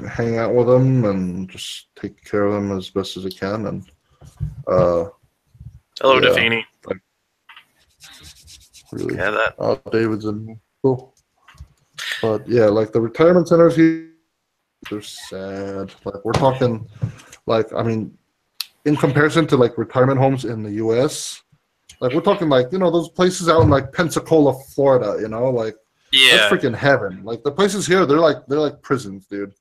hang out with them and just take care of them as best as they can. And Hello, yeah, Defini. like, really, Yeah, that. David's in cool. But yeah, like the retirement centers here, they're sad. Like we're talking, like I mean, in comparison to like retirement homes in the U.S., like we're talking like those places out in like Pensacola, Florida. Like that's Yeah. freaking heaven. Like the places here, they're like prisons, dude.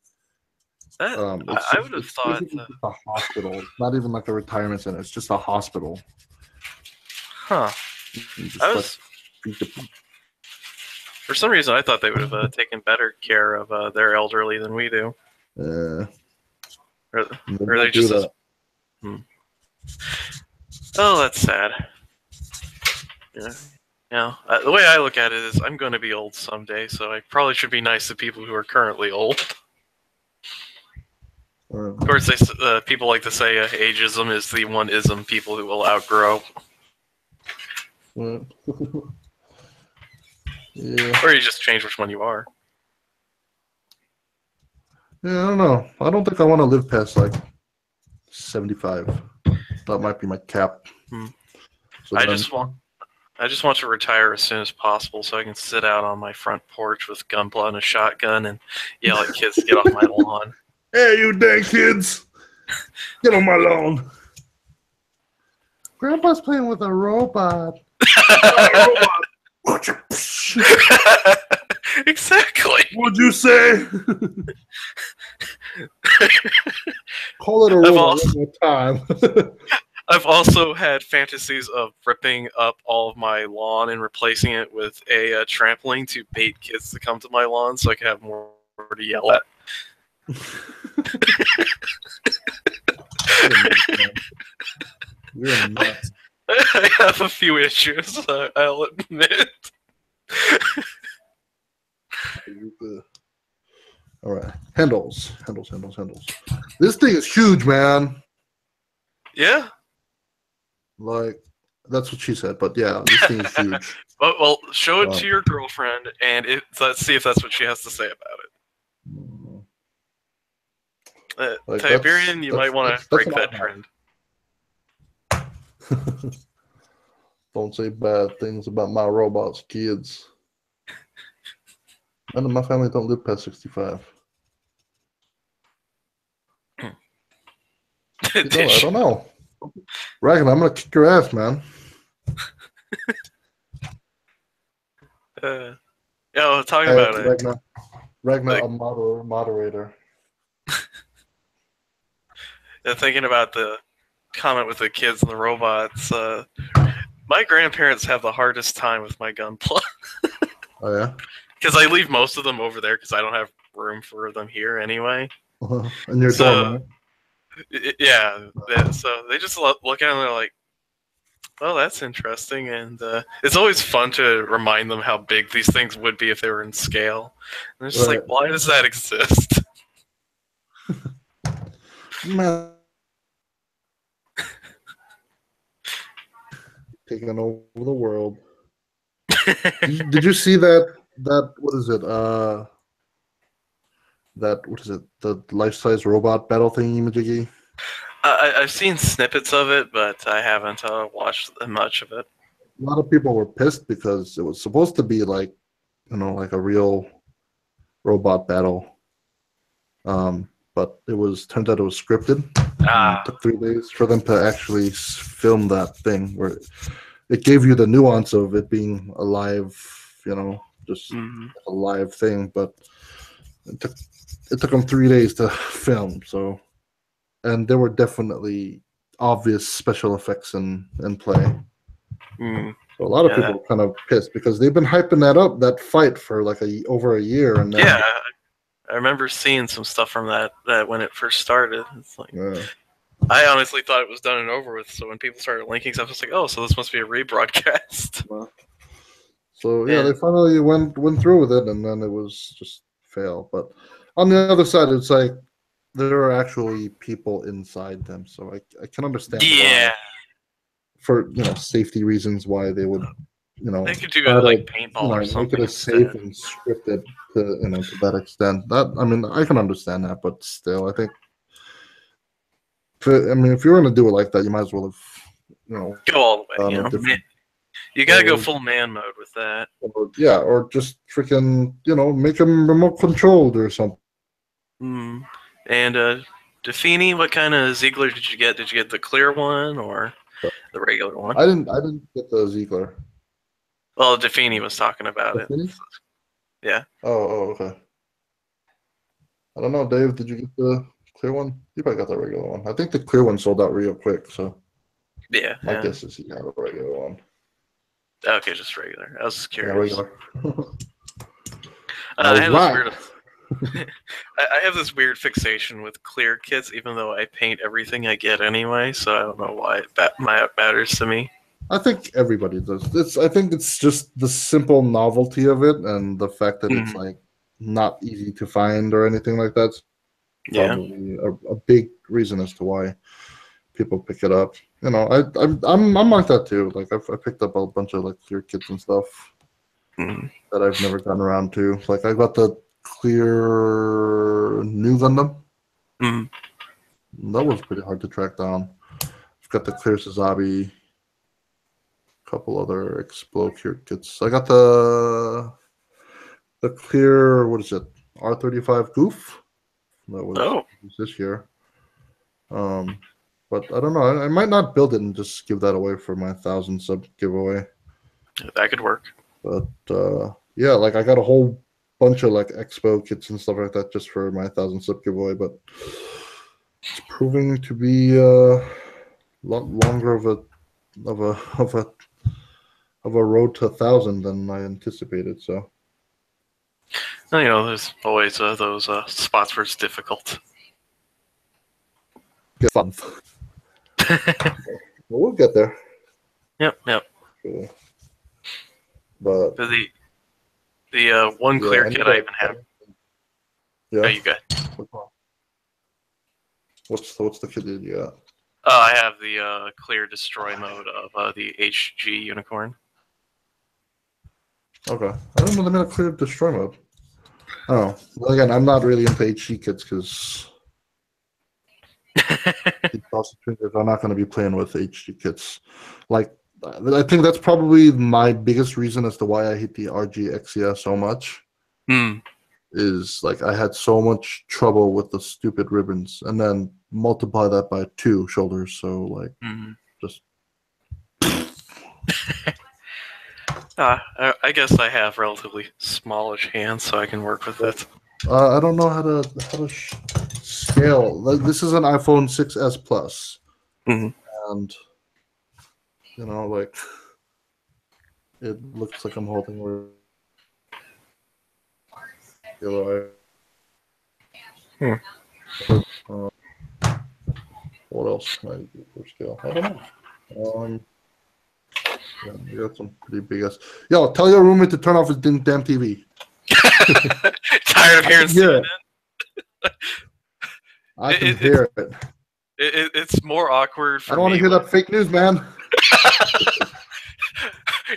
That, I would have thought. Basically just a hospital. It's not even like a retirement center. It's just a hospital. Huh. Just, I was. For some reason, I thought they would have taken better care of their elderly than we do. Or they just. Oh, that's sad. Yeah. The way I look at it is, I'm going to be old someday, so I probably should be nice to people who are currently old. Of course, people like to say ageism is the one ism people who will outgrow. Yeah. Or you just change which one you are. Yeah, I don't know. I don't think I want to live past like 75. That might be my cap. So I just want to retire as soon as possible so I can sit out on my front porch with gunpla and a shotgun and yell at kids to get off my lawn. Hey, you dang kids! Get on my lawn. Grandpa's playing with a robot. Exactly. What'd you say? Call it a robot one more time. I've also had fantasies of ripping up all of my lawn and replacing it with a trampoline to bait kids to come to my lawn so I can have more to yell at. You're nuts. I have a few issues, I'll admit. All right. Handles. This thing is huge, man. Yeah? Like, that's what she said, but yeah, this thing is huge. Well, show it to your girlfriend, and let's see if that's what she has to say about it. Like, Tiberian, you might want to break that trend. Don't say bad things about my robots, kids. None of my family don't live past 65. I don't know. Ragnar, I'm gonna kick your ass, man. Talking about it. Ragnar, a moderator. Thinking about the comment with the kids and the robots. My grandparents have the hardest time with my gunpla. Oh yeah. Because I leave most of them over there because I don't have room for them here anyway. And your dorm, right? Yeah. So they just look at them and they're like, well, that's interesting. And it's always fun to remind them how big these things would be if they were in scale. And they're just like, why does that exist? Man. Taking over the world. Did you see that what is it? The life-size robot battle thingy majiggy? I've seen snippets of it, but I haven't watched much of it. A lot of people were pissed because it was supposed to be like, like a real robot battle. But turns out it was scripted. It took 3 days for them to actually film that thing where it gave you the nuance of it being a live, just a live thing. But it took them 3 days to film. So, and there were definitely obvious special effects in play. So a lot of people were kind of pissed because they've been hyping that fight for like over a year. And yeah, I remember seeing some stuff from that when it first started. It's like, I honestly thought it was done and over with. So when people started linking stuff, I was like, oh, so this must be a rebroadcast. So yeah, they finally went through with it, and then it was just fail. But on the other side, it's like there are actually people inside them, so I can understand Yeah, why, for safety reasons, why they would they could do try it like to paintball or make it something as safe instead. and scripted to that extent. That I mean, I can understand that, but still, I think. If you were going to do it like that, you might as well have, Go all the way. done a different. You gotta go Or, full man mode with that. or just freaking, make them remote controlled or something. Mm. And Defini, what kind of Ziegler did you get? Did you get the clear one or the regular one? I didn't get the Ziegler. Well, Defini was talking about it. Yeah. Oh, okay. I don't know, Dave. Did you get the clear one? You probably got the regular one. I think the clear one sold out real quick. So Yeah. my guess is you got a regular one. Okay, just regular. I was just Yeah, curious. regular. I have this weird. I have this weird fixation with clear kits, even though I paint everything I get anyway. So I don't know why it matters to me. I think everybody does. I think it's just the simple novelty of it and the fact that it's like not easy to find or anything like that. Probably a big reason as to why people pick it up. I'm like that too. Like I picked up a bunch of like clear kits and stuff that I've never gotten around to. Like I got the clear new Gundam. That was pretty hard to track down. I've got the clear Suzabi. Couple other Explode clear kits. I got the clear, what is it, R35 Goof. That was this year. But I don't know. I might not build it and just give that away for my 1,000 sub giveaway. That could work. But yeah, like I got a whole bunch of like Expo kits and stuff like that just for my 1,000 sub giveaway. But it's proving to be a lot longer of a road to 1,000 than I anticipated. So. There's always those spots where it's difficult. Get fun. Well, we'll get there. Yep. Okay. But the one clear kit I even have. Yeah. Oh, you got. What's the kit that you got? I have the clear destroy mode of the HG unicorn. Okay. I don't know they made a clear destroy mode. Oh, well, again, I'm not really into HG kits because I'm not going to be playing with HG kits. Like, I think that's probably my biggest reason as to why I hate the RG so much. Is like I had so much trouble with the stupid ribbons, and then multiply that by 2 shoulders. So like, just. I guess I have relatively smallish hands, so I can work with it. I don't know how to scale. Like, this is an iPhone 6s Plus, and like it looks like I'm holding. What else can I do for scale? I don't know. Yeah, you got some pretty big ass. Yo, tell your roommate to turn off his damn TV. Tired of hearing CNN? I can hear it. It's more awkward for me. I don't want to hear that fake news, man.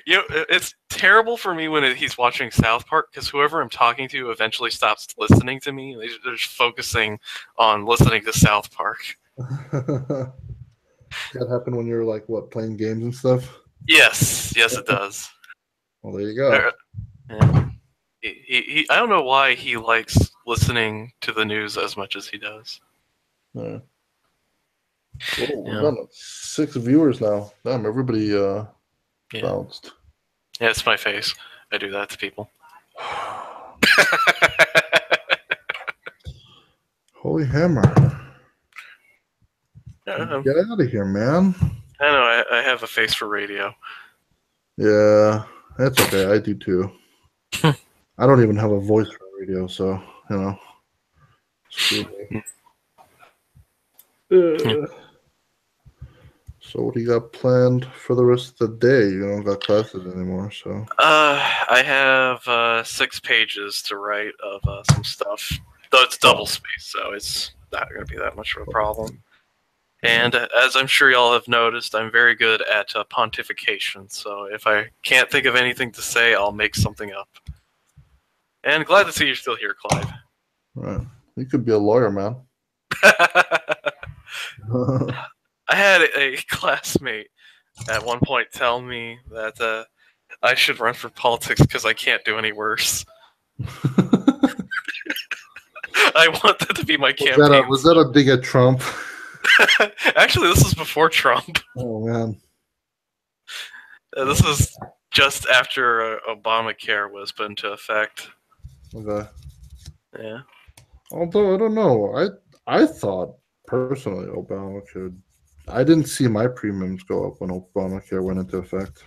It's terrible for me when he's watching South Park because whoever I'm talking to eventually stops listening to me. They're just focusing on listening to South Park. That happened when you're like playing games and stuff? Yes, it does. Well, there you go. I don't know why he likes listening to the news as much as he does. Yeah. We're done with 6 viewers now. Damn, everybody bounced. Yeah, it's my face. I do that to people. Holy hammer. Get out of here, man. I know, I have a face for radio. Yeah, that's okay. I do too. I don't even have a voice for radio, so, Screw me. So what do you got planned for the rest of the day? You don't got classes anymore, so. I have 6 pages to write of some stuff. Though it's double spaced, so it's not going to be that much of a problem. And as I'm sure y'all have noticed, I'm very good at pontification. So if I can't think of anything to say, I'll make something up. And glad to see you're still here, Clive. Right. You could be a lawyer, man. I had a classmate at one point tell me that I should run for politics because I can't do any worse. I want that to be my campaign. Was that a dig at Trump? Actually, this was before Trump. Oh, man. This was just after Obamacare was put into effect. Okay. Yeah. Although, I don't know. I thought, personally, Obamacare... I didn't see my premiums go up when Obamacare went into effect.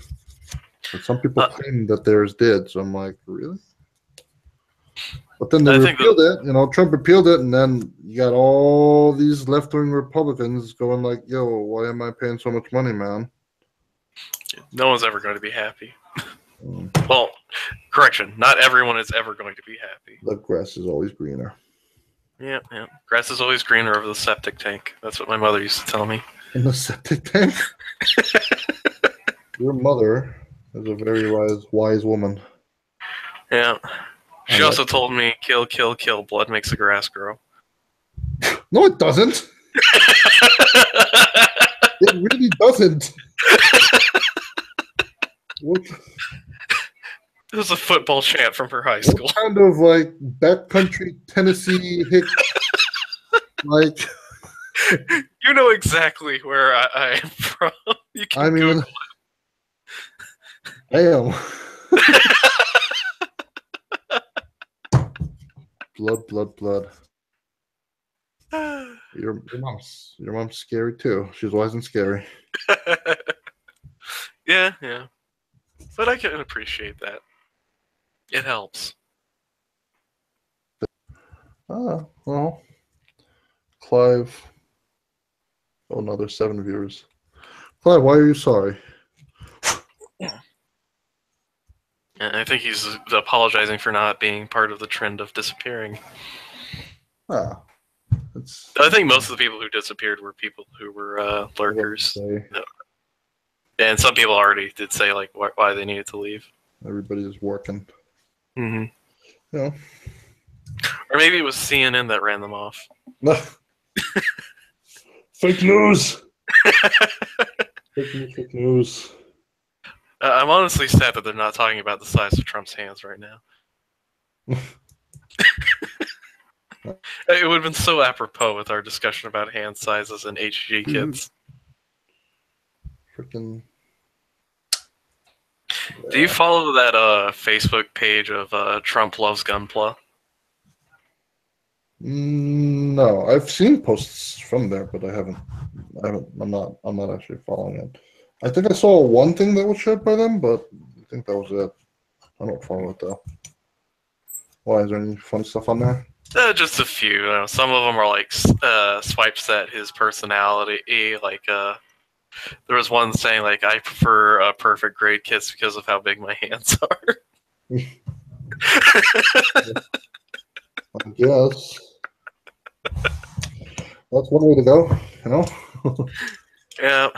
But some people claim that theirs did, so I'm like, really? But then they repealed it, Trump repealed it, and then you got all these left-wing Republicans going like, yo, why am I paying so much money, man? No one's ever going to be happy. Well, correction, not everyone is ever going to be happy. The grass is always greener. Yeah. Grass is always greener over the septic tank. That's what my mother used to tell me. In the septic tank? Your mother is a very wise woman. Yeah. She also told me, kill, kill, kill. Blood makes the grass grow. No, it doesn't. It really doesn't. What? It was a football chant from her high school. What kind of backcountry Tennessee hick? You know exactly where I am from. You can Google it. Damn. Blood. Your mom's scary too. She's wise and scary. Yeah. But I can appreciate that. It helps. Well, Clive. Oh, another 7 viewers. Clive, why are you sorry? And I think he's apologizing for not being part of the trend of disappearing. I think most of the people who disappeared were people who were lurkers. And some people already did say why they needed to leave. Everybody is working. Mm-hmm. Yeah. Or maybe it was CNN that ran them off. Fake news. Fake news. I'm honestly sad that they're not talking about the size of Trump's hands right now. It would have been so apropos with our discussion about hand sizes and HG kids. Freaking. Yeah. Do you follow that Facebook page of Trump Loves Gunpla? No, I've seen posts from there, but I'm not actually following it. I think I saw one thing that was shared by them, but I think that was it. I don't follow it though. Why, is there any funny stuff on there? Just a few. Some of them are swipes at his personality. There was one saying I prefer perfect grade kids because of how big my hands are. I guess that's one way to go, Yeah.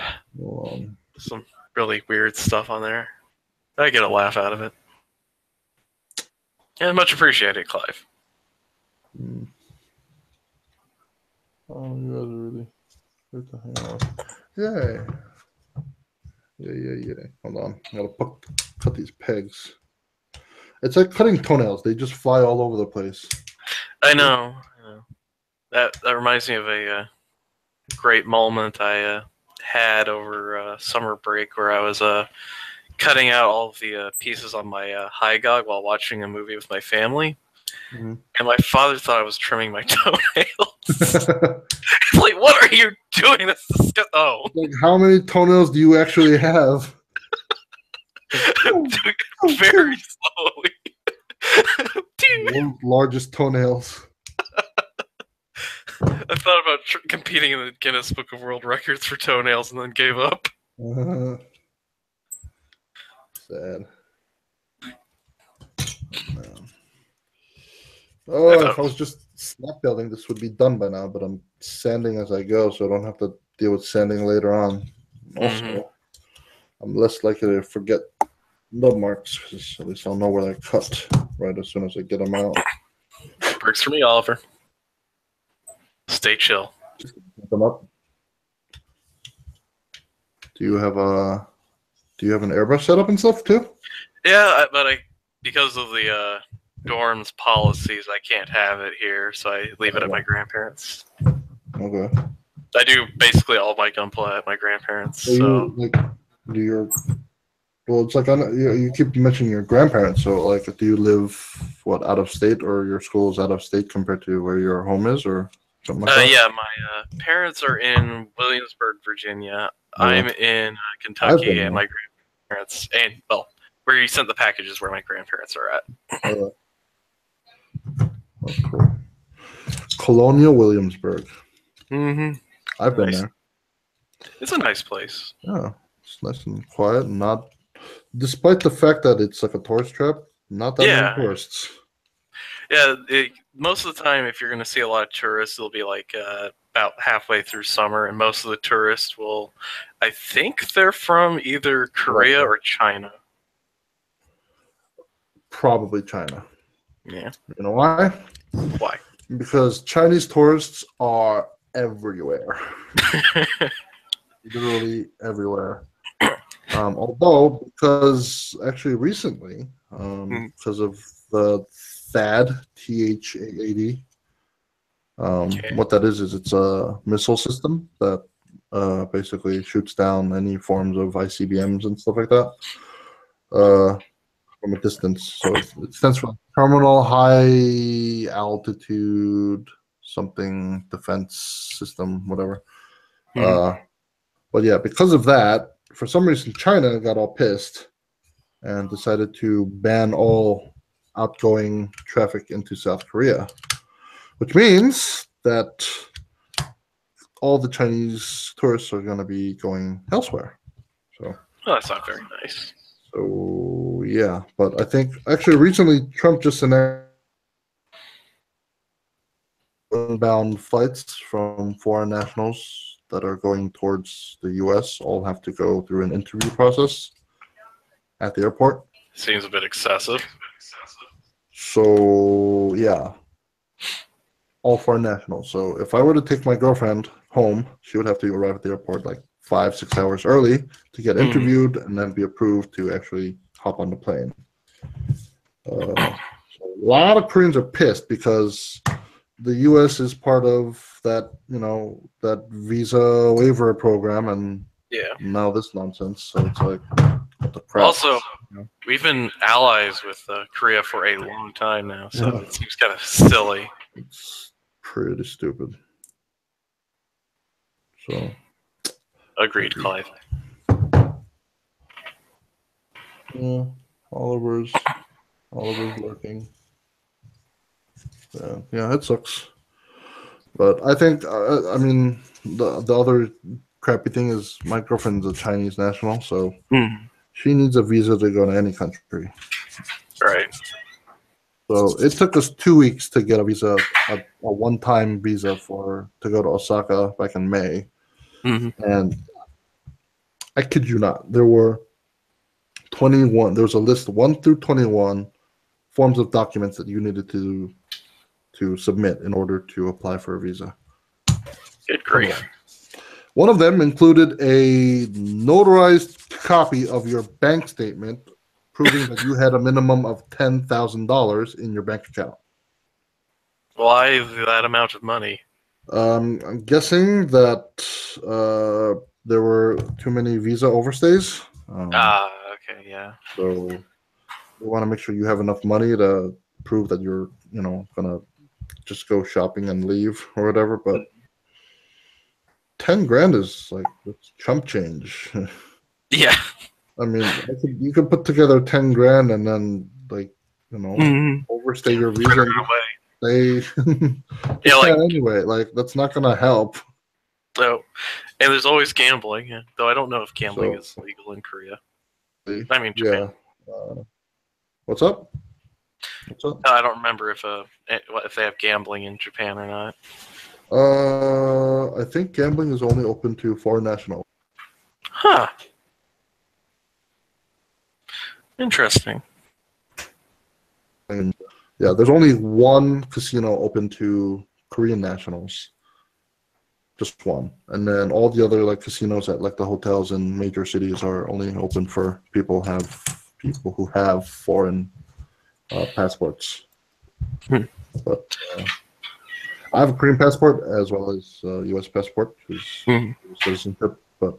Some really weird stuff on there. I get a laugh out of it. And much appreciated, Clive. Oh, you guys are really good to hang out. Yay. Yeah. Hold on. I gotta cut these pegs. It's like cutting toenails. They just fly all over the place. I know. That reminds me of a great moment I had over summer break where I was cutting out all of the pieces on my high gog while watching a movie with my family. Mm-hmm. And my father thought I was trimming my toenails. He's like, "What are you doing? That's disgusting." Oh. How many toenails do you actually have? Very slowly. World's largest toenails. I thought about competing in the Guinness Book of World Records for toenails and then gave up. Sad. Oh, if I was just snap building, this would be done by now, but I'm sanding as I go, so I don't have to deal with sanding later on. Also, I'm less likely to forget nub marks, because at least I'll know where they're cut right as soon as I get them out. Works for me, Oliver. Stay chill. Pick them up. Do you have an airbrush setup and stuff too? Yeah, but because of the dorm's policies, I can't have it here, so I leave it at my grandparents. Okay. I do basically all my gunplay at my grandparents. So well, it's like you keep mentioning your grandparents. So, like, do you live out of state, or your school is out of state compared to where your home is, or something like that? Yeah, my parents are in Williamsburg, Virginia. I'm in Kentucky, and my grandparents, and where you sent the package is where my grandparents are at. That's cool. Colonial Williamsburg. I've been there. It's a nice place. Yeah, it's nice and quiet. Not, despite the fact that it's like a tourist trap, not that many tourists. Yeah, most of the time, if you're going to see a lot of tourists, it'll be like about halfway through summer, and most of the tourists I think they're from either Korea or China. Probably China. Yeah. You know why? Why? Because Chinese tourists are everywhere. Literally everywhere. Although, because actually recently, because of the THAAD, THAAD, what that is it's a missile system that basically shoots down any forms of ICBMs and stuff like that from a distance. So it stands for Terminal High Altitude something defense system, whatever. But yeah, because of that, for some reason, China got all pissed and decided to ban all outgoing traffic into South Korea, which means that all the Chinese tourists are going to be going elsewhere. So that's not very nice. So yeah, but I think actually recently Trump just announced inbound flights from foreign nationals that are going towards the U.S. all have to go through an interview process at the airport. Seems a bit excessive. So yeah, all foreign nationals. So if I were to take my girlfriend home, she would have to arrive at the airport like 5-6 hours early to get interviewed and then be approved to actually hop on the plane. So a lot of Koreans are pissed because the U.S. is part of that, that visa waiver program, and now this nonsense. So it's like, what the crap? Also, we've been allies with Korea for a long time now, so it seems kind of silly. It's pretty stupid. So. Agreed, Clive. Yeah, Oliver's lurking. Yeah, it sucks. But I think, I mean, the other crappy thing is my girlfriend's a Chinese national, so she needs a visa to go to any country. Right. So it took us 2 weeks to get a visa, a one-time visa to go to Osaka back in May. And I kid you not, there were 21. There was a list 1 through 21 forms of documents that you needed to submit in order to apply for a visa. Good grief. One of them included a notarized copy of your bank statement proving that you had a minimum of $10,000 in your bank account. Why that amount of money? I'm guessing that there were too many visa overstays. Okay, yeah. So we want to make sure you have enough money to prove that you're, gonna just go shopping and leave or whatever. But 10 grand is like chump change. Yeah. I mean, you could put together 10 grand and then overstay your visa. They Yeah, like can anyway. Like that's not gonna help. so, and there's always gambling. Though I don't know if gambling So is legal in Korea. I mean yeah. Japan. What's up? What's up? I don't remember if they have gambling in Japan or not. I think gambling is only open to foreign nationals. Huh. Interesting. And yeah, there's only one casino open to Korean nationals. Just one. And then all the other like casinos at like the hotels in major cities are only open for people who have foreign passports. But I have a Korean passport as well as a U.S. passport, who's citizenship. But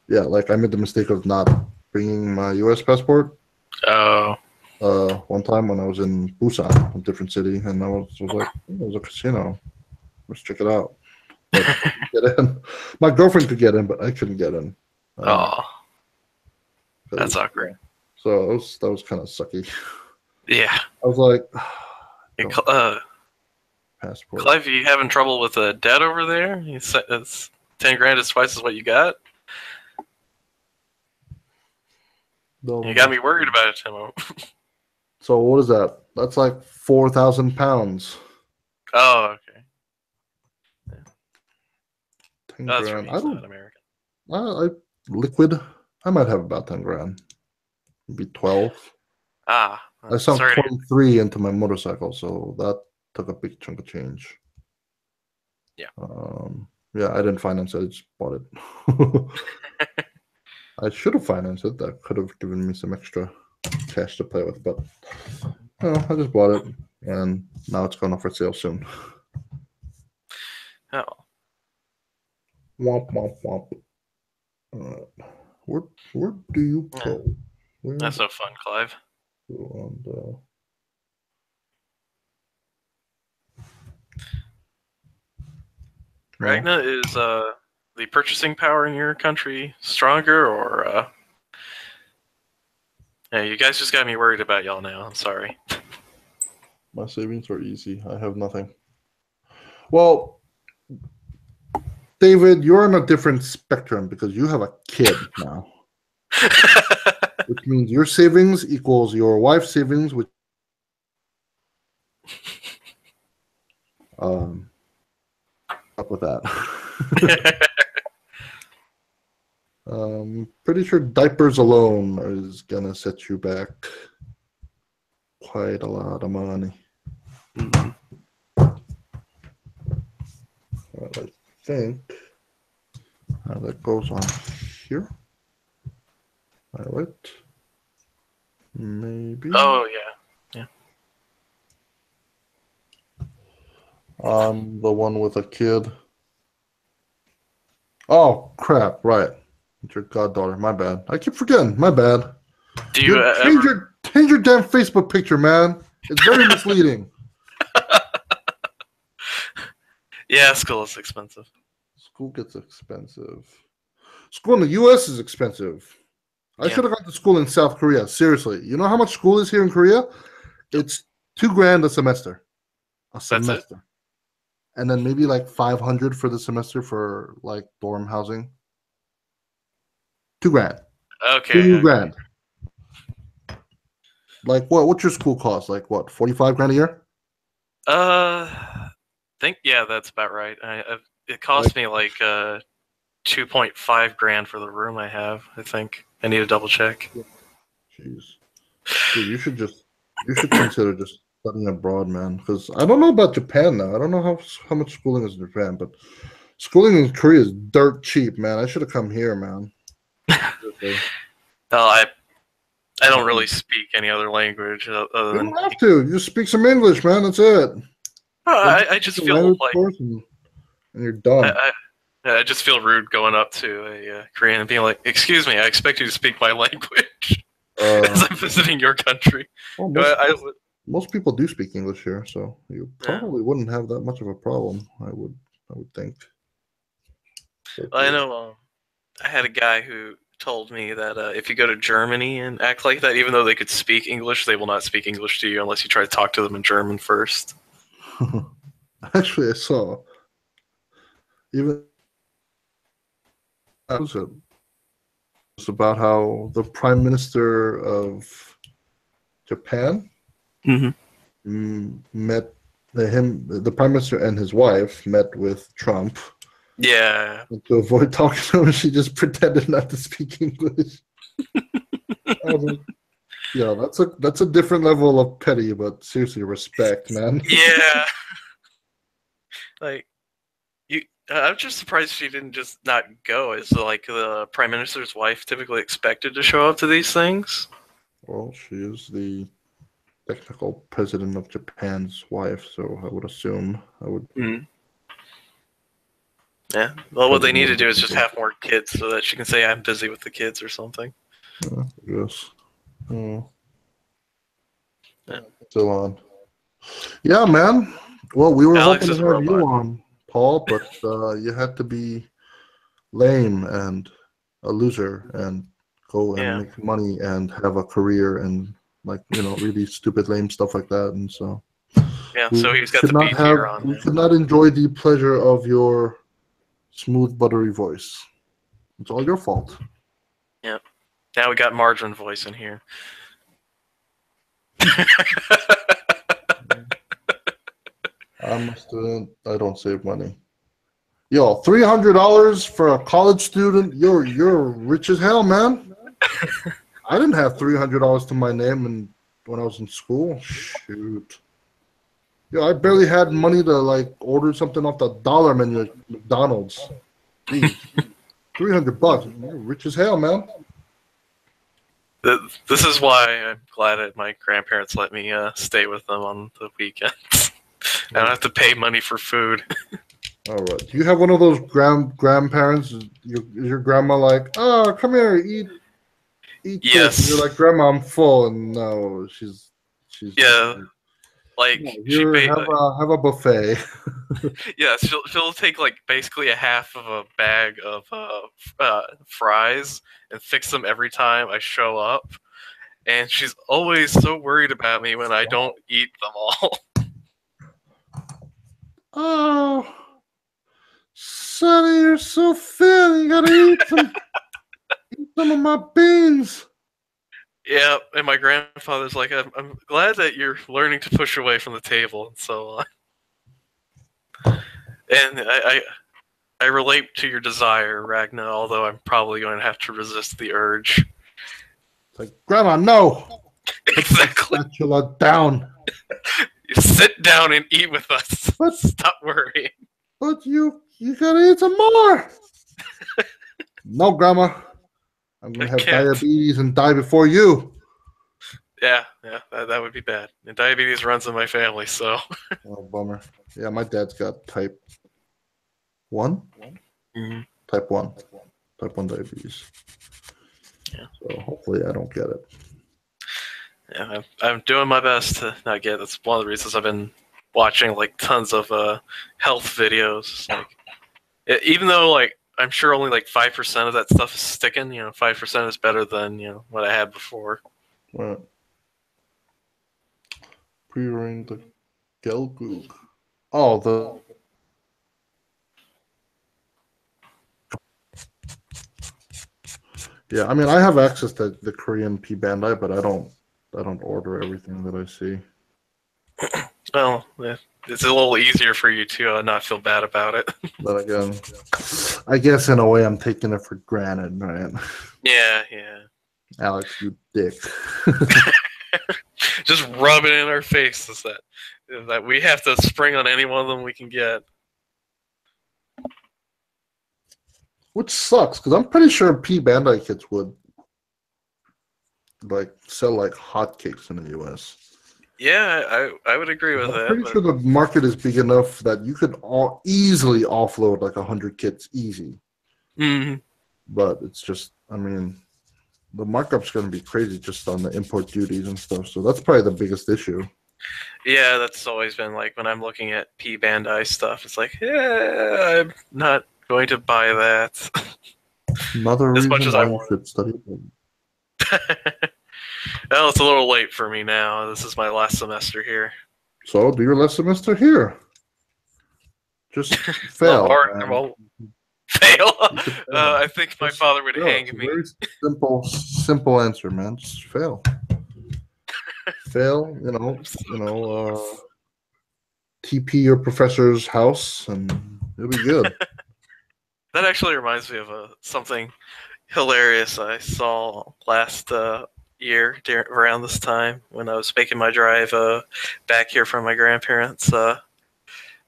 yeah, like I made the mistake of not bringing my U.S. passport. Oh. One time when I was in Busan, a different city, and I was like, oh, there's a casino. Let's check it out. But I couldn't get in. My girlfriend could get in, but I couldn't get in. Oh. That's awkward. Yeah. So that was kind of sucky. Yeah. I was like, Hey, passport. Clive, you having trouble with the debt over there? You said it's 10 grand is twice as what you got. You got me worried about it, Timo. So what is that? That's like 4,000 pounds. Oh, okay. 10 That's grand. right. He's not American. Liquid. I might have about 10 grand. Maybe 12. Ah. I sunk 23 into my motorcycle, so that took a big chunk of change. Yeah. Yeah, I didn't finance it. I just bought it. I should have financed it. That could have given me some extra cash to play with, but no, I just bought it, and now it's going up for sale soon. Oh. Womp womp womp. Where do you go? That's no fun, Clive. And, Ragna, is the purchasing power in your country stronger, or yeah, you guys just got me worried about y'all now. I'm sorry. My savings are easy. I have nothing. Well, David, you're on a different spectrum because you have a kid now. Which means your savings equals your wife's savings, which up with that. Pretty sure diapers alone is gonna set you back quite a lot of money. Well, I think that goes on here. Right. Maybe. Oh yeah. The one with a kid. Oh crap! Right, it's your goddaughter. My bad. I keep forgetting. My bad. Do you change your damn Facebook picture, man? It's very misleading. Yeah, school is expensive. School gets expensive. School in the U.S. is expensive. I should have gone to school in South Korea. Seriously, you know how much school is here in Korea? It's $2 grand a semester. That's it? And then maybe like 500 for the semester for like dorm housing. $2 grand. Okay. $2 grand. Like what's your school cost? Like what? 45 grand a year? That's about right. It cost me like 2.5 grand for the room I have. I think I need to double check. Jeez, dude, you should consider just studying abroad, man. Because I don't know about Japan now. I don't know how much schooling is in Japan, but schooling in Korea is dirt cheap, man. I should have come here, man. Well, I don't really speak any other language other than. You don't have to. You just speak some English, man. That's it. I just feel like and you're done. I just feel rude going up to a Korean and being like, "Excuse me, I expect you to speak my language as I'm visiting your country." Well, most people do speak English here, so you probably wouldn't have that much of a problem. I would think. Well, I know. I had a guy who told me that if you go to Germany and act like that, even though they could speak English, they will not speak English to you unless you try to talk to them in German first. Actually, I saw even it's about how the Prime Minister of Japan met the Prime Minister and his wife met with Trump. Yeah. And to avoid talking to him, she just pretended not to speak English. I was like, yeah, that's a different level of petty, but seriously, respect, man. Yeah. Like, I'm just surprised she didn't just not go. Is like the Prime Minister's wife typically expected to show up to these things? Well, she is the technical president of Japan's wife, so I would assume I would. Yeah. Well, what they need to do is just have more kids so that she can say, "I'm busy with the kids" or something. Yeah, I guess. Yeah. Still on. Yeah, man. Well, we were Alex hoping to have you on, Paul, but you had to be lame and a loser and go and make money and have a career and really stupid, lame stuff like that. And so so he's got the beef here on. We could not enjoy the pleasure of your smooth, buttery voice. It's all your fault. Yep. Now we got margarine voice in here. I'm a student. I don't save money. Yo, $300 for a college student? You're rich as hell, man. I didn't have $300 to my name when I was in school. Shoot. Yo, I barely had money to order something off the dollar menu at McDonald's. Jeez. $300. You're rich as hell, man. This is why I'm glad that my grandparents let me stay with them on the weekends. I don't have to pay money for food. All right. Do you have one of those grandparents? Is your grandma like, oh, come here, eat yes. this? You're like, Grandma, I'm full, and no, she's like have a buffet. Yeah, she'll take basically a half of a bag of fries and fix them every time I show up, and she's always so worried about me when I don't eat them all. Oh, Sonny, you're so thin. You gotta eat some of my beans. Yeah, and my grandfather's like, I'm glad that you're learning to push away from the table and so on. And I relate to your desire, Ragna, although I'm probably going to have to resist the urge. It's like, Grandma, no! Exactly. Put the spatula down. You sit down and eat with us. Stop worrying. But you gotta eat some more. No, Grandma. I'm gonna have diabetes and die before you. Yeah, that would be bad. And diabetes runs in my family, so. Oh, bummer. Yeah, my dad's got type 1? Mm-hmm. Type 1 diabetes. Yeah. So hopefully I don't get it. Yeah, I'm doing my best to not get it. That's one of the reasons I've been watching tons of health videos. Even though I'm sure only 5% of that stuff is sticking. 5% is better than what I had before. Right. Pre-ordering the Gelgoog. Oh, the. Yeah, I mean, I have access to the Korean P Bandai, but I don't order everything that I see. Well, it's a little easier for you to not feel bad about it. But again, I guess in a way I'm taking it for granted, right? Yeah. Alex, you dick. Just rub it in our faces that we have to spring on any one of them we can get. Which sucks, because I'm pretty sure P Bandai kits would sell like hotcakes in the US. Yeah, I would agree with that. I'm pretty sure the market is big enough that you could easily offload 100 kits easy. Mm-hmm. But it's just, I mean, the markup's going to be crazy just on the import duties and stuff. So that's probably the biggest issue. Yeah, that's always been when I'm looking at P Bandai stuff, it's I'm not going to buy that. Another As much reason as I why you want. should study. Well, it's a little late for me now. This is my last semester here. So do your last semester here. Just Well, fail. hard. Man. Well, fail. You could fail. I think my Just father would fail. hang It's a me. very simple answer, man. Just fail. Fail. TP your professor's house, and it'll be good. That actually reminds me of something hilarious I saw last year around this time when I was making my drive back here from my grandparents.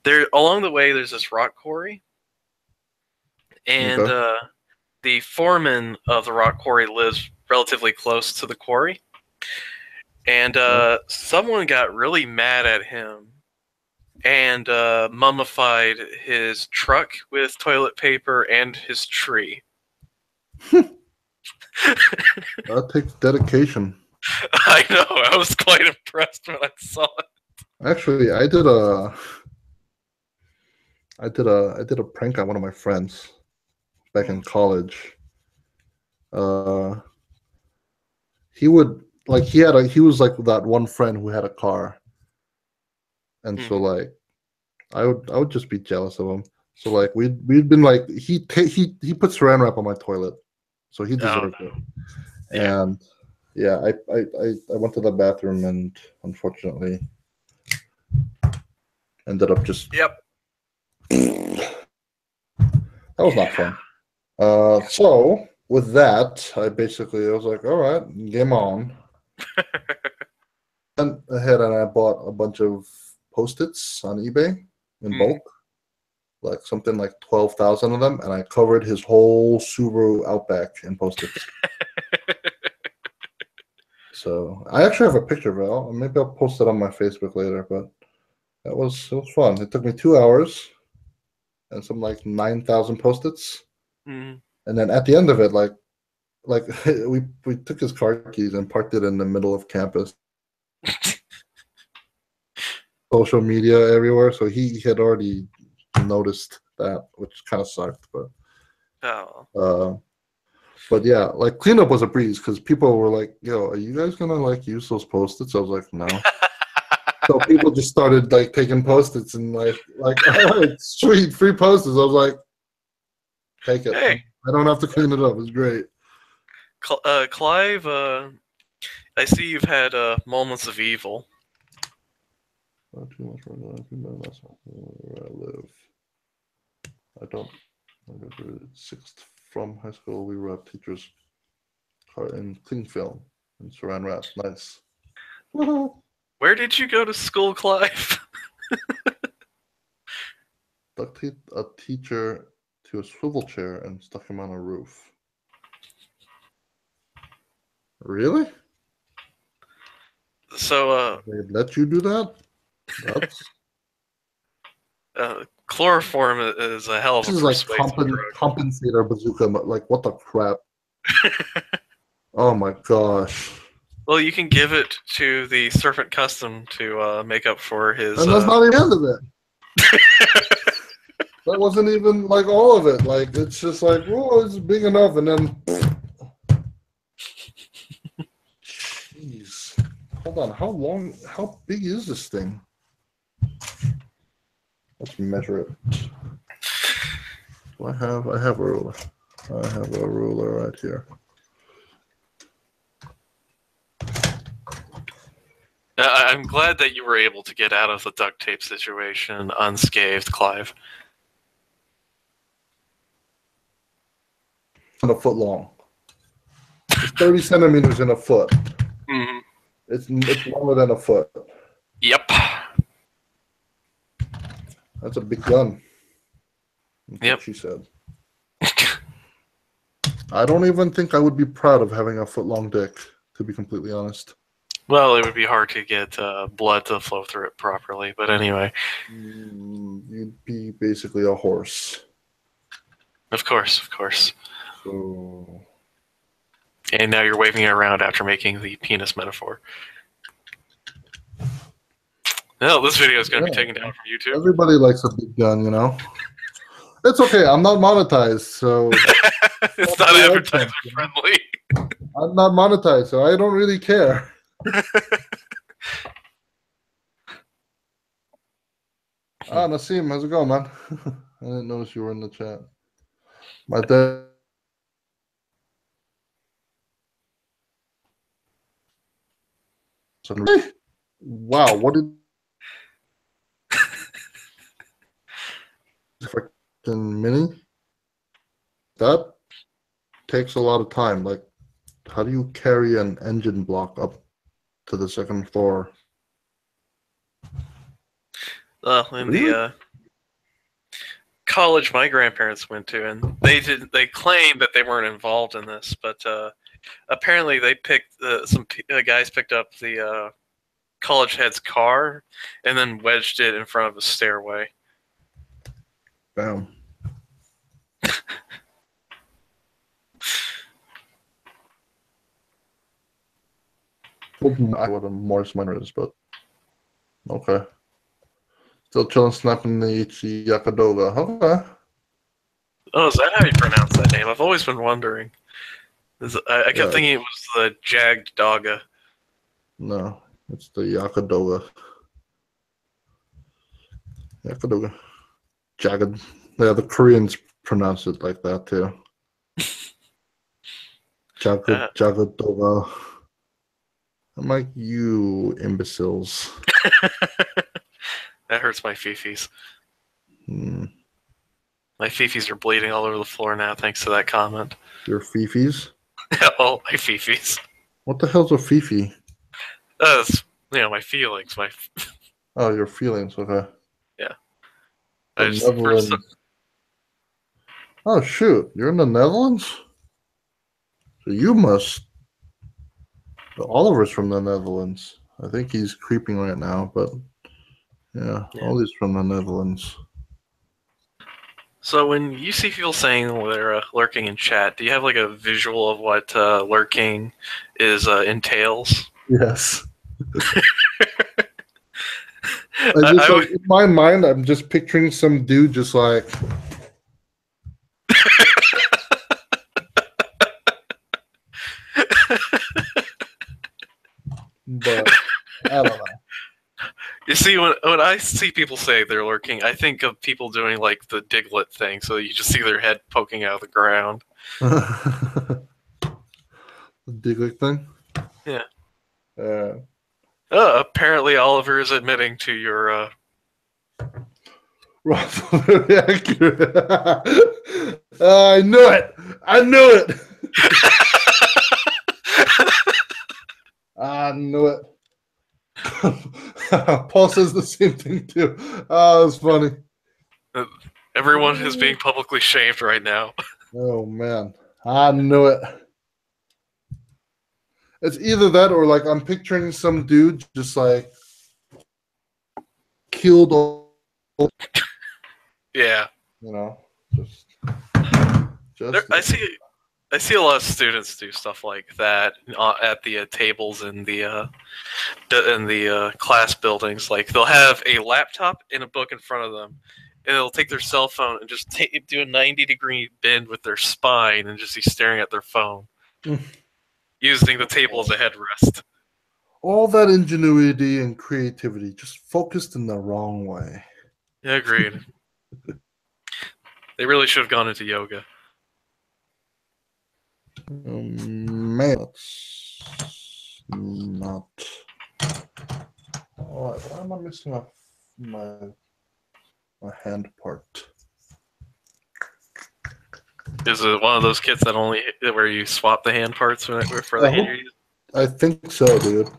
There, along the way, there's this rock quarry, and Okay. the foreman of the rock quarry lives relatively close to the quarry, and someone got really mad at him and mummified his truck with toilet paper and his tree. That takes dedication. I know. I was quite impressed when I saw it. Actually, I did a prank on one of my friends back in college. He was like that one friend who had a car, and so like I would just be jealous of him. So like we'd been like he put saran wrap on my toilet, so he deserved it. Yeah. And yeah, I went to the bathroom and unfortunately ended up just. Yep. That was not fun. So with that, I was like, all right, game on. Went ahead and I bought a bunch of Post-its on eBay in bulk, like something like 12,000 of them, and I covered his whole Subaru Outback in Post-its. So I actually have a picture of it. Maybe I'll post it on my Facebook later, but it was fun. It took me 2 hours and some like 9,000 Post-its. And then at the end of it, like we took his car keys and parked it in the middle of campus. Social media everywhere, so he had already noticed that, which kind of sucked, but yeah, like cleanup was a breeze because people were like, yo, are you guys gonna like use those Post-its? I was like, no. So people just started like taking Post-its and like all right, sweet, free Post-its. I was like, take it. Hey. I don't have to clean it up. It's great. Clive, I see you've had moments of evil. Not too much where I live. I graduated sixth from high school. We were teachers in cling film and saran wrap. Nice. Where did you go to school, Clive? Duct taped a teacher to a swivel chair and stuck him on a roof. Really? So, they let you do that? That's chloroform is a hell of a persuasive drug. Compensator bazooka. Like, what the crap? Oh my gosh. Well, you can give it to the Serpent Custom to make up for his. And that's not the end of it. That wasn't even like all of it. Like, it's just like, oh, it's big enough, and then. Jeez. Hold on. How big is this thing? Let's measure it. I have a ruler. I have a ruler right here. I'm glad that you were able to get out of the duct tape situation unscathed, Clive. A foot long. It's 30 centimeters in a foot. Mm-hmm. It's longer than a foot. Yep. That's a big gun. That's yep. What she said. I don't even think I would be proud of having a foot-long dick, to be completely honest. Well, it would be hard to get blood to flow through it properly, but anyway. You'd be basically a horse. Of course, of course. So... And now you're waving it around after making the penis metaphor. No, this video is going to be taken down from YouTube. Everybody likes a big gun, you know? It's okay. I'm not monetized, so It's not advertiser friendly. I'm not monetized, so I don't really care. Nassim, how's it going, man? I didn't notice you were in the chat. My dad. Wow, what did freaking mini? That takes a lot of time. Like, how do you carry an engine block up to the second floor? In the college my grandparents went to, and they claimed that they weren't involved in this, but apparently they picked some guys picked up the college head's car and then wedged it in front of a stairway. Bam. I what a Morris Minor is, but okay. Still chilling, snapping the Yakadoga. Okay. Oh, is that how you pronounce that name? I've always been wondering. I kept thinking it was the Jagged Dogga. No, it's the Yakadoga. Yakadoga. Jagged. Yeah, the Koreans pronounce it like that too. Jagadoga. I'm like, you imbeciles. That hurts my fifis. Hmm. My fifis are bleeding all over the floor now thanks to that comment. Your fifis? Oh, my fifis. What the hell's a fifi? That's, my feelings. Oh, your feelings. Okay. Yeah. Oh, shoot. You're in the Netherlands? So you must. Oliver's from the Netherlands. I think he's creeping right now, but yeah. Ollie's from the Netherlands. So when you see people saying they're lurking in chat, do you have like a visual of what lurking entails? Yes. In my mind, I'm just picturing some dude just like. But I don't know. You see, when I see people say they're lurking, I think of people doing like the Diglett thing, so you just see their head poking out of the ground. The Diglett thing? Yeah. Apparently Oliver is admitting to your... Very accurate. I knew it! I knew it! I knew it. Paul says the same thing too. Oh, it's funny. Everyone is being publicly shamed right now. Oh man, I knew it. It's either that or like I'm picturing some dude just like killed. Yeah. Just. I see a lot of students do stuff like that at the tables in the class buildings. Like they'll have a laptop and a book in front of them, and they'll take their cell phone and just do a 90-degree bend with their spine and just be staring at their phone, using the table as a headrest. All that ingenuity and creativity just focused in the wrong way. Yeah, agreed. They really should have gone into yoga. Man, that's not. Why am I missing my hand part? Is it one of those kits that where you swap the hand parts for the hand you're using? I think so, dude.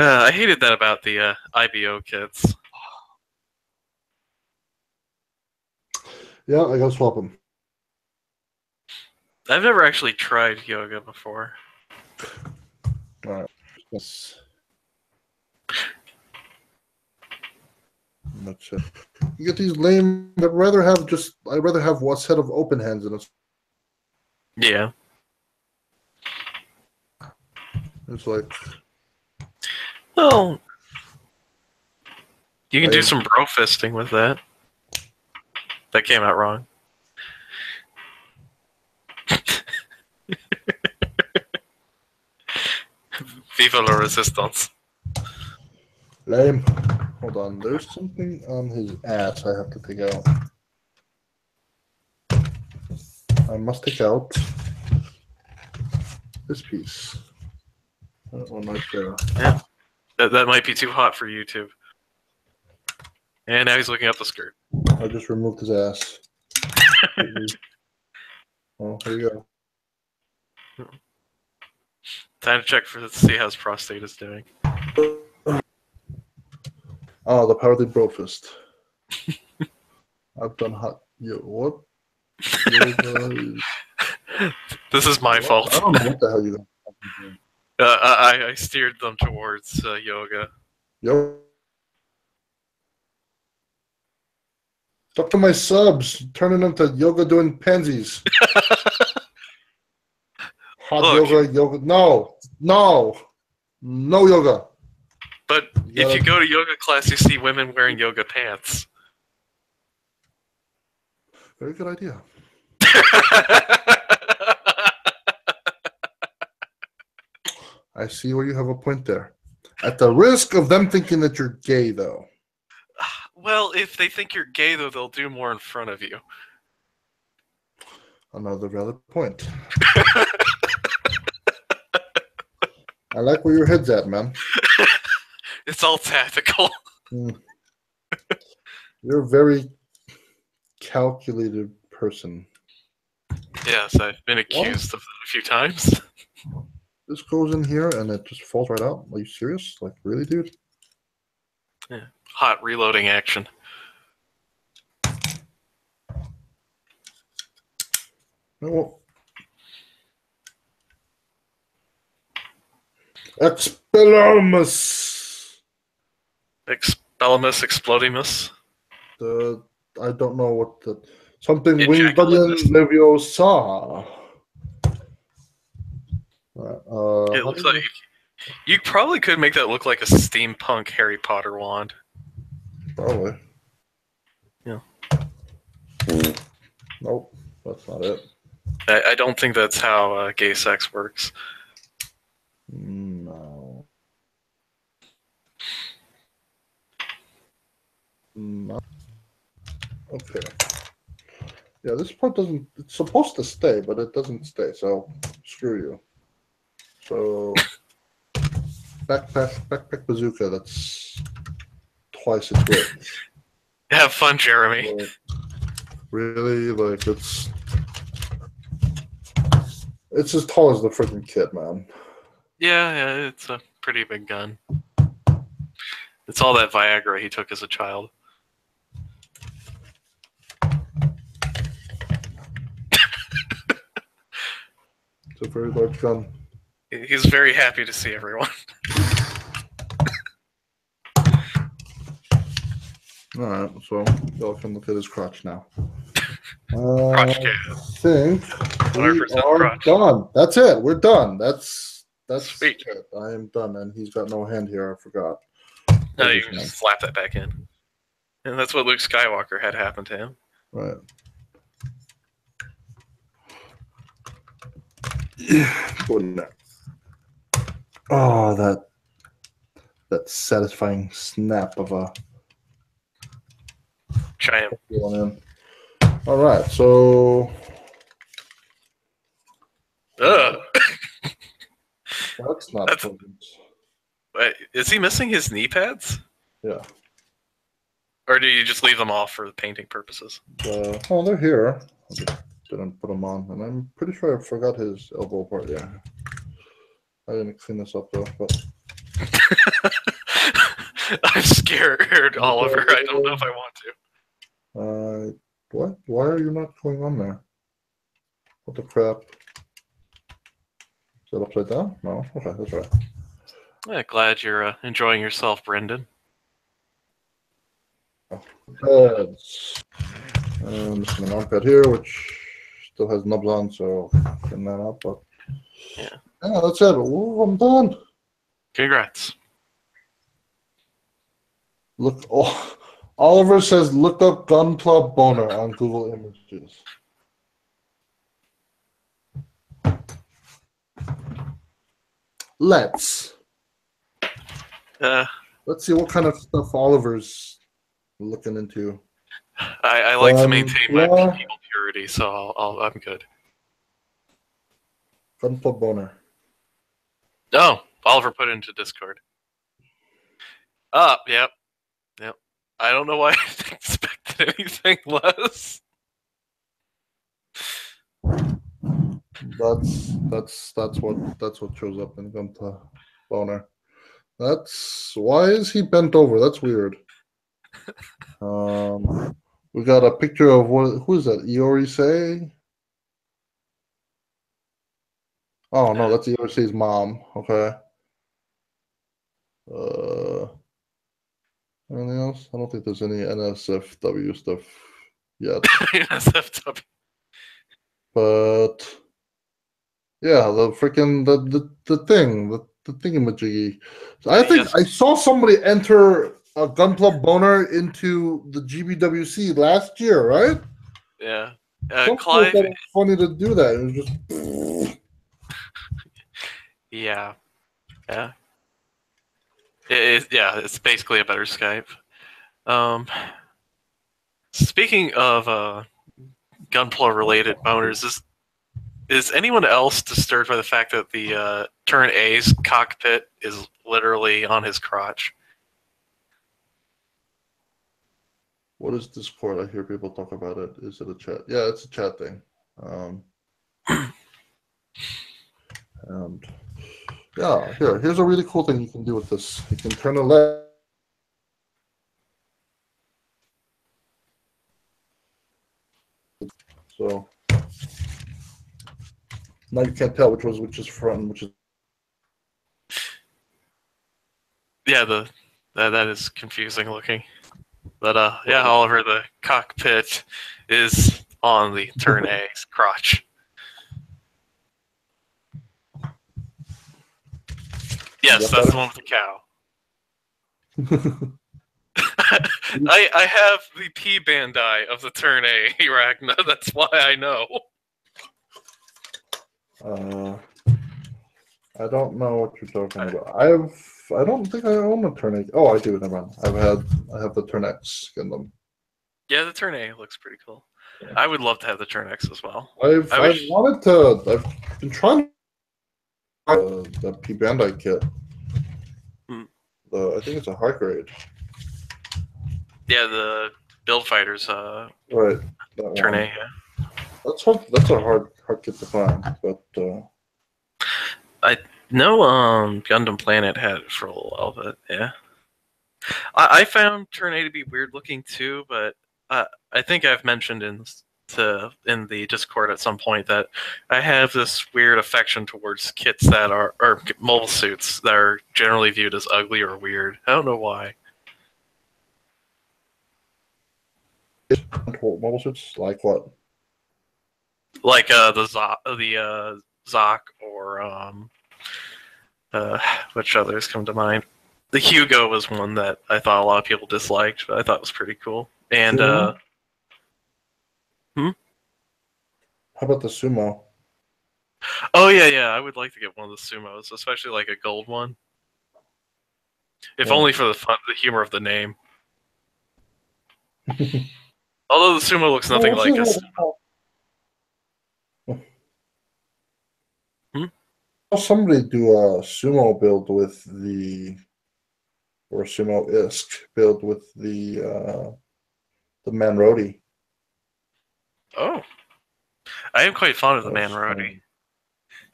I hated that about the IBO kits. Yeah, I gotta swap them. I've never actually tried yoga before. All right. Yes. That's it. You get these lame. I'd rather have one set of open hands in it. Yeah. It's like. Well, you can do some bro fisting with that. That came out wrong. Viva la resistance. Lame. Hold on. There's something on his ass I have to take out. I must take out this piece. That one right there. Yeah. That might be too hot for YouTube. And now he's looking up the skirt. I just removed his ass. Oh, here you go. Time to check to see how his prostate is doing. Oh, the power of the brofist. I've done hot. Yo, what? This is my fault. I don't know what the hell you got. I steered them towards yoga. Yo. Talk to my subs. Turning them to yoga doing pansies. Hot Look. yoga. No yoga. But if you go to yoga class, you see women wearing yoga pants. Very good idea. I see where you have a point there. At the risk of them thinking that you're gay, though. Well, if they think you're gay, though, they'll do more in front of you. Another valid point. I like where your head's at, man. It's all tactical. You're a very calculated person. Yes, I've been accused of that a few times. This goes in here and it just falls right out. Are you serious? Like, really, dude? Yeah. Hot reloading action. Well, Expelliarmus. Expellimus, explodimus. I don't know what the something Ejaculatus. Wingardium Leviosa. It looks like you probably could make that look like a steampunk Harry Potter wand. Probably. Yeah. Nope, that's not it. I don't think that's how gay sex works. No. No. Okay. Yeah, this part doesn't. It's supposed to stay, but it doesn't stay. So screw you. So backpack bazooka. That's twice its width. Have fun, Jeremy. Like, really, like it's as tall as the freaking kid, man. Yeah, it's a pretty big gun. It's all that Viagra he took as a child. It's a very large gun. He's very happy to see everyone. All right, so y'all can look at his crotch now. Crotch I cam. think we 100% are crotch. done. That's it. We're done. That's Sweet. it. I am done, and he's got no hand here. I forgot. No, you can just slap that back in. And that's what Luke Skywalker had happen to him. Right. Yeah. Oh, that satisfying snap of a Giant. feeling in. All right, so Ugh. that's not That's- potent. Wait, is he missing his knee pads? Yeah. Or do you just leave them off for painting purposes? Oh, they're here. I just didn't put them on, and I'm pretty sure I forgot his elbow part. Yeah. I didn't clean this up though, but I'm scared, Oliver. I don't know if I want to. what? Why are you not going on there? What the crap? Is that upside down? No. Okay, that's right. Yeah, glad you're enjoying yourself, Brendan. Pads. I'm just an armpad here, which still has nubs on, so clean that up. But Yeah. yeah, that's it. Ooh, I'm done. Congrats. Look, oh, Oliver says, look up Gun Club Boner on Google Images. Let's see what kind of stuff Oliver's looking into. I like to maintain my people purity, so I'm good. Gun Club Boner. Oh, Oliver put it into Discord. Yep. I don't know why I expected anything less. That's what shows up in Gun Club Boner. Why is he bent over? That's weird. We got a picture of who is that? Iori Say? Oh no, that's Iori Say's mom. Okay. Anything else? I don't think there's any NSFW stuff yet. NSFW. But yeah, the freaking the thing, the thingamajiggy. So I think I saw somebody enter a Gun Club Boner into the GBWC last year, right? Yeah. Clive. It was funny to do that. It was just. Yeah. It's basically a better Skype. Speaking of Gunpla related boners, is anyone else disturbed by the fact that the Turn A's cockpit is literally on his crotch? What is Discord? I hear people talk about it. Is it a chat? Yeah, it's a chat thing. And yeah, here's a really cool thing you can do with this. You can turn a left. So now you can't tell which is front and which is. Yeah, that is confusing looking. But yeah, Oliver, the cockpit is on the Turn A's crotch. Yes, that's the one with the cow. I have the P Bandai of the Turn A, Ragna. That's why I know. I don't know what you're talking about. I don't think I own a Turn A. Oh, I do. Never mind. I have the Turn X in them. Yeah, the Turn A looks pretty cool. Yeah. I would love to have the Turn X as well. I've been trying to the P Bandai kit. I think it's a high grade. Yeah, the Build Fighters. Right. Turn A. Yeah. That's a hard kit to find, but. I know Gundam Planet had it for a little while, but yeah. I found Turn A to be weird looking too, but I think I've mentioned in the Discord at some point that I have this weird affection towards kits that are or mobile suits that are generally viewed as ugly or weird. I don't know why. Mobile suits like what? Like the Zak or which others come to mind? The Hugo was one that I thought a lot of people disliked, but I thought was pretty cool. And How about the Sumo? Oh yeah, I would like to get one of the Sumos, especially like a gold one. If only for the humor of the name. Although the Sumo looks nothing like a Sumo. Somebody do a Sumo build with or Sumo-isk build with the Manrodi. Oh, I am quite fond of the Manrodi.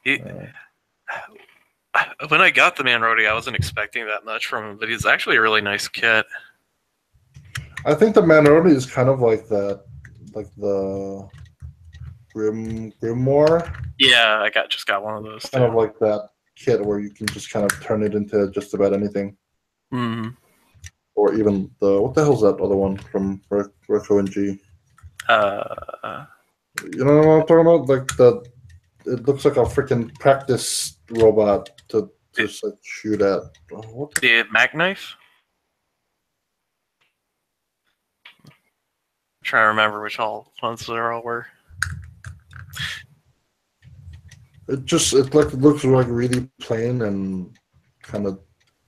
When I got the Manrodi, I wasn't expecting that much from him, but he's actually a really nice kit. I think the Manrodi is kind of like that, like the Grimoire. Yeah, I just got one of those. Kind of like that kit where you can just kind of turn it into just about anything. Mm-hmm. Or even what the hell's that other one from Reco and G? You know what I'm talking about? Like it looks like a freaking practice robot to just like shoot at. The Mag Knife? trying to remember which ones there all were. It looks like really plain and kind of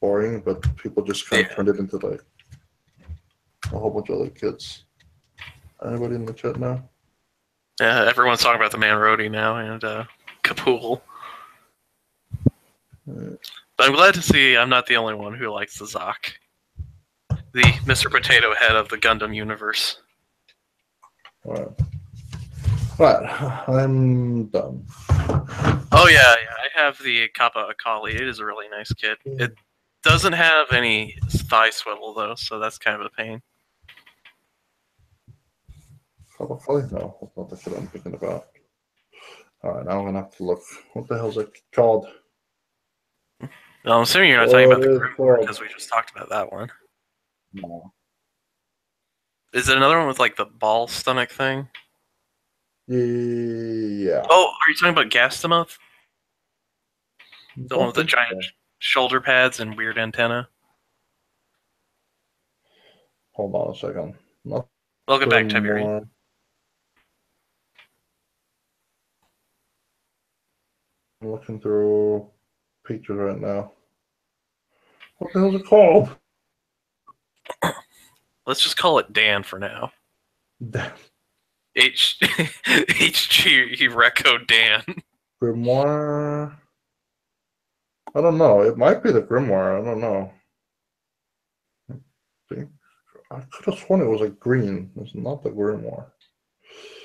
boring, but people just kind of turned it into like a whole bunch of other kits. Anybody in the chat now? Yeah, everyone's talking about the Man Roadie now and Kapool. But I'm glad to see I'm not the only one who likes the Zak. The Mr. Potato Head of the Gundam universe. Alright. Right, I'm done. Oh yeah, I have the Kappa Akali. It is a really nice kit. It doesn't have any thigh swivel though, so that's kind of a pain. Probably no, that's not the shit I'm thinking about. Alright, now I'm gonna have to look. What the hell's it called? No, I'm assuming you're not talking about the Grimoire because we just talked about that one. No. Is it another one with like the ball stomach thing? Yeah. Oh, are you talking about Gastamoth? The one with the giant shoulder pads and weird antenna? Hold on a second. Welcome back, Tiberian. I'm looking through pictures right now. What the hell's it called? Let's just call it Dan for now. Dan. HG Reco Dan. Grimoire. I don't know. It might be the Grimoire. I don't know. I could have sworn it was like green. It's not the Grimoire.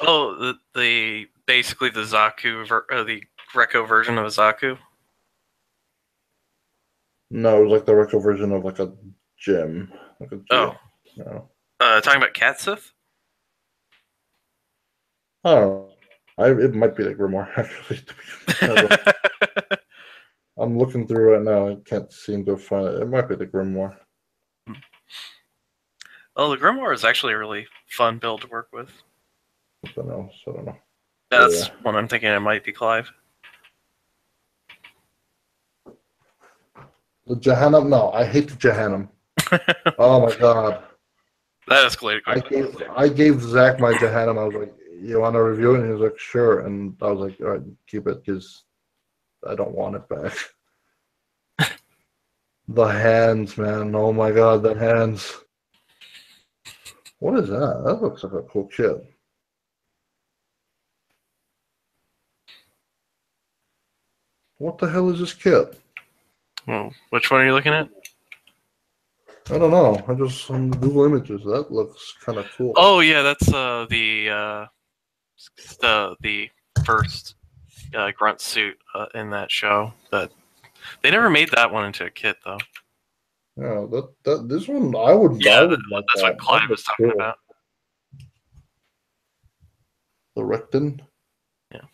Oh, the basically the Zaku, the Reco version of a Zaku. No, it was like the Reco version of like a gem. Like a gem. Oh. No. Talking about Katsith? I don't know. It might be the Grimoire, actually. I'm looking through it now. I can't seem to find it. It might be the Grimoire. Oh, the Grimoire is actually a really fun build to work with. Something else. I don't know. That's one I'm thinking it might be Clive. The Jahannam? No, I hate the Jahannam. Oh my god. That escalated quickly. I gave Zach my Jahannam. I was like, you want to review it? And he was like, sure. And I was like, all right, keep it because I don't want it back. The hands, man. Oh my god, the hands. What is that? That looks like a cool kit. What the hell is this kit? Well, which one are you looking at? I don't know. I just on Google Images. That looks kind of cool. Oh yeah, that's the first grunt suit in that show. But they never made that one into a kit though. Yeah, this one I would. Yeah, I would like that's what Clive was talking about. The Rectin. Yeah.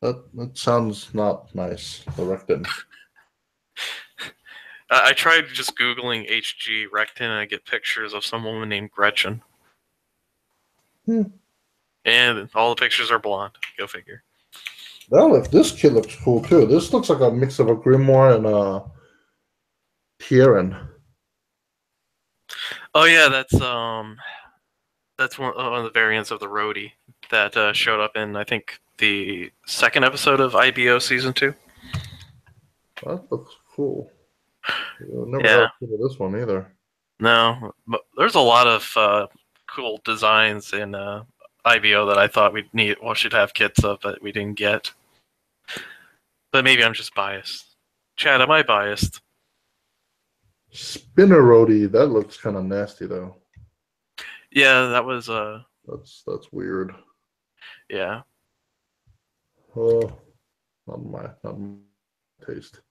That sounds not nice. The Rectin. I tried just Googling HG Rectin and I get pictures of some woman named Gretchen. And all the pictures are blonde. Go figure. Well, if this kit looks cool too. This looks like a mix of a Grimoire and a Kieran. Oh yeah, that's one of the variants of the Roadie that showed up in I think the second episode of IBO season 2. That looks cool. Never got to this one either. No, but there's a lot of cool designs in IBO that I thought should have kits of, but we didn't get. But maybe I'm just biased. Chad, am I biased? Spinner Roadie. That looks kind of nasty though. Yeah, that was That's weird. Yeah. Oh, not my taste.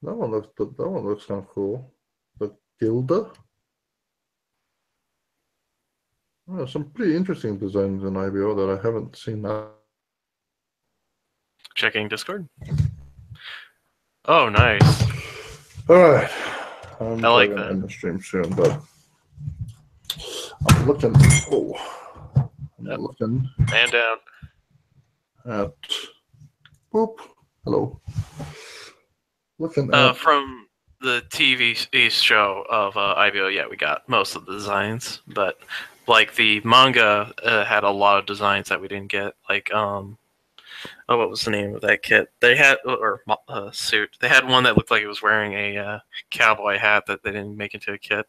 That one looks kind of cool. The Gilda. Oh, some pretty interesting designs in IBO that I haven't seen now. Checking Discord. Oh, nice. All right. I'm I like going to that. end the stream soon, but I'm looking. Oh, I'm looking. Man down. At boop. Hello. Looking at from the TV show of IBO, yeah, we got most of the designs, but like the manga had a lot of designs that we didn't get. Like what was the name of that kit? They had suit. They had one that looked like it was wearing a cowboy hat that they didn't make into a kit.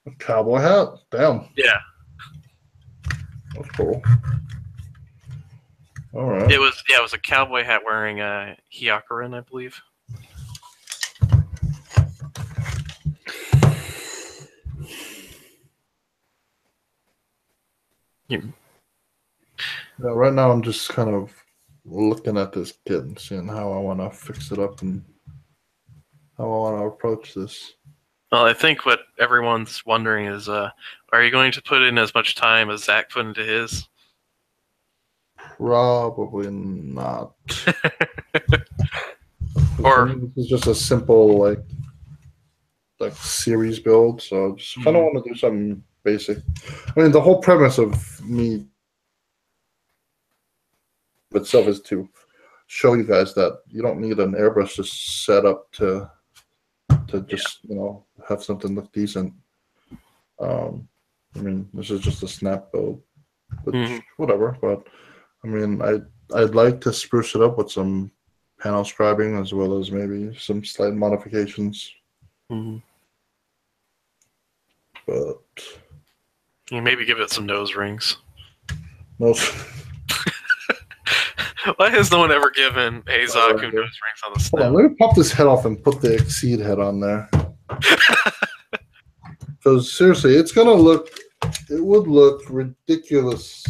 A cowboy hat? Damn. Yeah. That's cool. All right. It was a cowboy hat wearing a hyakurin, I believe. Yeah, right now I'm just kind of looking at this kit and seeing how I want to fix it up and how I want to approach this. Well, I think what everyone's wondering is, are you going to put in as much time as Zach put into his? Probably not. Or this is just a simple like series build, so I just kind of want to do something basic. I mean, the whole premise of me itself is to show you guys that you don't need an airbrush to set up to just have something look decent. I mean, this is just a snap build, which whatever. But I mean, I'd like to spruce it up with some panel scribing as well as maybe some slight modifications. But you maybe give it some nose rings. Nose. Why has no one ever given a Zaku nose rings on the snow? Hold on, let me pop this head off and put the Exceed head on there. Because seriously, it would look ridiculous.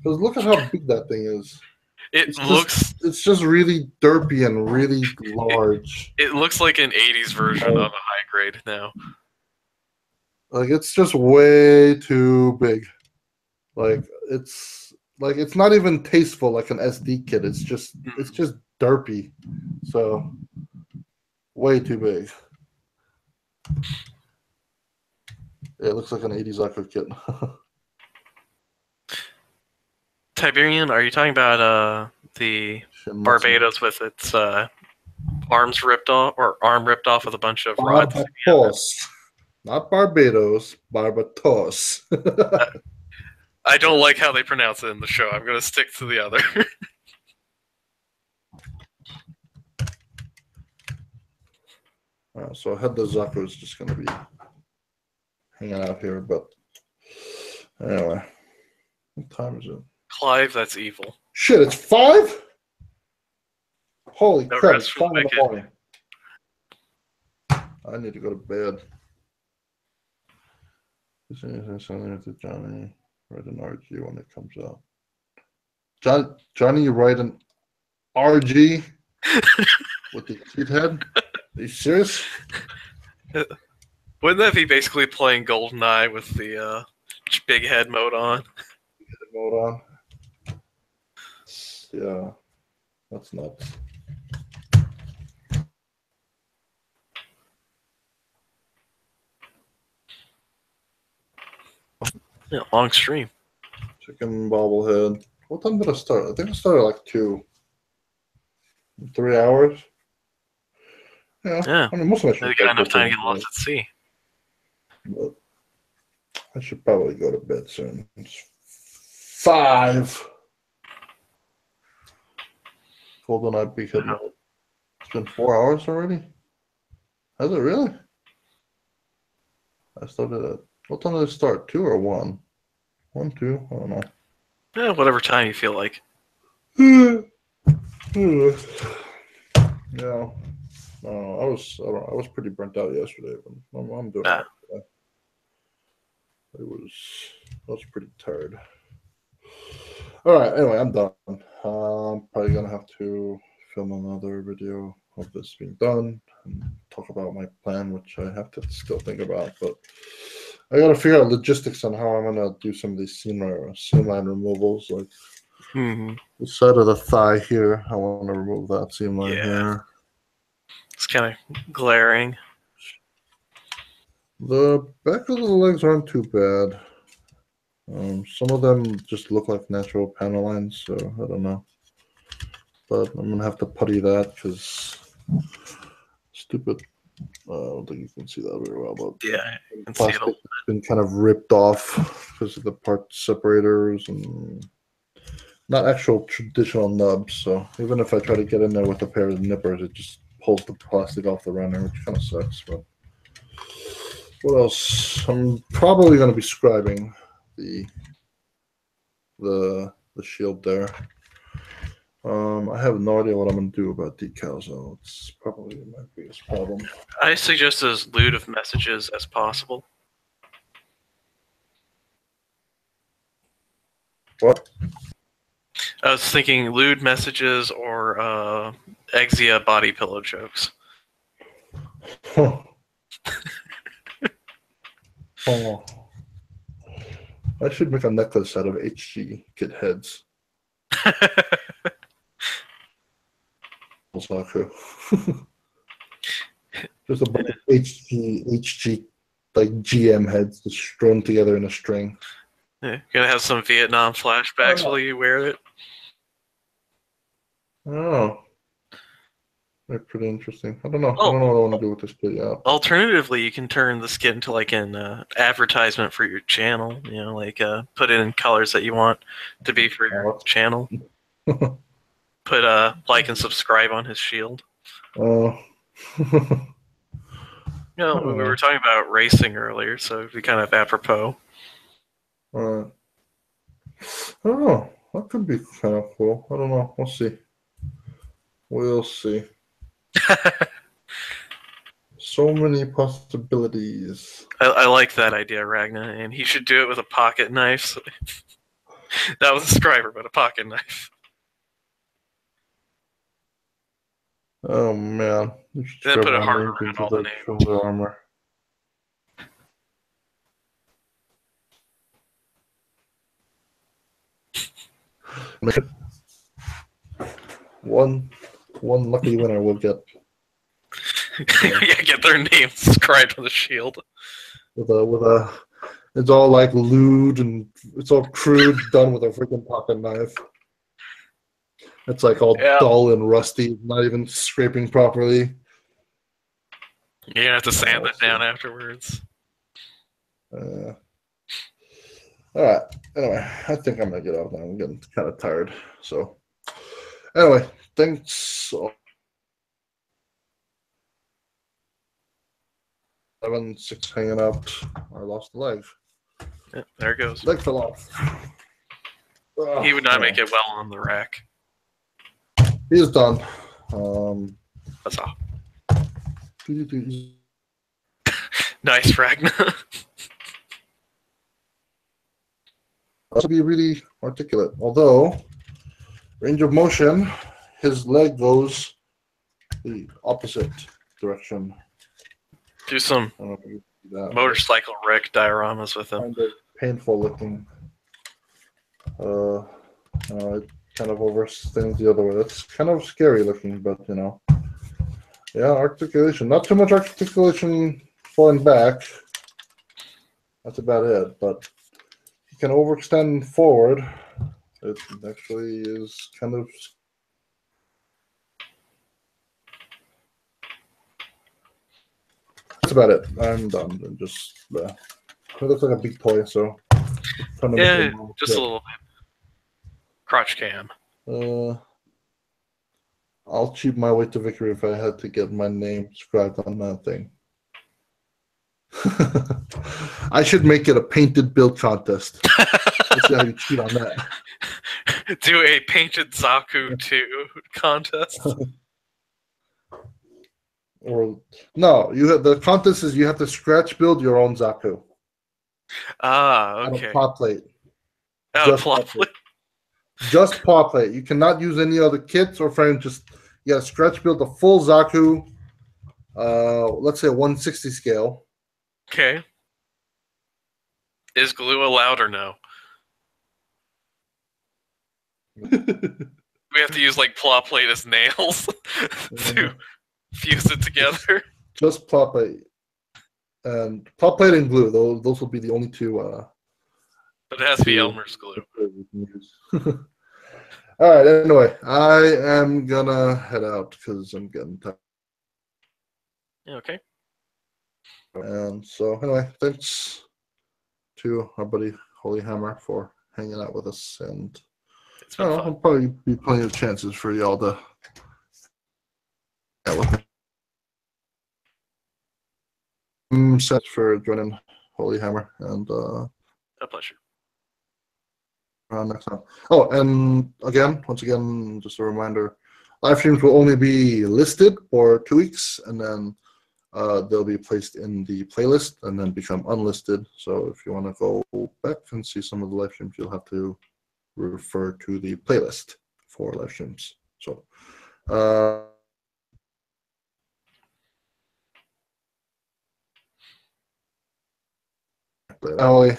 Because look at how big that thing is. It's just really derpy and really large. It looks like an 80s version of a high grade now. Like, it's just way too big. Like, it's not even tasteful like an SD kit. It's just derpy. So way too big. It looks like an 80s Zaku kit. Tiberian, are you talking about the Barbados with its arms ripped off, or arm ripped off with a bunch of rods? Barbados. Not Barbados, Barbados. I don't like how they pronounce it in the show. I'm going to stick to the other. So I had the Zaku is just going to be hanging out here, but anyway. What time is it? Clive, that's evil. Shit, it's 5? Holy No crap, rest it's for 5 in the wicked. morning. I need to go to bed. Something to Johnny. Write an RG when it comes out. Johnny, you write an RG with the kid head? Are you serious? Wouldn't that be basically playing GoldenEye with the big head mode on? Mode on. Yeah, that's nuts. Yeah, long stream. Chicken bobblehead. What time did I start? I think I started like 2. 3 hours. Yeah. I mean, most of my They got enough time to get lost at sea. But I should probably go to bed soon. It's 5. GoldenEye big head. It's been 4 hours already. Has it really? I started at what time did I start? 2 or 1? 1, 2. I don't know. Yeah, whatever time you feel like. Yeah. I was pretty burnt out yesterday, but I'm doing it. I was pretty tired. All right. Anyway, I'm done. I'm probably gonna have to film another video of this being done and talk about my plan, which I have to still think about. But I gotta figure out logistics on how I'm gonna do some of these seam line removals, like the side of the thigh here. I want to remove that seam line here. It's kind of glaring. The back of the legs aren't too bad. Some of them just look like natural panel lines, so I don't know. But I'm gonna have to putty that because stupid I don't think you can see that very well, but Yeah, I can see plastic it. has been kind of ripped off because of the part separators and not actual traditional nubs. So even if I try to get in there with a pair of nippers, it just pulls the plastic off the runner, which kind of sucks. But what else? I'm probably going to be scribing the shield there. I have no idea what I'm going to do about decals, though. It's probably my biggest problem. I suggest as lewd of messages as possible. What? I was thinking lewd messages or Exia body pillow jokes. Huh. Oh. I should make a necklace out of HG kid heads. Zaku. Just a bunch of HG, like GM heads just thrown together in a string. Yeah, gonna have some Vietnam flashbacks while you wear it. Oh. They're pretty interesting. I don't know. I Oh. don't know what I want to do with this kit yet. Alternatively, you can turn the skin into like an advertisement for your channel. You know, like put it in colors that you want to be for your channel. Put like and subscribe on his shield. Oh. You know, we were talking about racing earlier, so it'd be kind of apropos. I don't know. That could be kind of cool. I don't know. We'll see. We'll see. So many possibilities. I like that idea, Ragna, and he should do it with a pocket knife. So that was a scriber, but a pocket knife. Oh man. You should Then put a grab heart one around into all the the names. shoulder armor. One lucky winner will get Yeah, get their names inscribed on the shield. with a it's all like lewd and it's all crude done with a freaking pocket knife. It's like all dull and rusty, not even scraping properly. You're gonna have to sand it down afterwards. All right. Anyway, I think I'm gonna get off now. I'm getting kind of tired. So anyway, thanks. 7-6 hanging out. I lost a leg. Yeah, there it goes. Leg fell off. He would not make it well on the rack. He's done. That's all. Nice, Ragna. To be really articulate. Although, range of motion, his leg goes the opposite direction. Do some I don't know if you can see that. motorcycle wreck dioramas with him. Kind of painful looking. It kind of overthings the other way. It's kind of scary looking, but you know. Yeah, articulation. Not too much articulation falling back. That's about it. But you can overextend forward. It actually is kind of. That's about it. I'm done. And just it looks like a big toy, so. Yeah, just a little bit. Crotch cam. I'll cheat my way to victory if I had to get my name scribed on that thing. I should make it a painted build contest. Let's see how you cheat on that. Do a painted Zaku 2 contest. Or no, the contest is you have to scratch build your own Zaku. Okay. On a plot plate. Just plot plate. Just plot plate. You cannot use any other kits or frames. Just you got to scratch build a full Zaku. Let's say a 160 scale. Okay. Is glue allowed or no? We have to use like plot plate as nails to fuse it together. Just plot plate. And plot plate and glue. Those will be the only two. But it has to be Elmer's glue. All right. Anyway, I am gonna head out because I'm getting tired. Yeah, okay. And so anyway, thanks to our buddy Holy Hammer for hanging out with us, and It's I been don't know, fun. there'll probably be plenty of chances for y'all to hang out with me. Thanks for joining Holy Hammer, and A pleasure. next time. Oh, and once again, just a reminder: live streams will only be listed for 2 weeks, and then they'll be placed in the playlist and then become unlisted. So if you want to go back and see some of the live streams, you'll have to refer to the playlist for live streams. So Ollie.